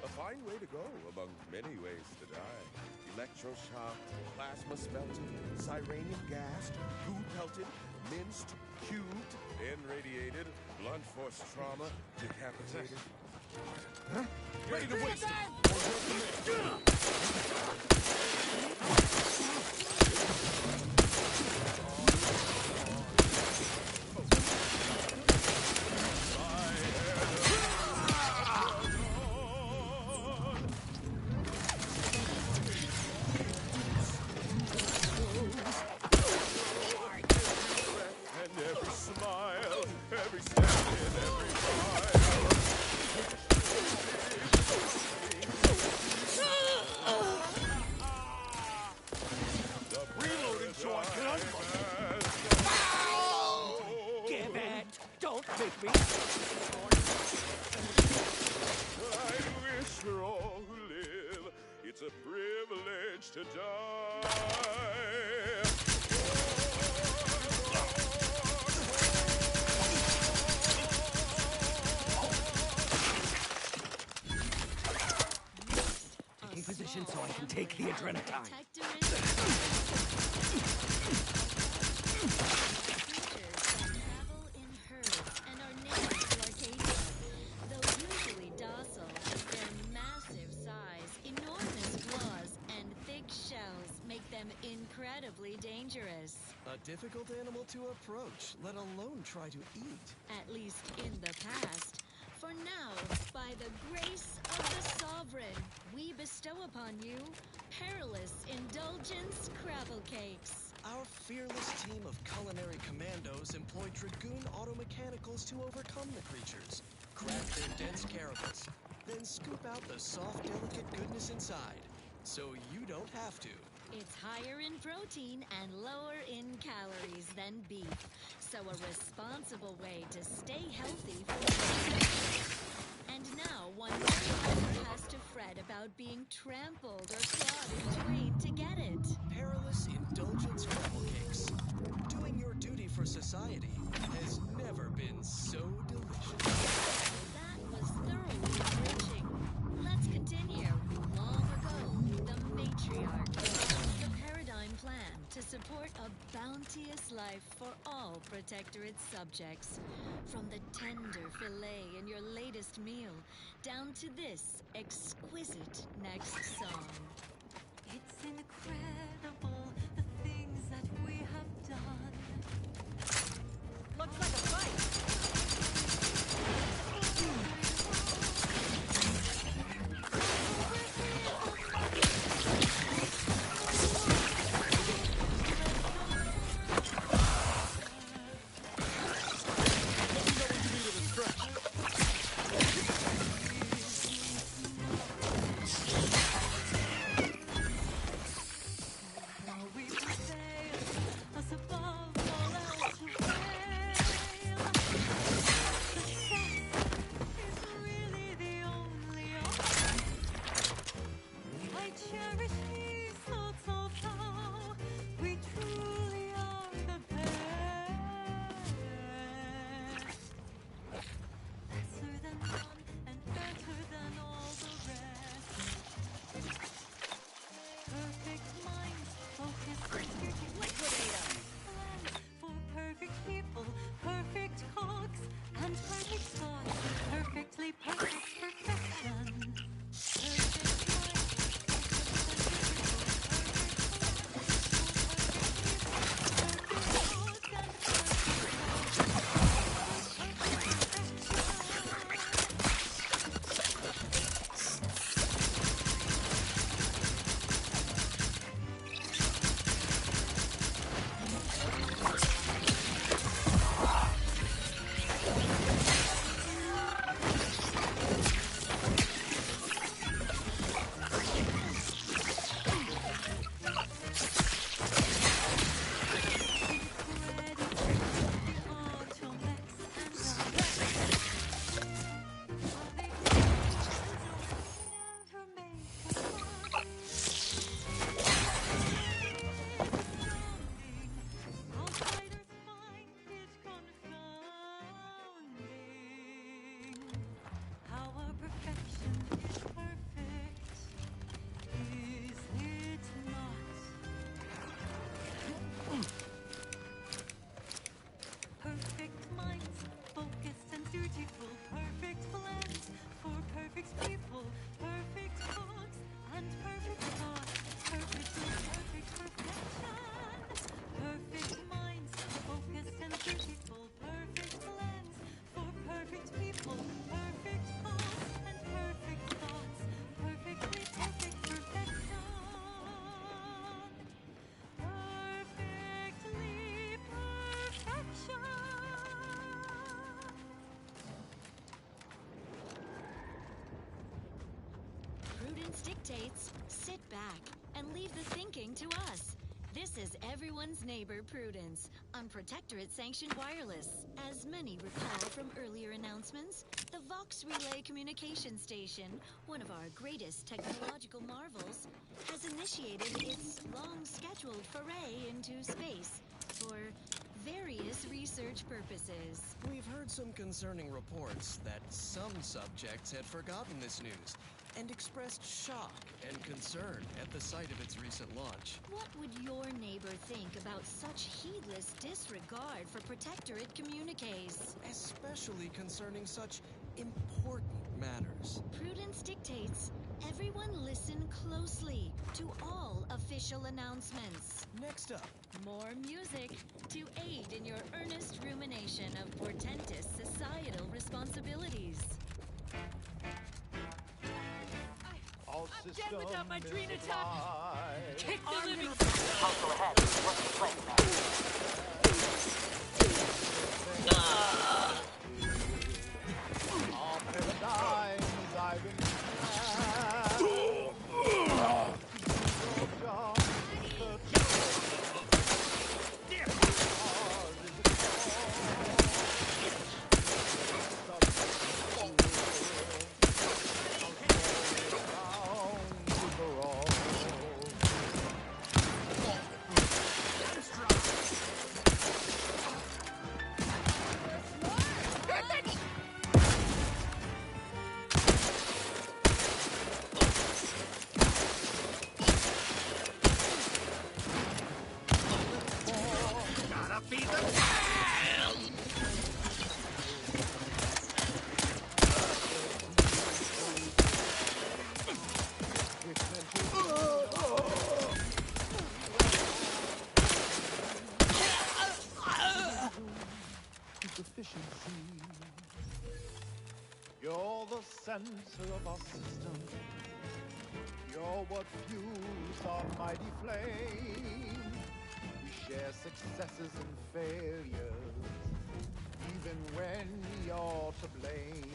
A fine way to go among many ways to die. Electroshocked, plasma smelted, sirenium gassed, goo pelted, minced, cubed, irradiated, blunt force trauma, decapitated. Huh? Ready to waste to die. Taking position so I can take the adrenochrome. Incredibly dangerous. A difficult animal to approach, let alone try to eat. At least in the past. For now, by the grace of the Sovereign, we bestow upon you perilous indulgence crabble cakes. Our fearless team of culinary commandos employ dragoon automechanicals to overcome the creatures, craft their dense carapace, then scoop out the soft, delicate goodness inside, so you don't have to. It's higher in protein and lower in calories than beef, so a responsible way to stay healthy for And now one never has to fret about being trampled or clawed in twain to get it. Perilous indulgence crabble cakes. Doing your duty for society has never been so delicious. That was thoroughly enriching. Let's continue. Long ago, the matriarch devised the paradigm plan to support a bounteous life for all Protectorate subjects. From the tender fillet in your latest meal, down to this exquisite next song. It's incredible the things that we have done. Looks like a fight. Prudence dictates, sit back and leave the thinking to us. This is everyone's neighbor Prudence on Protectorate-sanctioned wireless. As many recall from earlier announcements, the Vox Relay communication station, one of our greatest technological marvels, has initiated its long-scheduled foray into space for various research purposes. We've heard some concerning reports that some subjects had forgotten this news and expressed shock and concern at the sight of its recent launch. What would your neighbor think about such heedless disregard for Protectorate communiques? Especially concerning such important matters. Prudence dictates everyone listen closely to all official announcements. Next up, more music to aid in your earnest rumination of portentous societal responsibilities. I'm dead without my Drina touch. Kick the living. Console ahead. What's the plan now? All paradigms I've been You're the center of our system. You're what fuels our mighty flame. We share successes and failures, even when you're to blame.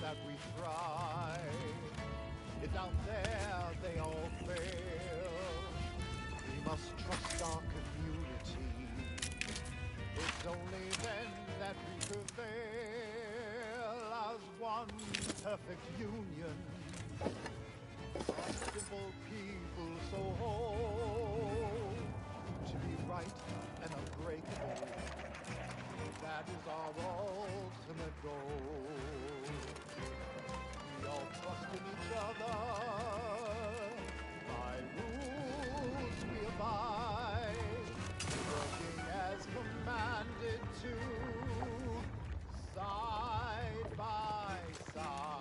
That we thrive. It's out there they all fail. We must trust our community. It's only then that we prevail as one perfect union. A simple people so whole, to be right and unbreakable. That is our ultimate goal. We all trust in each other. By rules we abide, working as commanded to, side by side.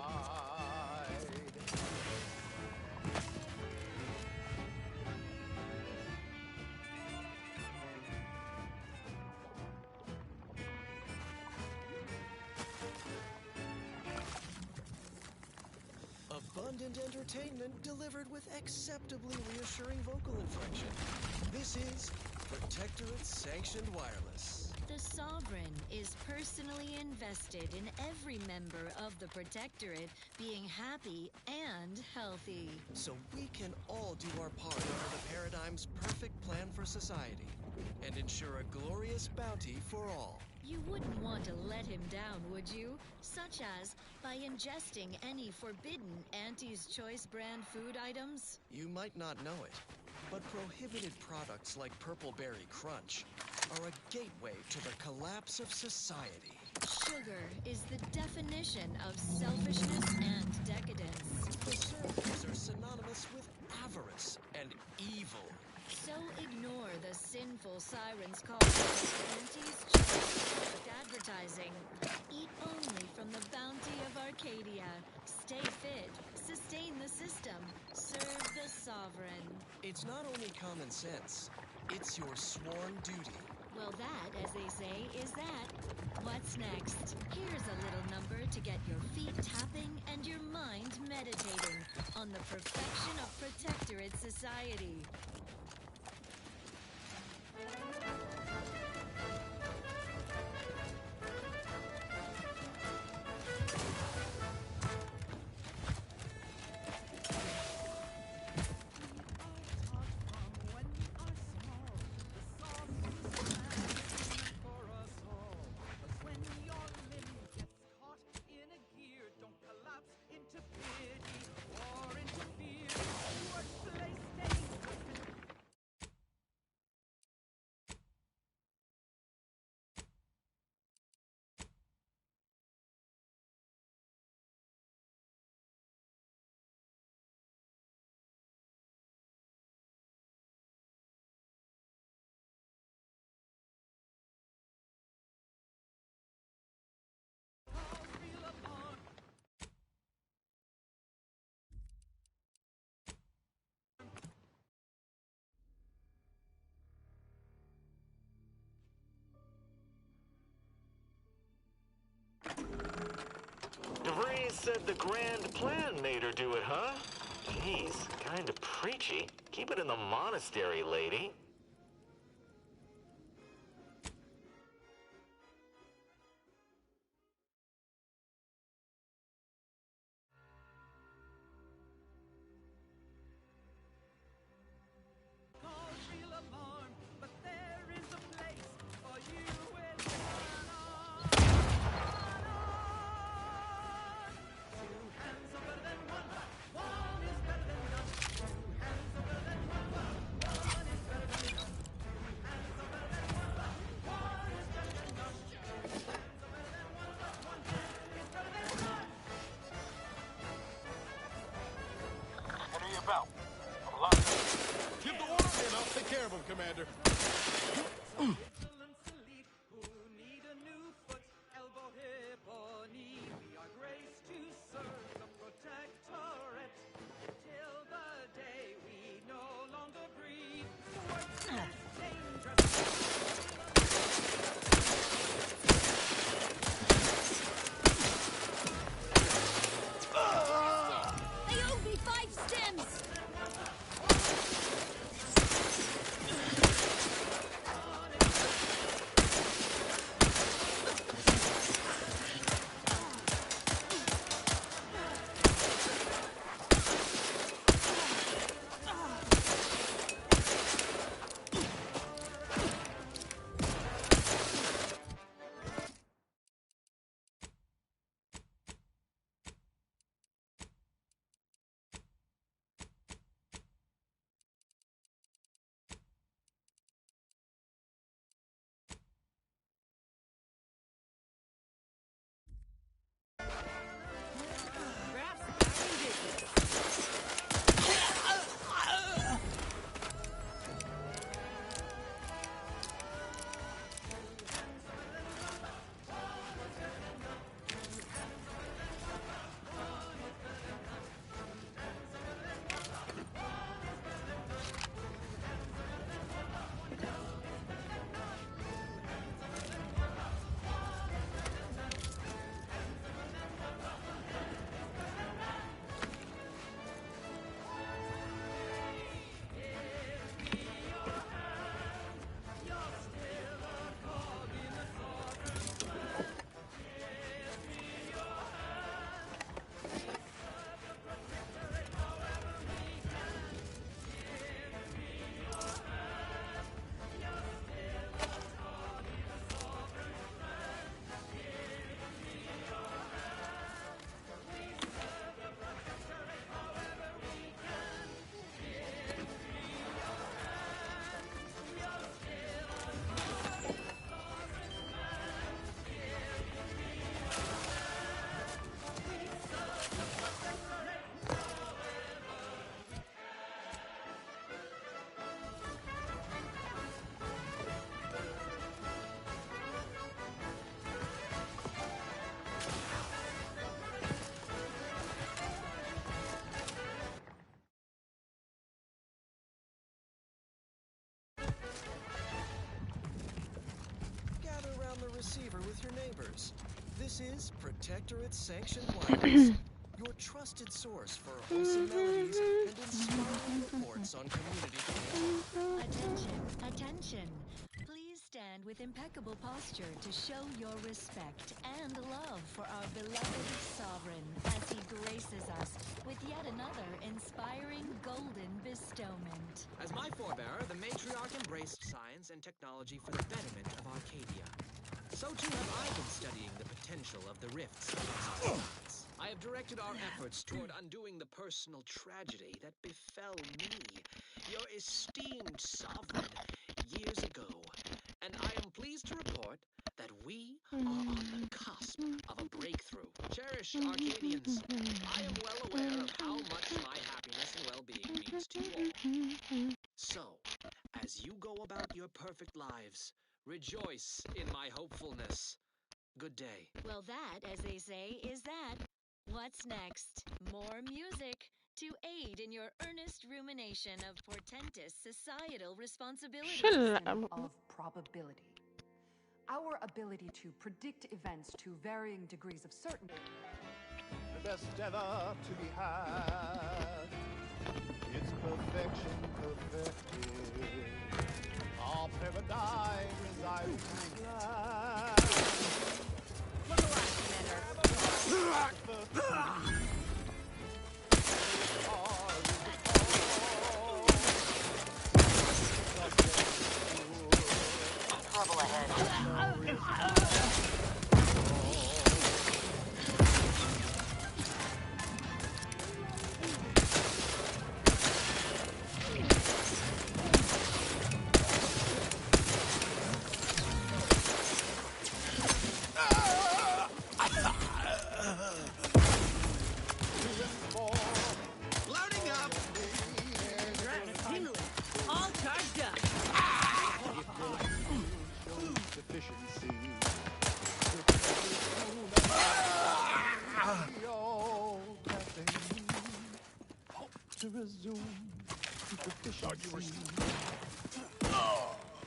Abundant entertainment delivered with acceptably reassuring vocal inflection. This is Protectorate-sanctioned wireless. The Sovereign is personally invested in every member of the Protectorate being happy and healthy. So we can all do our part under the Paradigm's perfect plan for society and ensure a glorious bounty for all. You wouldn't want to let him down, would you? Such as by ingesting any forbidden Auntie's Choice brand food items? You might not know it, but prohibited products like Purple Berry Crunch are a gateway to the collapse of society. Sugar is the definition of selfishness and decadence. Preservatives are synonymous with avarice and evil. So ignore the sinful sirens called Auntie's Choice advertising. Eat only from the bounty of Arcadia. Stay fit, sustain the system, serve the sovereign. It's not only common sense, it's your sworn duty. Well, that, as they say, is that. What's next? Here's a little number to get your feet tapping and your mind meditating on the perfection of Protectorate society. DeVries said the grand plan made her do it, huh? Jeez, kinda preachy. Keep it in the monastery, lady. Give the order and I'll take care of him, Commander. They owe me 5 stems! Protectorate Sanctioned Wireless, your trusted source for wholesome melodies and inspiring reports on community. Attention, attention. Please stand with impeccable posture to show your respect and love for our beloved sovereign as he graces us with yet another inspiring golden bestowment. As my forebearer, the matriarch embraced science and technology for the betterment of Arcadia. So too have I been studying the potential of the rifts amongst our gods. I have directed our efforts toward undoing the personal tragedy that befell me, your esteemed sovereign, years ago. And I am pleased to report that we are on the cusp of a breakthrough. Cherished Arcadians, I am well aware of how much my happiness and well-being means to you all. So, as you go about your perfect lives, rejoice in my hopefulness. Good day. Well, that, as they say, is that. What's next? More music to aid in your earnest rumination of portentous societal responsibilities. Of probability. Our ability to predict events to varying degrees of certainty. The best ever to be had. It's perfection perfected. Our paradigm resides in glad. Look alive, Commander. Trouble ahead. Loading up! All charged up. Sufficiency. To resume sufficiency.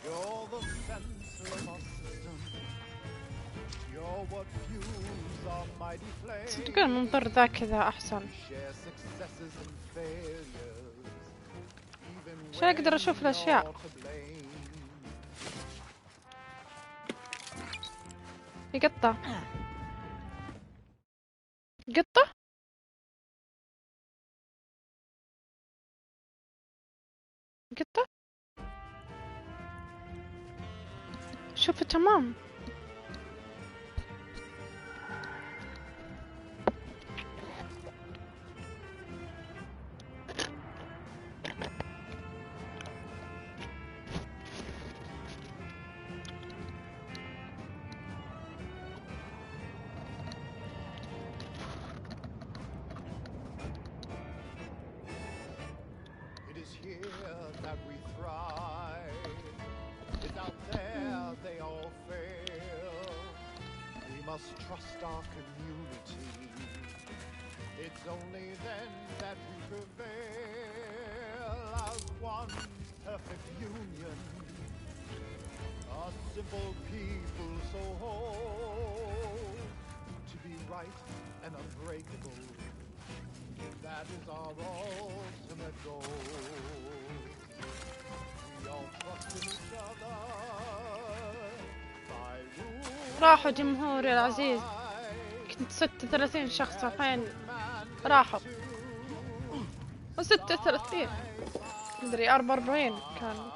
You're the center of our system. You're what fuels our mighty flame. صدق المنظر ذا كذا أحسن. Share successes and failures. Even عشان أقدر أشوف الأشياء. في قطة. قطة؟ قطة؟ شوفه تمام. It is here that we thrive. It's out there they all fail. We must trust our community. It's only then that we prevail as one perfect union. A simple people so whole to be right and unbreakable. That is our ultimate goal. We all trust in each other. By rule. راحوا جمهوري العزيز. كنت 36 شخص الحين راحوا. 36 مدري 44 كان.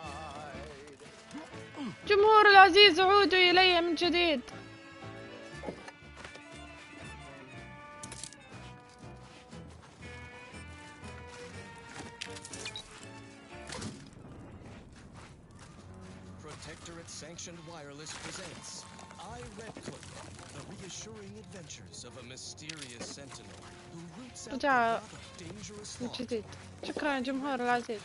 جمهور العزيز عودوا إلي من جديد. Protectorate Sanctioned Wireless presents Red, the reassuring adventures of a mysterious sentinel who roots out رجع the dangerous من law. جديد. شكرا جمهور العزيز.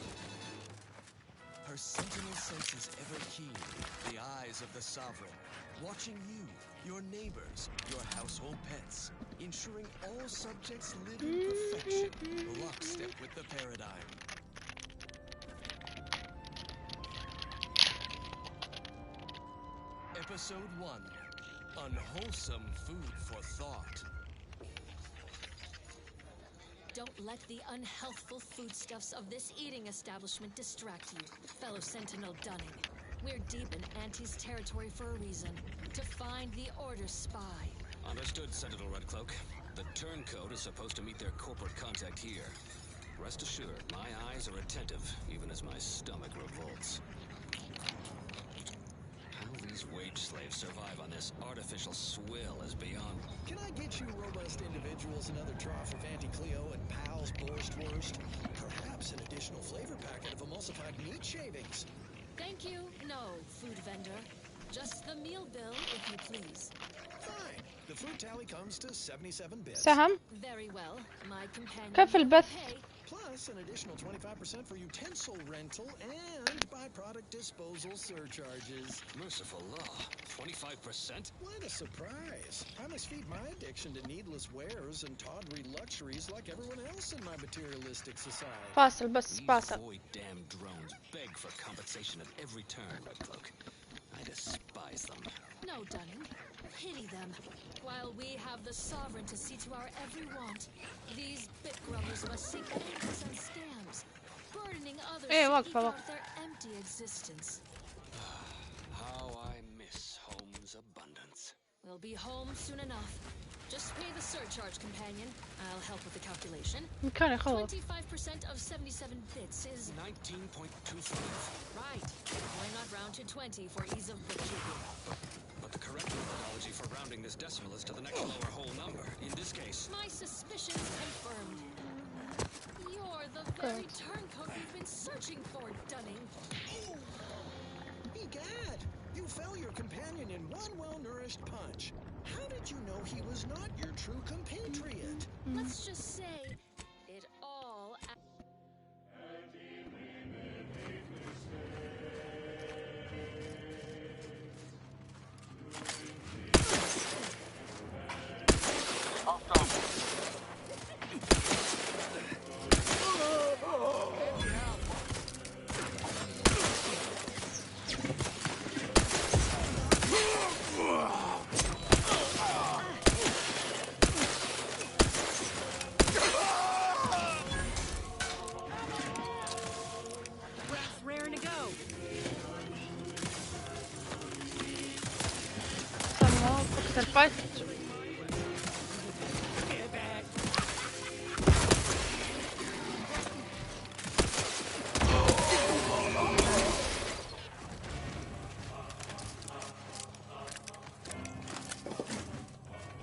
Her sentinel senses ever keen, the eyes of the sovereign, watching you, your neighbors, your household pets, ensuring all subjects live in perfection, lockstep with the paradigm. Episode 1, Unwholesome food for thought. Don't let the unhealthful foodstuffs of this eating establishment distract you, fellow Sentinel Dunning. We're deep in Auntie's territory for a reason. To find the Order's spy. Understood, Sentinel Redcloak. The turncoat is supposed to meet their corporate contact here. Rest assured, my eyes are attentive, even as my stomach revolts. How these wage slaves survive on this artificial swill is beyond... Can I get you robust individuals another trough of Auntie Cleo and Pal's Borschtwurst? Perhaps an additional flavor packet of emulsified meat shavings? Thank you. No, food vendor. Just the meal bill, if you please. Fine. The food tally comes to 77 bits. سهم. Very well. My companion كيف البث؟ Plus an additional 25% for utensil rental and byproduct disposal surcharges. Merciful law. 25%? What a surprise. I must feed my addiction to needless wares and tawdry luxuries like everyone else in my materialistic society. فاصل بس فاصل. These void damn drones beg for compensation at every turn, Redcloak. I despise them. No, Dunning. Pity them. While we have the sovereign to see to our every want, these bit grubbers must seek angles and scams, burdening others to eke out their empty existence. How I miss home's abundance. We'll be home soon enough. Just pay the surcharge, companion. I'll help with the calculation. 25% of 77 bits is 19.25. Right. Why not round to 20 for ease of bookkeeping? But the correct methodology for rounding this decimal is to the next lower whole number. In this case... My suspicions confirmed. You're the very turncoat we've been searching for, Dunning. Egad! You fell your companion in one well-nourished punch. How did you know he was not your true compatriot? Let's just say it all... الفايت.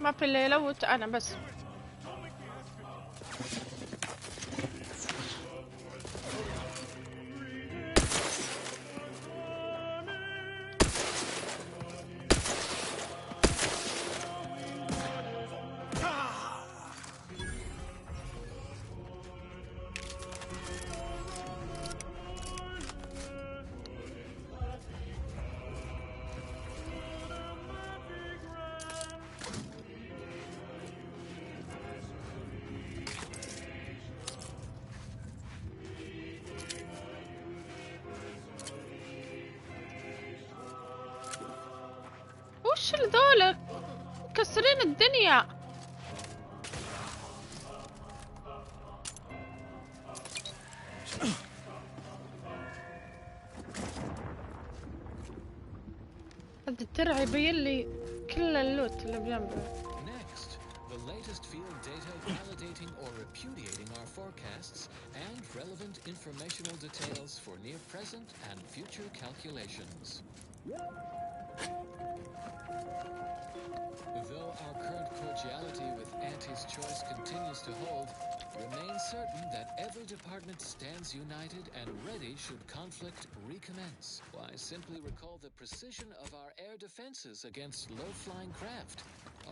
ما في اللي يلوت انا بس. وش هذول مكسرين الدنيا؟ هذا الدرع يبين لي كل اللوت اللي بجنبه. Next, the latest field data validating or repudiating our forecasts and relevant informational details for near present and future calculations. Though our current cordiality with Auntie's Choice continues to hold, remain certain that every department stands united and ready should conflict recommence. Why, simply recall the precision of our air defenses against low-flying craft,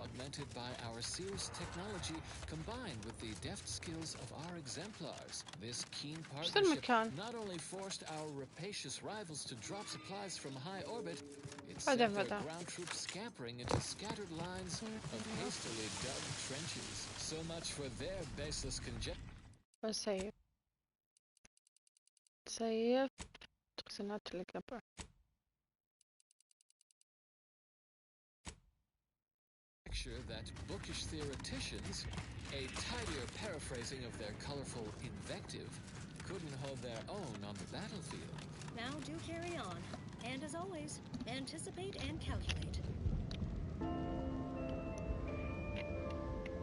augmented by our Sears technology combined with the deft skills of our exemplars. This keen partnership not only forced our rapacious rivals to drop supplies from high orbit, it sent their ground troops scampering into scattered lines of hastily dug trenches. So much for their baseless conjecture. سيف سيف تقسيمات اللي قبل. that bookish theoreticians, a tidier paraphrasing of their colorful invective, couldn't hold their own on the battlefield. Now do carry on. And as always, anticipate and calculate.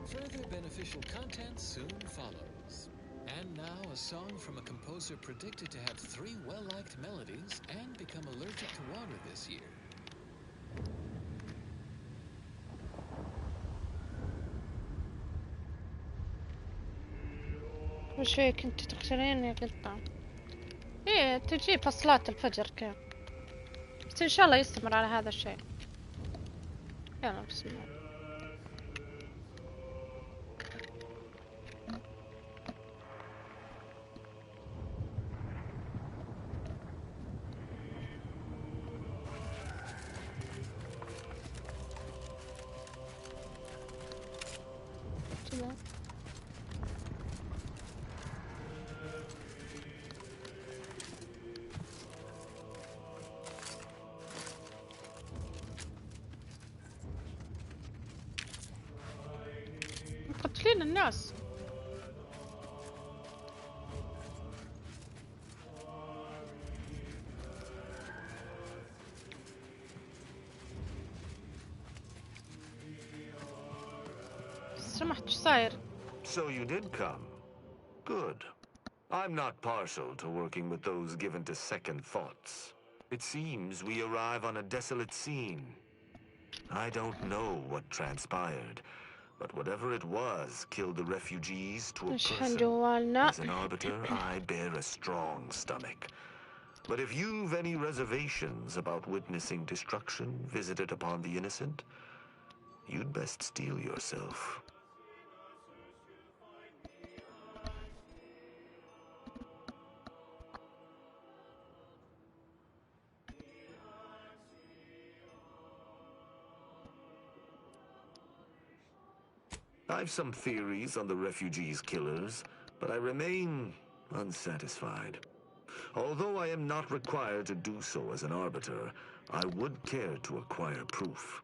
Further beneficial content soon follows. And now a song from a composer predicted to have 3 well-liked melodies and become allergic to water this year. وش هيك كنت تقتلين يا قطة؟ ايه تجيب صلاة الفجر كيف؟ بس ان شاء الله يستمر على هذا الشيء. يلا بسم الله. تمام. مقتلين الناس. سمحت شو صاير؟ So you did come. Good. I'm not partial to working with those given to second thoughts. It seems we arrive on a desolate scene. I don't know what transpired, but whatever it was killed the refugees to a person. As an arbiter, I bear a strong stomach. But if you've any reservations about witnessing destruction visited upon the innocent, you'd best steel yourself. I've some theories on the refugees' killers, but I remain unsatisfied. Although I am not required to do so as an arbiter, I would care to acquire proof.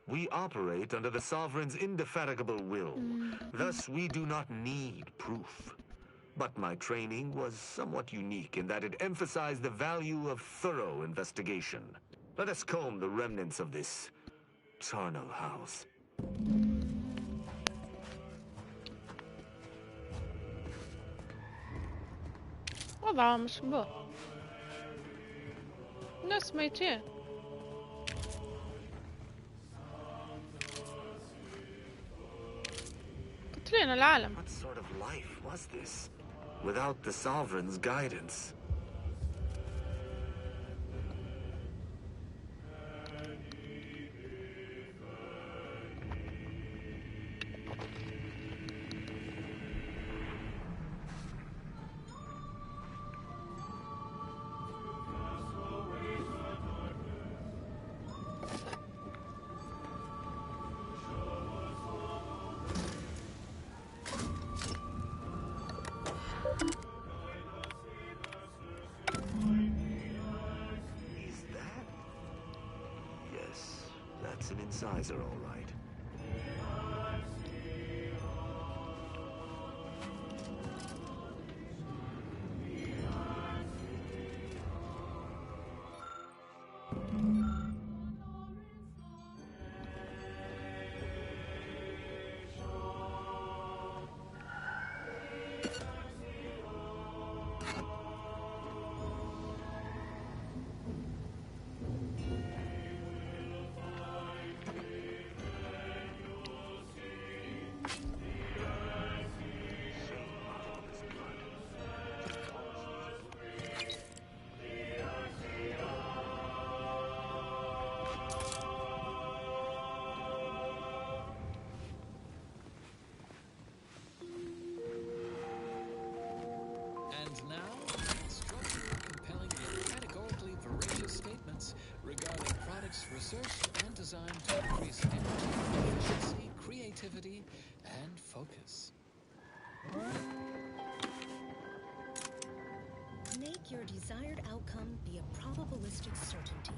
We operate under the Sovereign's indefatigable will. Thus, we do not need proof. But my training was somewhat unique in that it emphasized the value of thorough investigation. Let us comb the remnants of this charnel house. وضعه مشبوه. ناس ميتين. قتلين العالم. What sort of life was this without the Sovereign's guidance? That's an incisor, all right. And now, structurally compelling yet categorically veracious statements regarding products researched and designed to increase energy, efficiency, creativity, and focus. Make your desired outcome be a probabilistic certainty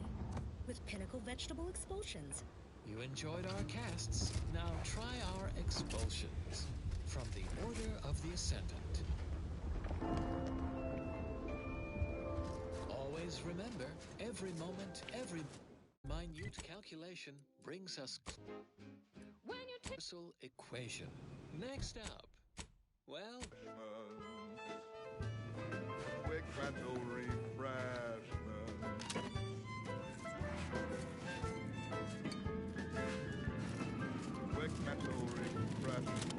with pinnacle vegetable expulsions. You enjoyed our casts. Now try our expulsions from the Order of the Ascendant. Always remember, every moment, every minute calculation brings us when your universal equation. Next up, well, quick mental refreshment. Quick mental refreshment.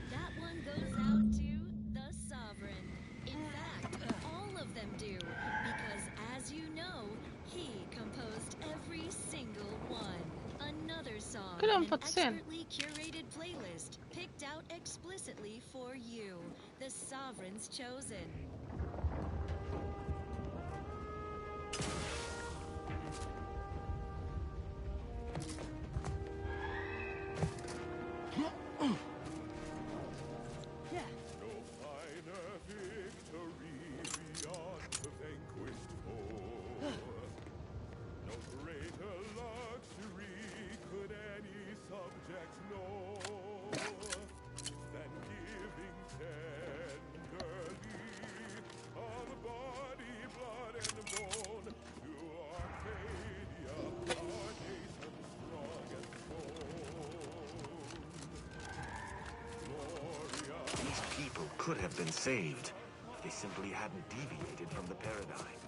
That one goes out to the Sovereign. In fact, all of them do, because as you know, he composed every single one. Another song in كلهم an فطسين. expertly curated playlist picked out explicitly for you, the Sovereign's chosen. No finer victory beyond the vanquished foe. No greater luxury could any subject know than giving tenderly of body, blood, and bone to Arcadia, our nation's strongest throne. Gloria. These people could have been saved if they simply hadn't deviated from the paradigm.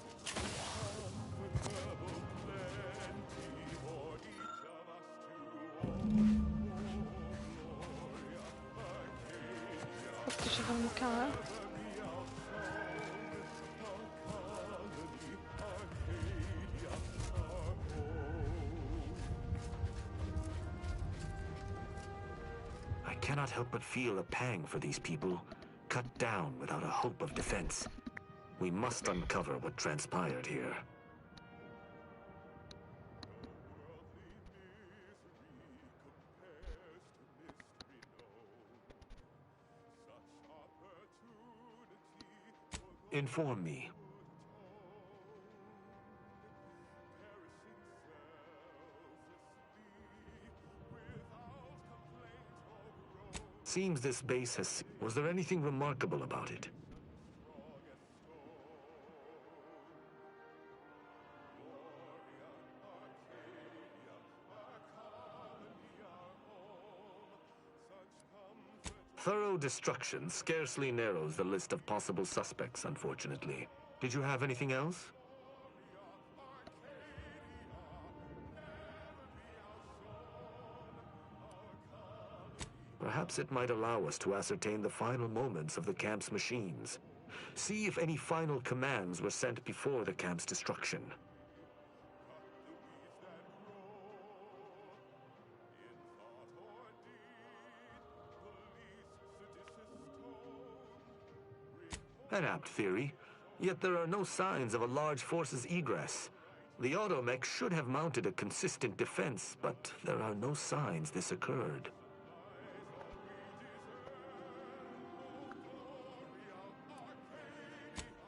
اكتشف المكان. I cannot help but feel a pang for these people, cut down without a hope of defense. We must uncover what transpired here. Inform me. Seems this base has... Was there anything remarkable about it? Thorough destruction scarcely narrows the list of possible suspects, unfortunately. Did you have anything else? Perhaps it might allow us to ascertain the final moments of the camp's machines. See if any final commands were sent before the camp's destruction. An apt theory, yet there are no signs of a large force's egress. The automech should have mounted a consistent defense, but there are no signs this occurred.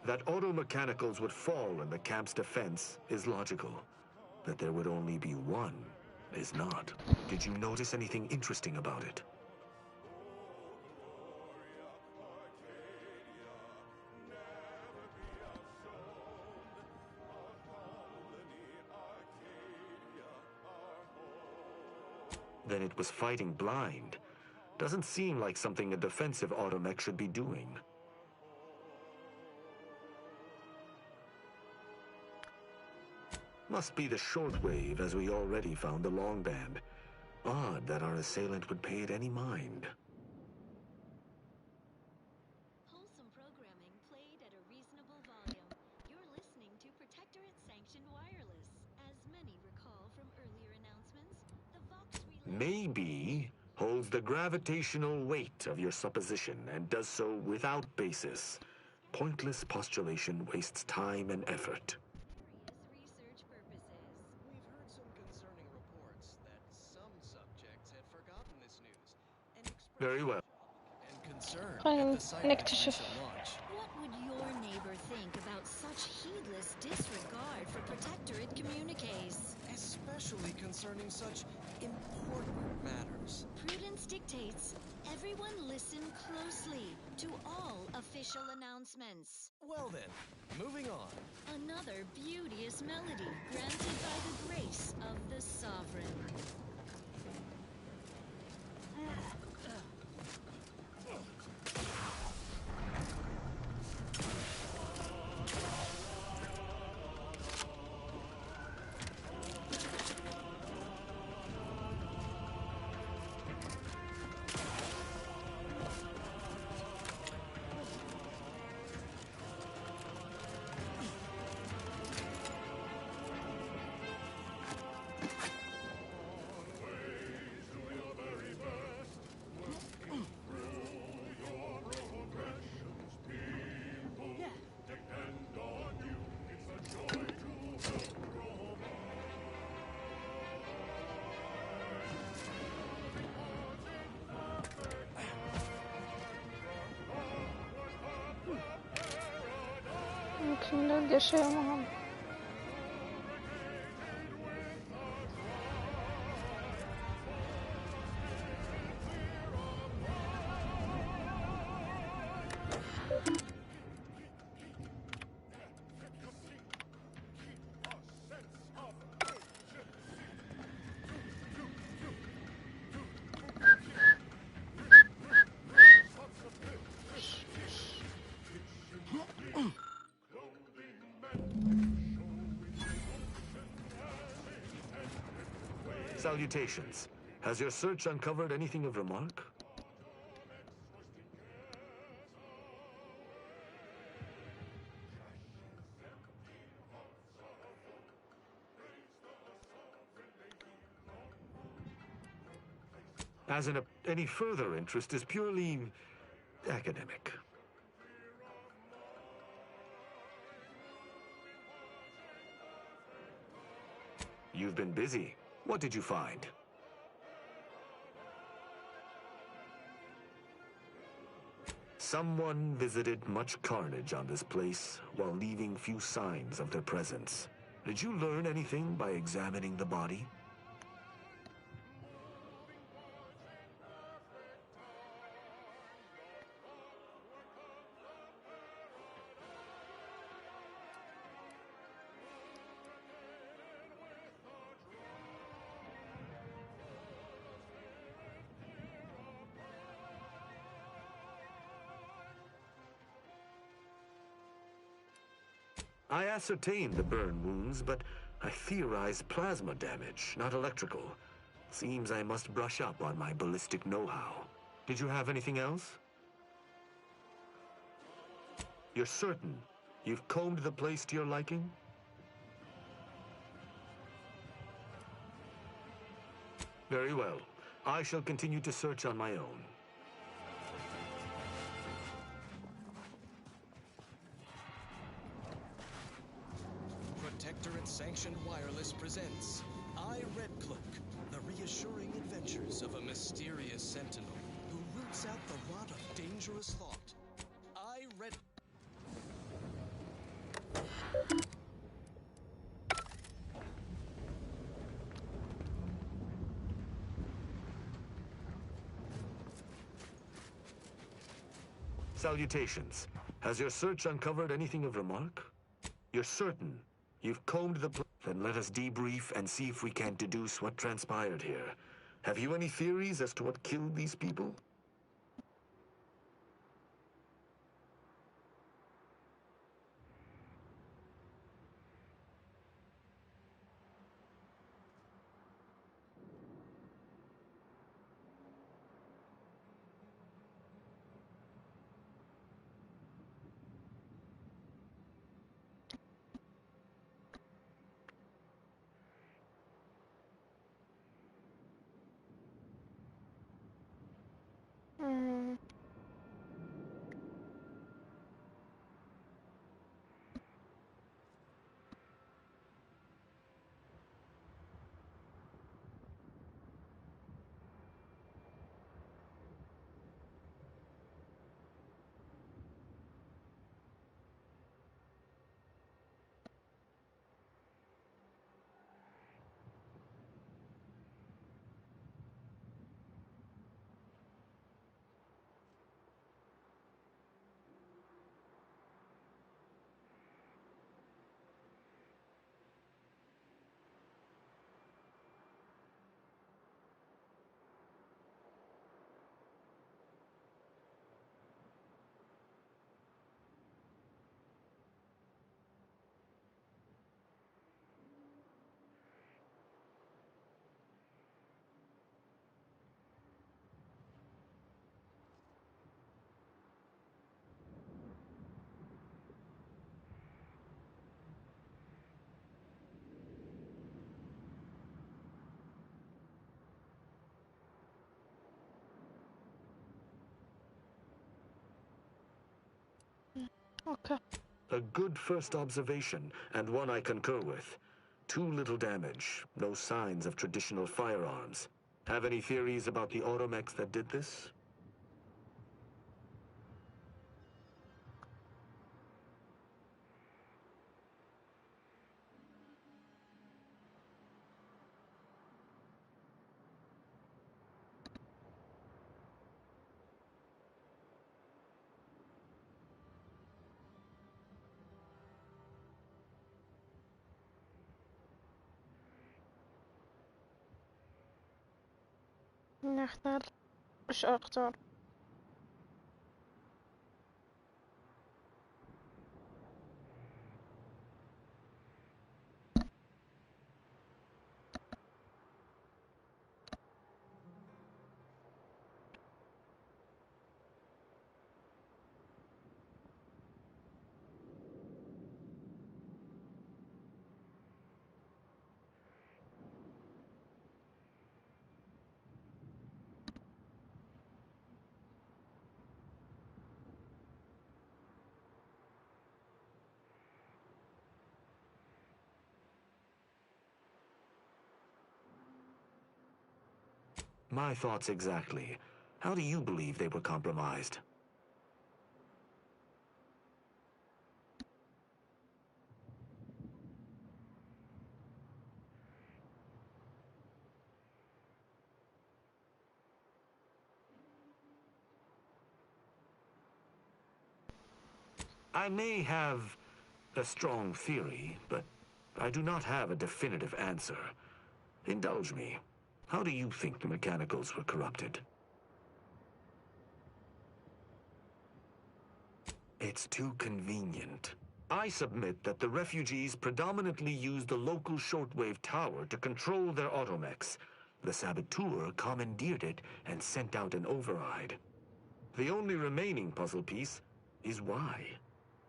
That automechanicals would fall in the camp's defense is logical. That there would only be one is not. Did you notice anything interesting about it? Then it was fighting blind. Doesn't seem like something a defensive automech should be doing. Must be the shortwave, as we already found the long band. Odd that our assailant would pay it any mind. Wholesome programming played at a reasonable volume. You're listening to Protectorate-sanctioned wireless. As many recall from earlier announcements, the Vox relay... Maybe holds the gravitational weight of your supposition and does so without basis. Pointless postulation wastes time and effort. We've heard some concerning reports that some subjects had forgotten this news and expressed Very well. and concern خلينا at the sight of its نكتشف. recent launch. What would your neighbor think about such heedless disregard for protectorate communiques? Especially concerning such important matters. Prudence dictates everyone listen closely to all official announcements. Well then, moving on. Another beauteous melody granted by the grace of the sovereign. يمكن نلقى شيء مهم. Salutations. Has your search uncovered anything of remark? As in any further interest is purely academic. You've been busy. What did you find? Someone visited much carnage on this place while leaving few signs of their presence. Did you learn anything by examining the body? I ascertained the burn wounds, but I theorized plasma damage, not electrical. Seems I must brush up on my ballistic know-how. Did you have anything else? You're certain you've combed the place to your liking? Very well. I shall continue to search on my own. Protectorate-sanctioned wireless presents Red Cloak, the reassuring adventures of a mysterious sentinel who roots out the rot of dangerous thought. Red. Salutations. Has your search uncovered anything of remark? You're certain you've combed the place? Then let us debrief and see if we can deduce what transpired here. Have you any theories as to what killed these people? Okay. A good first observation, and one I concur with. Too little damage, no signs of traditional firearms. Have any theories about the automechs that did this? نختار. مش اختار. My thoughts exactly. How do you believe they were compromised? I may have a strong theory, but I do not have a definitive answer. Indulge me. How do you think the mechanicals were corrupted? It's too convenient. I submit that the refugees predominantly used the local shortwave tower to control their automechs. The saboteur commandeered it and sent out an override. The only remaining puzzle piece is why.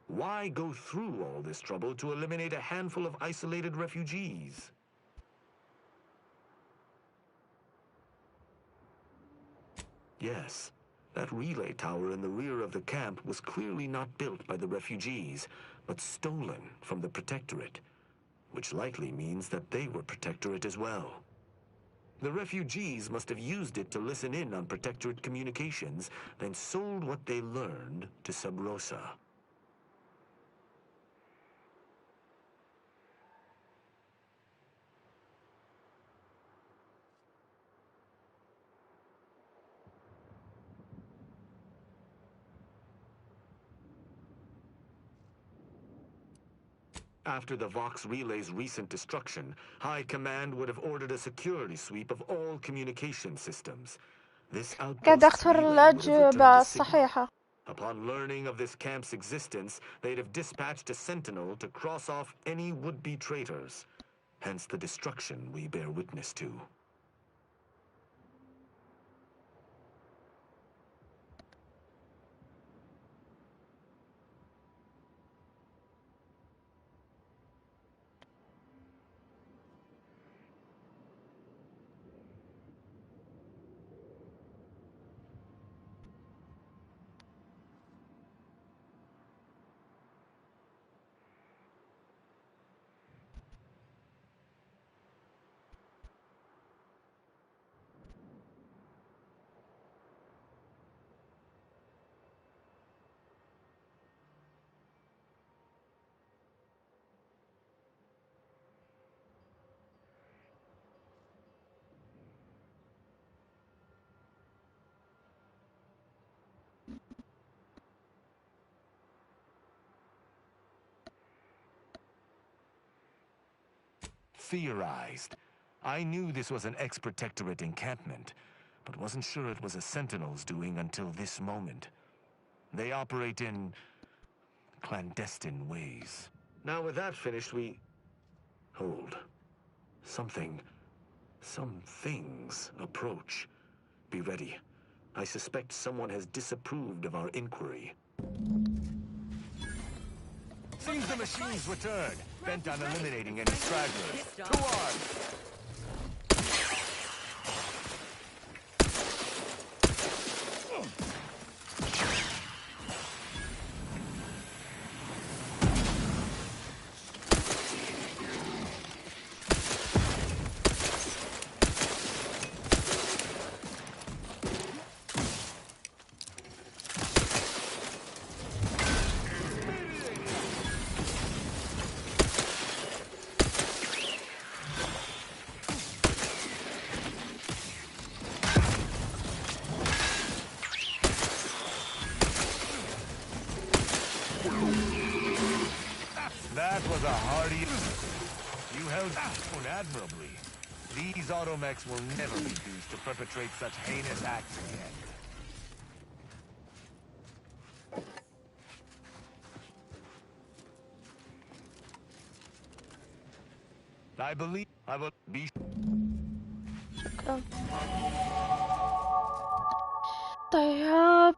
Why go through all this trouble to eliminate a handful of isolated refugees? Yes, that relay tower in the rear of the camp was clearly not built by the refugees, but stolen from the Protectorate, which likely means that they were Protectorate as well. The refugees must have used it to listen in on Protectorate communications, then sold what they learned to Sub Rosa. After the Vox Relay's recent destruction, High Command would have ordered a security sweep of all communication systems. This قاعد outpost's اختار relay would have الأجوبة returned a signal. الصحيحة. Upon learning of this camp's existence, they'd have dispatched a sentinel to cross off any would-be traitors. Hence the destruction we bear witness to. Theorized. I knew this was an ex-Protectorate encampment, but wasn't sure it was a Sentinel's doing until this moment. They operate in clandestine ways. Now with that finished, Hold. Some things approach. Be ready. I suspect someone has disapproved of our inquiry. Seems the machine's returned, bent on eliminating any stragglers. To arms! a hearty. You held down admirably. These automechs will never be used to perpetrate such heinous acts again. I believe I will be. شكرا. طيب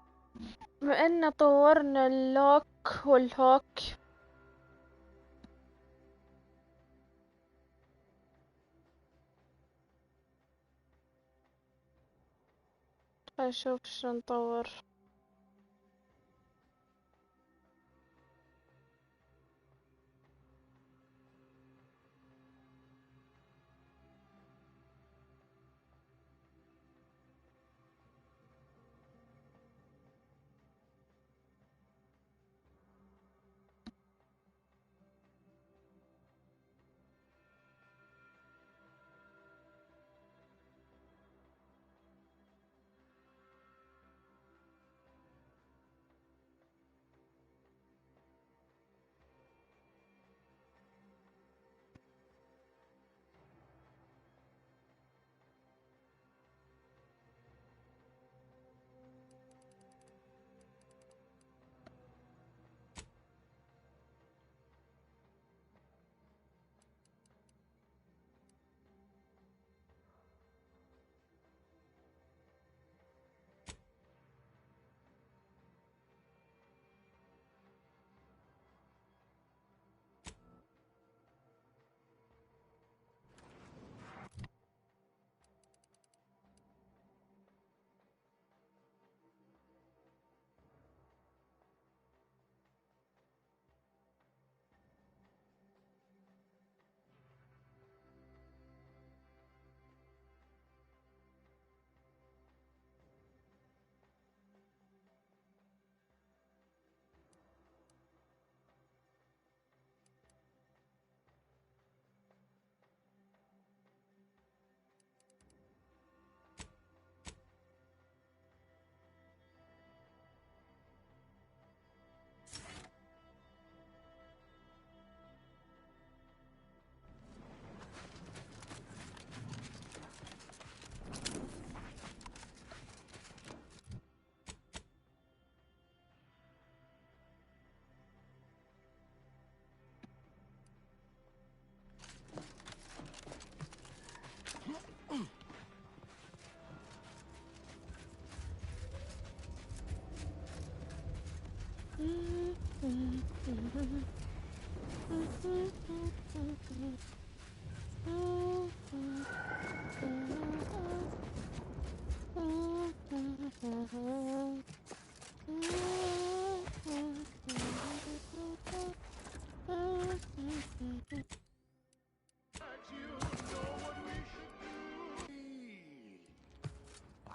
بما ان طورنا اللوك والهوك نشوف شو نطور.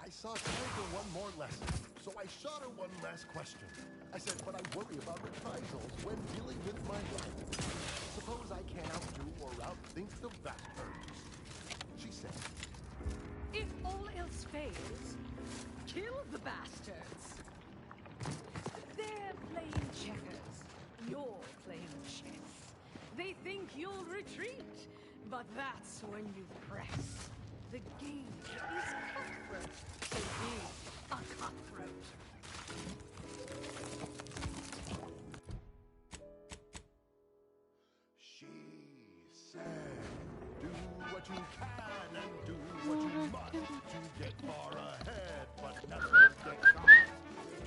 I saw time for one more lesson, so I shot her one last question. I said, but I worry about reprisals when dealing with my wife. Suppose I can't outdo or outthink the bastards. She said, if all else fails, kill the bastards. They're playing checkers. You're playing chess. They think you'll retreat, but that's when you press. The game is cutthroat, so be a cutthroat. she said, do what you can and do what you must to get far ahead, but never get caught.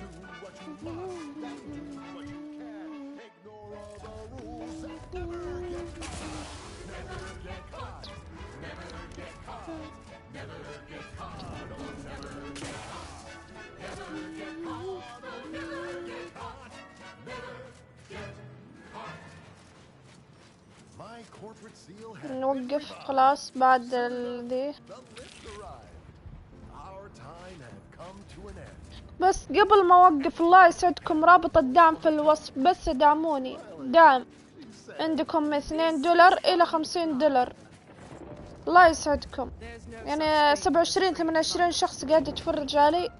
Do what you must and do what you can. Ignore all the rules and never get caught. Never get caught. Never get caught. Never get caught. Oh, never get caught. Never get caught. Oh, never get caught. Never get caught. My corporate seal has been نوقف revived. خلاص بعد دي. The lift arrived. Our time had come to an end. بس قبل ما اوقف الله يسعدكم رابط الدعم في الوصف، بس دعموني دعم عندكم من $2 إلى $50. الله يسعدكم، يعني 27-28 شخص قاعد يتفرج علي.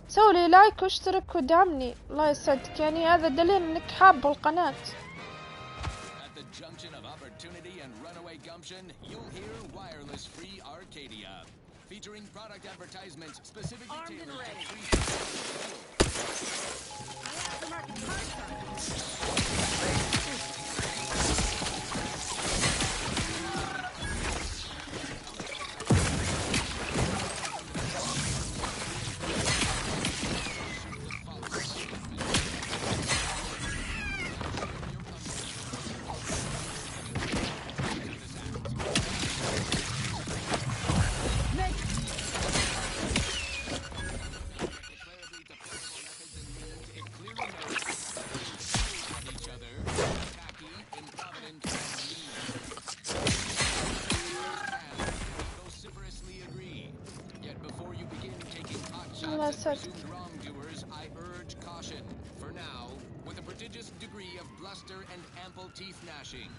سوي لي لايك واشترك ودعمني، الله يسعدك، يعني هذا دليل انك حاب القناة. At the junction of opportunity and runaway gumption, you'll hear Wireless Free Arcadia. Featuring product advertisements specifically Armed and tailored ready. to free. Aftermarket parts Presumed wrongdoers, I urge caution. For now, with a prodigious degree of bluster and ample teeth gnashing.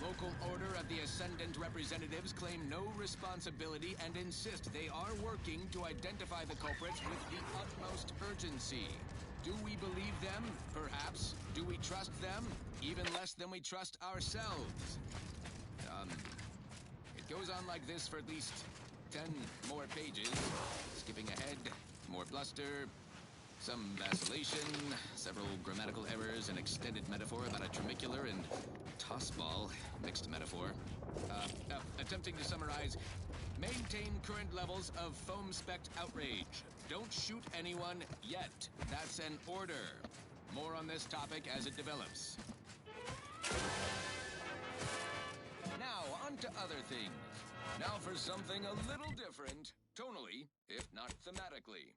Local Order of the Ascendant representatives claim no responsibility and insist they are working to identify the culprits with the utmost urgency. Do we believe them? Perhaps. Do we trust them? Even less than we trust ourselves. It goes on like this for at least 10 more pages. Skipping ahead. More bluster, some vacillation, several grammatical errors, an extended metaphor about a tramicular and tossball, mixed metaphor. Attempting to summarize, maintain current levels of foam-specked outrage. Don't shoot anyone yet. That's an order. More on this topic as it develops. Now, on to other things. Now for something a little different, tonally, if not thematically.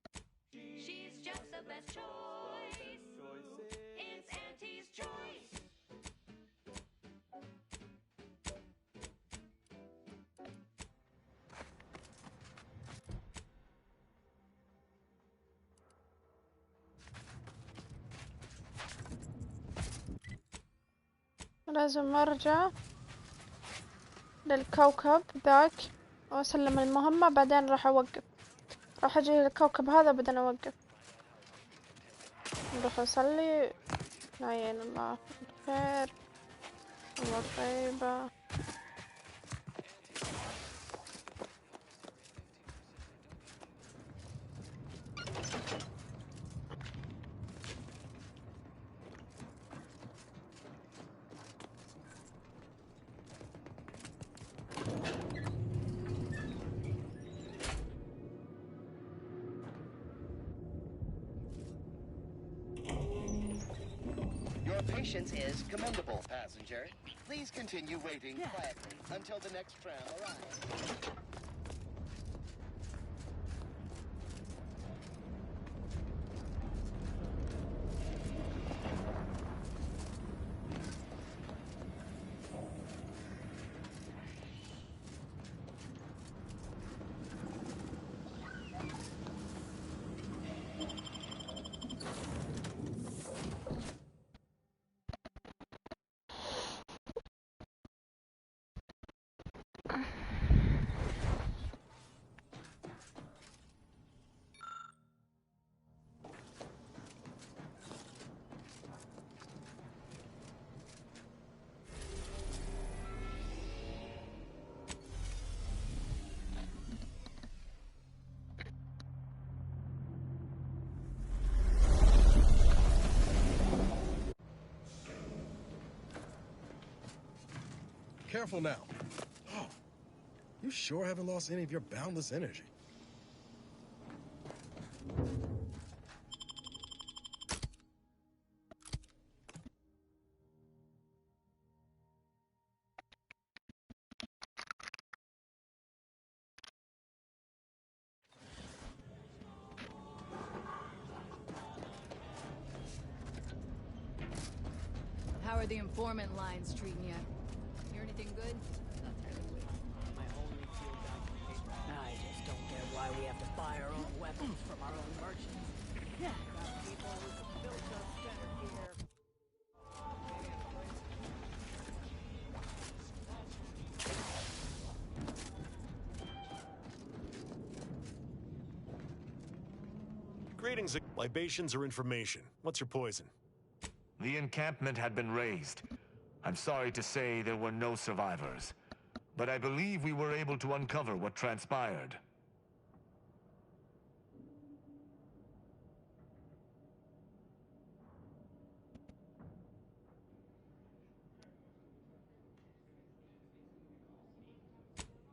She's just the best choice. It's Auntie's choice. لازم ارجع للكوكب ذاك واسلم المهمة، بعدين راح اوقف، راح اجي للكوكب هذا بعدين اوقف. نروح اصلي، نعين الله الخير الله الطيبة. Your patience is commendable, passenger. Please continue waiting quietly until the next tram arrives. Careful now. Oh, you sure haven't lost any of your boundless energy. How are the informant lines treating you? Hear anything good? Not terribly. My only field documentation. I just don't get why we have to buy our own weapons from our own merchants. Yeah, got people who can build us better gear. Greetings. Libations or information? What's your poison? The encampment had been raised. I'm sorry to say there were no survivors, but I believe we were able to uncover what transpired.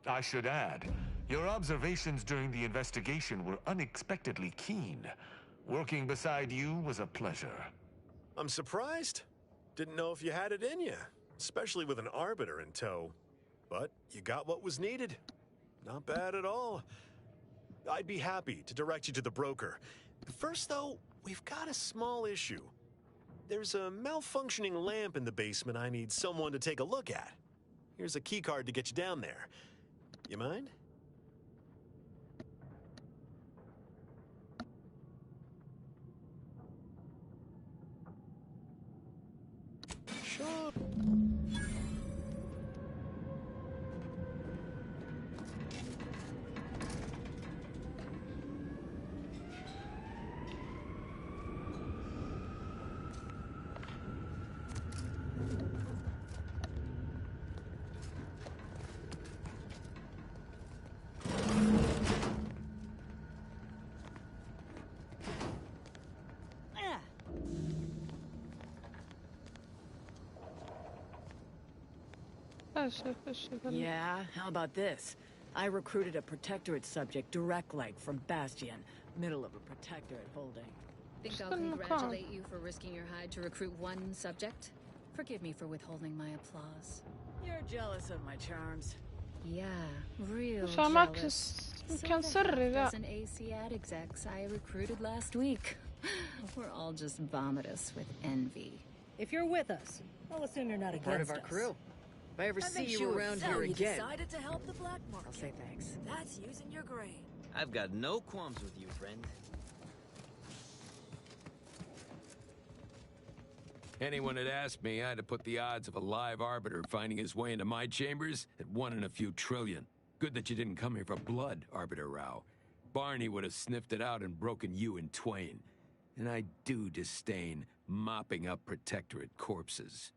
I should add, your observations during the investigation were unexpectedly keen. Working beside you was a pleasure. I'm surprised. Didn't know if you had it in you, especially with an arbiter in tow. But you got what was needed. Not bad at all. I'd be happy to direct you to the broker. First, though, we've got a small issue. There's a malfunctioning lamp in the basement I need someone to take a look at. Here's a keycard to get you down there. You mind? Sure. Yeah, how about this? I recruited a Protectorate subject, direct-like, from Bastion. Middle of a Protectorate holding. Think I'll congratulate you for risking your hide to recruit one subject? Forgive me for withholding my applause. You're jealous of my charms. Yeah, real مش معك jealous. كان سري ذا. An AC ad execs I recruited last week. We're all just vomitous with envy. If you're with us, I'll assume you're not against Part of our us. crew. If I ever see you around here you again, decided to help the black market. I'll say thanks. That's using your grain. I've got no qualms with you, friend. Anyone had asked me, I'd have put the odds of a live arbiter finding his way into my chambers at 1 in a few trillion. Good that you didn't come here for blood, Arbiter Rao. Barney would have sniffed it out and broken you in twain. And I do disdain mopping up Protectorate corpses.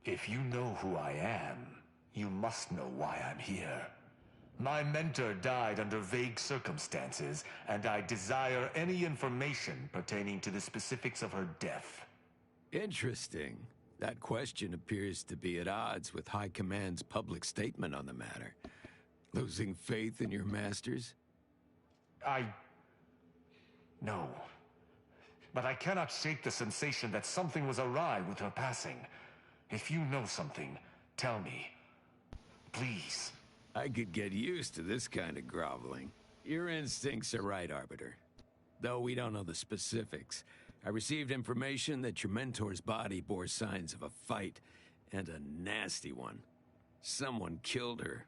If you know who I am, you must know why I'm here. My mentor died under vague circumstances, and I desire any information pertaining to the specifics of her death. Interesting. That question appears to be at odds with High Command's public statement on the matter. Losing faith in your masters? No. But I cannot shake the sensation that something was awry with her passing. If you know something, tell me. Please. I could get used to this kind of groveling. Your instincts are right, Arbiter. Though we don't know the specifics. I received information that your mentor's body bore signs of a fight, and a nasty one. Someone killed her.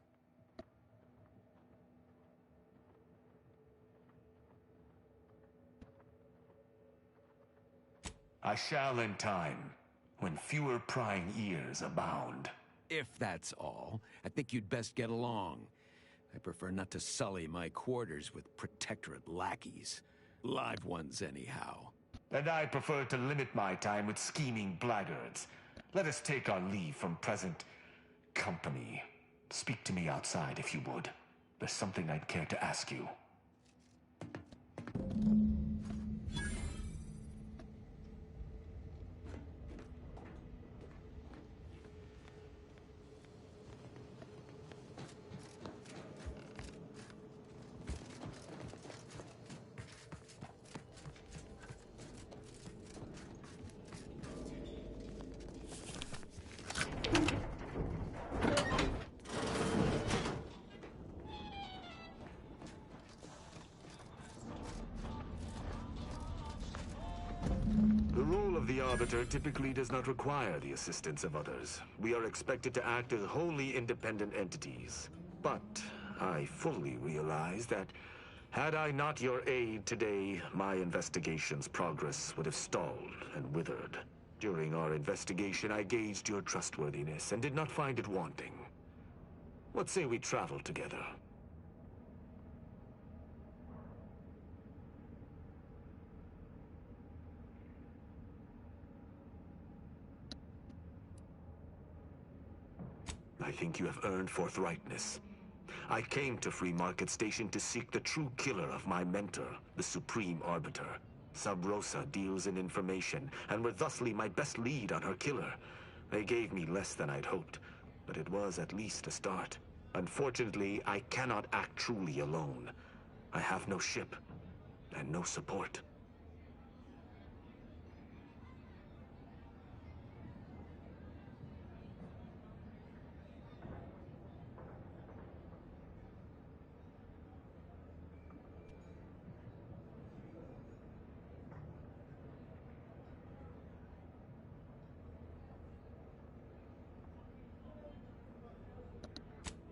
I shall in time, when fewer prying ears abound. If that's all, I think you'd best get along. I prefer not to sully my quarters with Protectorate lackeys. Live ones, anyhow. And I prefer to limit my time with scheming blackguards. Let us take our leave from present company. Speak to me outside, if you would. There's something I'd care to ask you. the Arbiter typically does not require the assistance of others. We are expected to act as wholly independent entities. But I fully realize that had I not your aid today, my investigation's progress would have stalled and withered. During our investigation, I gauged your trustworthiness and did not find it wanting. What say we travel together? I think you have earned forthrightness. I came to Free Market Station to seek the true killer of my mentor, the Supreme Arbiter. Sub Rosa deals in information, and were thusly my best lead on her killer. They gave me less than I'd hoped, but it was at least a start. Unfortunately, I cannot act truly alone. I have no ship, and no support.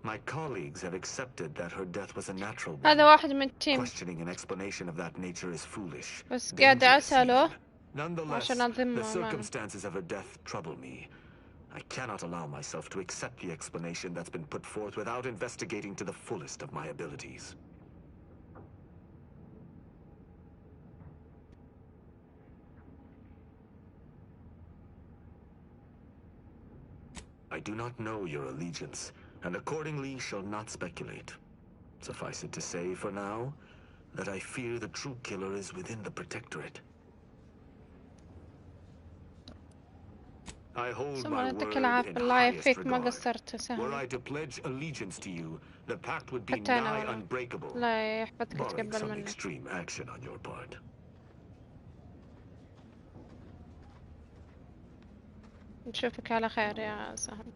My colleagues have accepted that her death was a natural one. هذا واحد من التيم. Questioning an explanation of that nature is foolish. بس قاعدة أسأله Nonetheless, عشان أضم the معنا. circumstances of her death trouble me. I cannot allow myself to accept the explanation that's been put forth without investigating to the fullest of my abilities. I do not know your allegiance, and accordingly shall not speculate. Suffice it to say, for now, that I fear the true killer is within the Protectorate. I hold ثم my يعطيك word العافية in الله highest يعافيك ما regard. قصرت Were سهل. I to pledge allegiance to you, the pact would be حتى أنا nigh والله. unbreakable, لا يحفظك barring تقبل some منك. extreme action on your part. نشوفك على خير يا سهل.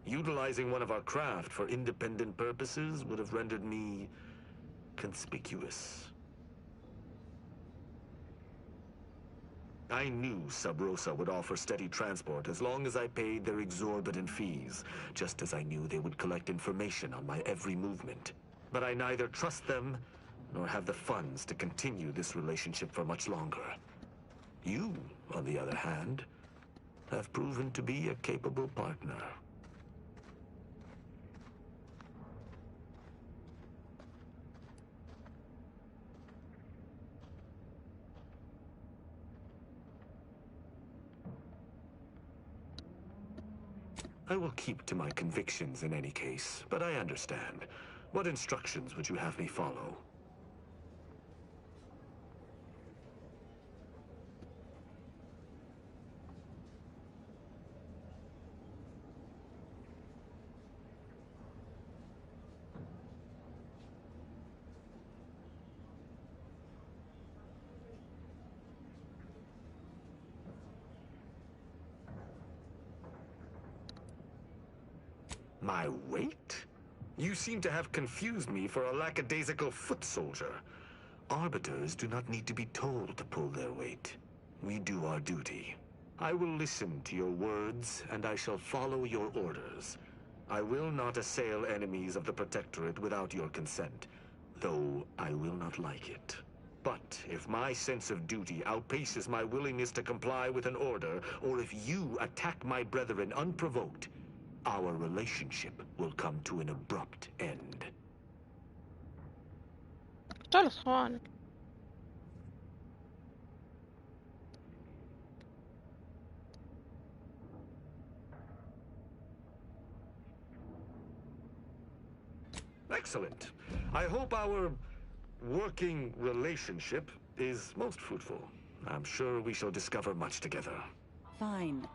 Utilizing one of our craft for independent purposes would have rendered me conspicuous. I knew Sub Rosa would offer steady transport as long as I paid their exorbitant fees, just as I knew they would collect information on my every movement. But I neither trust them nor have the funds to continue this relationship for much longer. You, on the other hand, have proven to be a capable partner. I will keep to my convictions in any case, but I understand. What instructions would you have me follow? My weight? You seem to have confused me for a lackadaisical foot soldier. Arbiters do not need to be told to pull their weight. We do our duty. I will listen to your words, and I shall follow your orders. I will not assail enemies of the Protectorate without your consent, though I will not like it. But if my sense of duty outpaces my willingness to comply with an order, or if you attack my brethren unprovoked, our relationship will come to an abrupt end. اقتل اخوانك. Excellent. I hope our working relationship is most fruitful. I'm sure we shall discover much together. Fine.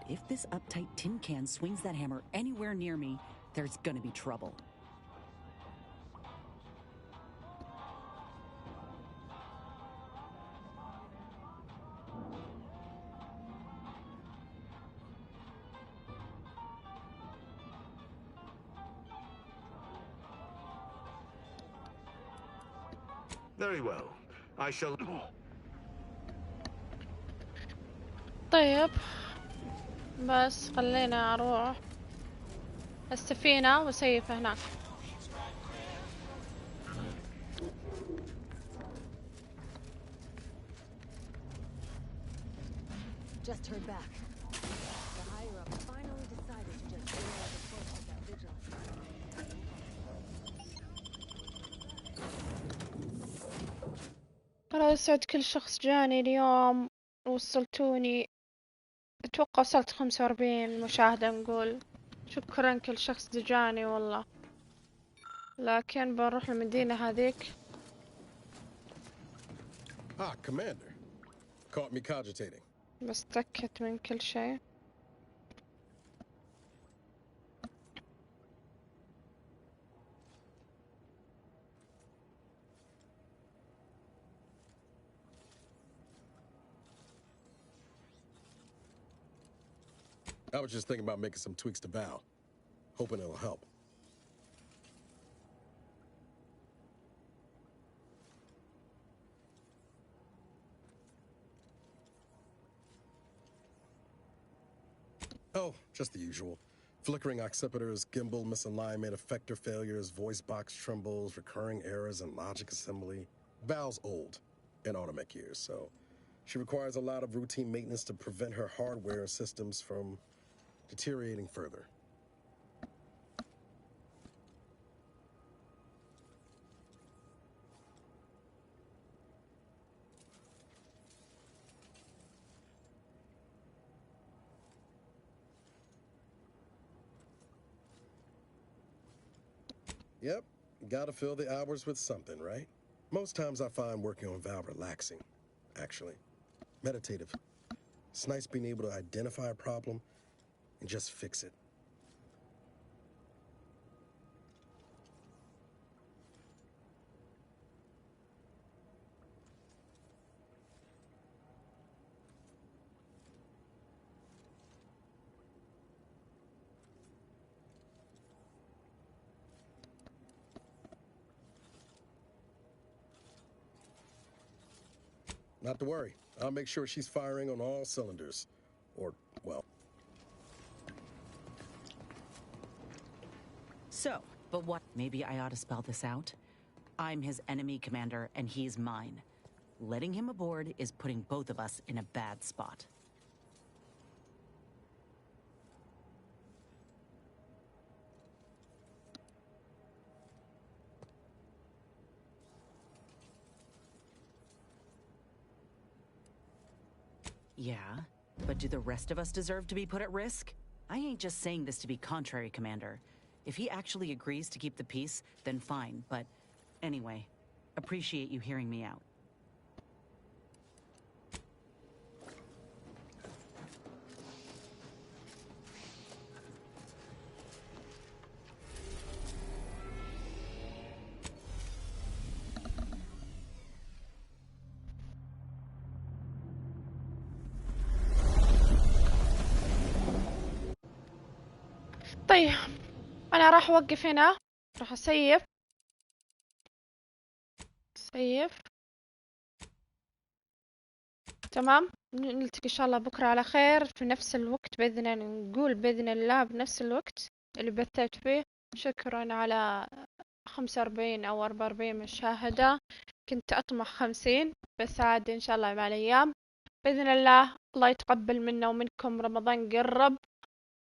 If this uptight tin can swings that hammer anywhere near me, there's gonna be trouble. Very well. I shall... طيب بس خلينا اروح السفينة وسيف هناك. Just heard back. The higher up finally decided to just go out the force without vigilance. الله يسعد كل شخص جاني اليوم. وصلتوني، اتوقع وصلت 45 مشاهدة. نقول شكرا كل شخص جاني والله. لكن بنروح المدينة هذيك. Ah, Commander. Caught me cogitating. بس تأكدت من كل شيء. I was just thinking about making some tweaks to Val. Hoping it'll help. Oh, just the usual. Flickering occipiters, gimbal misalignment, effector failures, voice box trembles, recurring errors in logic assembly. Val's old in automech years, so she requires a lot of routine maintenance to prevent her hardware and systems from deteriorating further. Yep, gotta fill the hours with something, right? Most times I find working on Val relaxing, actually. Meditative. It's nice being able to identify a problem and just fix it. Not to worry. I'll make sure she's firing on all cylinders. Or, well... So, but what? Maybe I ought to spell this out. I'm his enemy, Commander, and he's mine. Letting him aboard is putting both of us in a bad spot. Yeah, but do the rest of us deserve to be put at risk? I ain't just saying this to be contrary, Commander. If he actually agrees to keep the peace, then fine, but anyway, appreciate you hearing me out. طيب انا راح اوقف هنا. راح اسيف تمام. نلتقي ان شاء الله بكره على خير في نفس الوقت باذن الله. نقول باذن الله بنفس الوقت اللي بثيت فيه. شكرا على 45 او 44 مشاهدة. كنت اطمح 50 بس عاد ان شاء الله مع الايام باذن الله. الله يتقبل منا ومنكم. رمضان قرب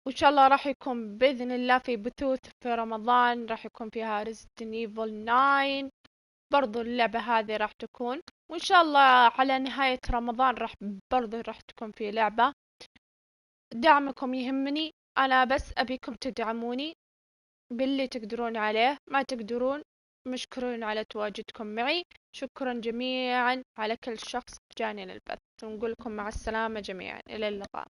وإن شاء الله راح يكون بإذن الله في بثوث في رمضان. راح يكون فيها Resident Evil 9 برضو. اللعبة هذه راح تكون، وإن شاء الله على نهاية رمضان برضو راح تكون في لعبة. دعمكم يهمني أنا، بس أبيكم تدعموني باللي تقدرون عليه. ما تقدرون مشكورين على تواجدكم معي. شكرا جميعا على كل شخص جاني للبث، ونقول لكم مع السلامة جميعا. إلى اللقاء.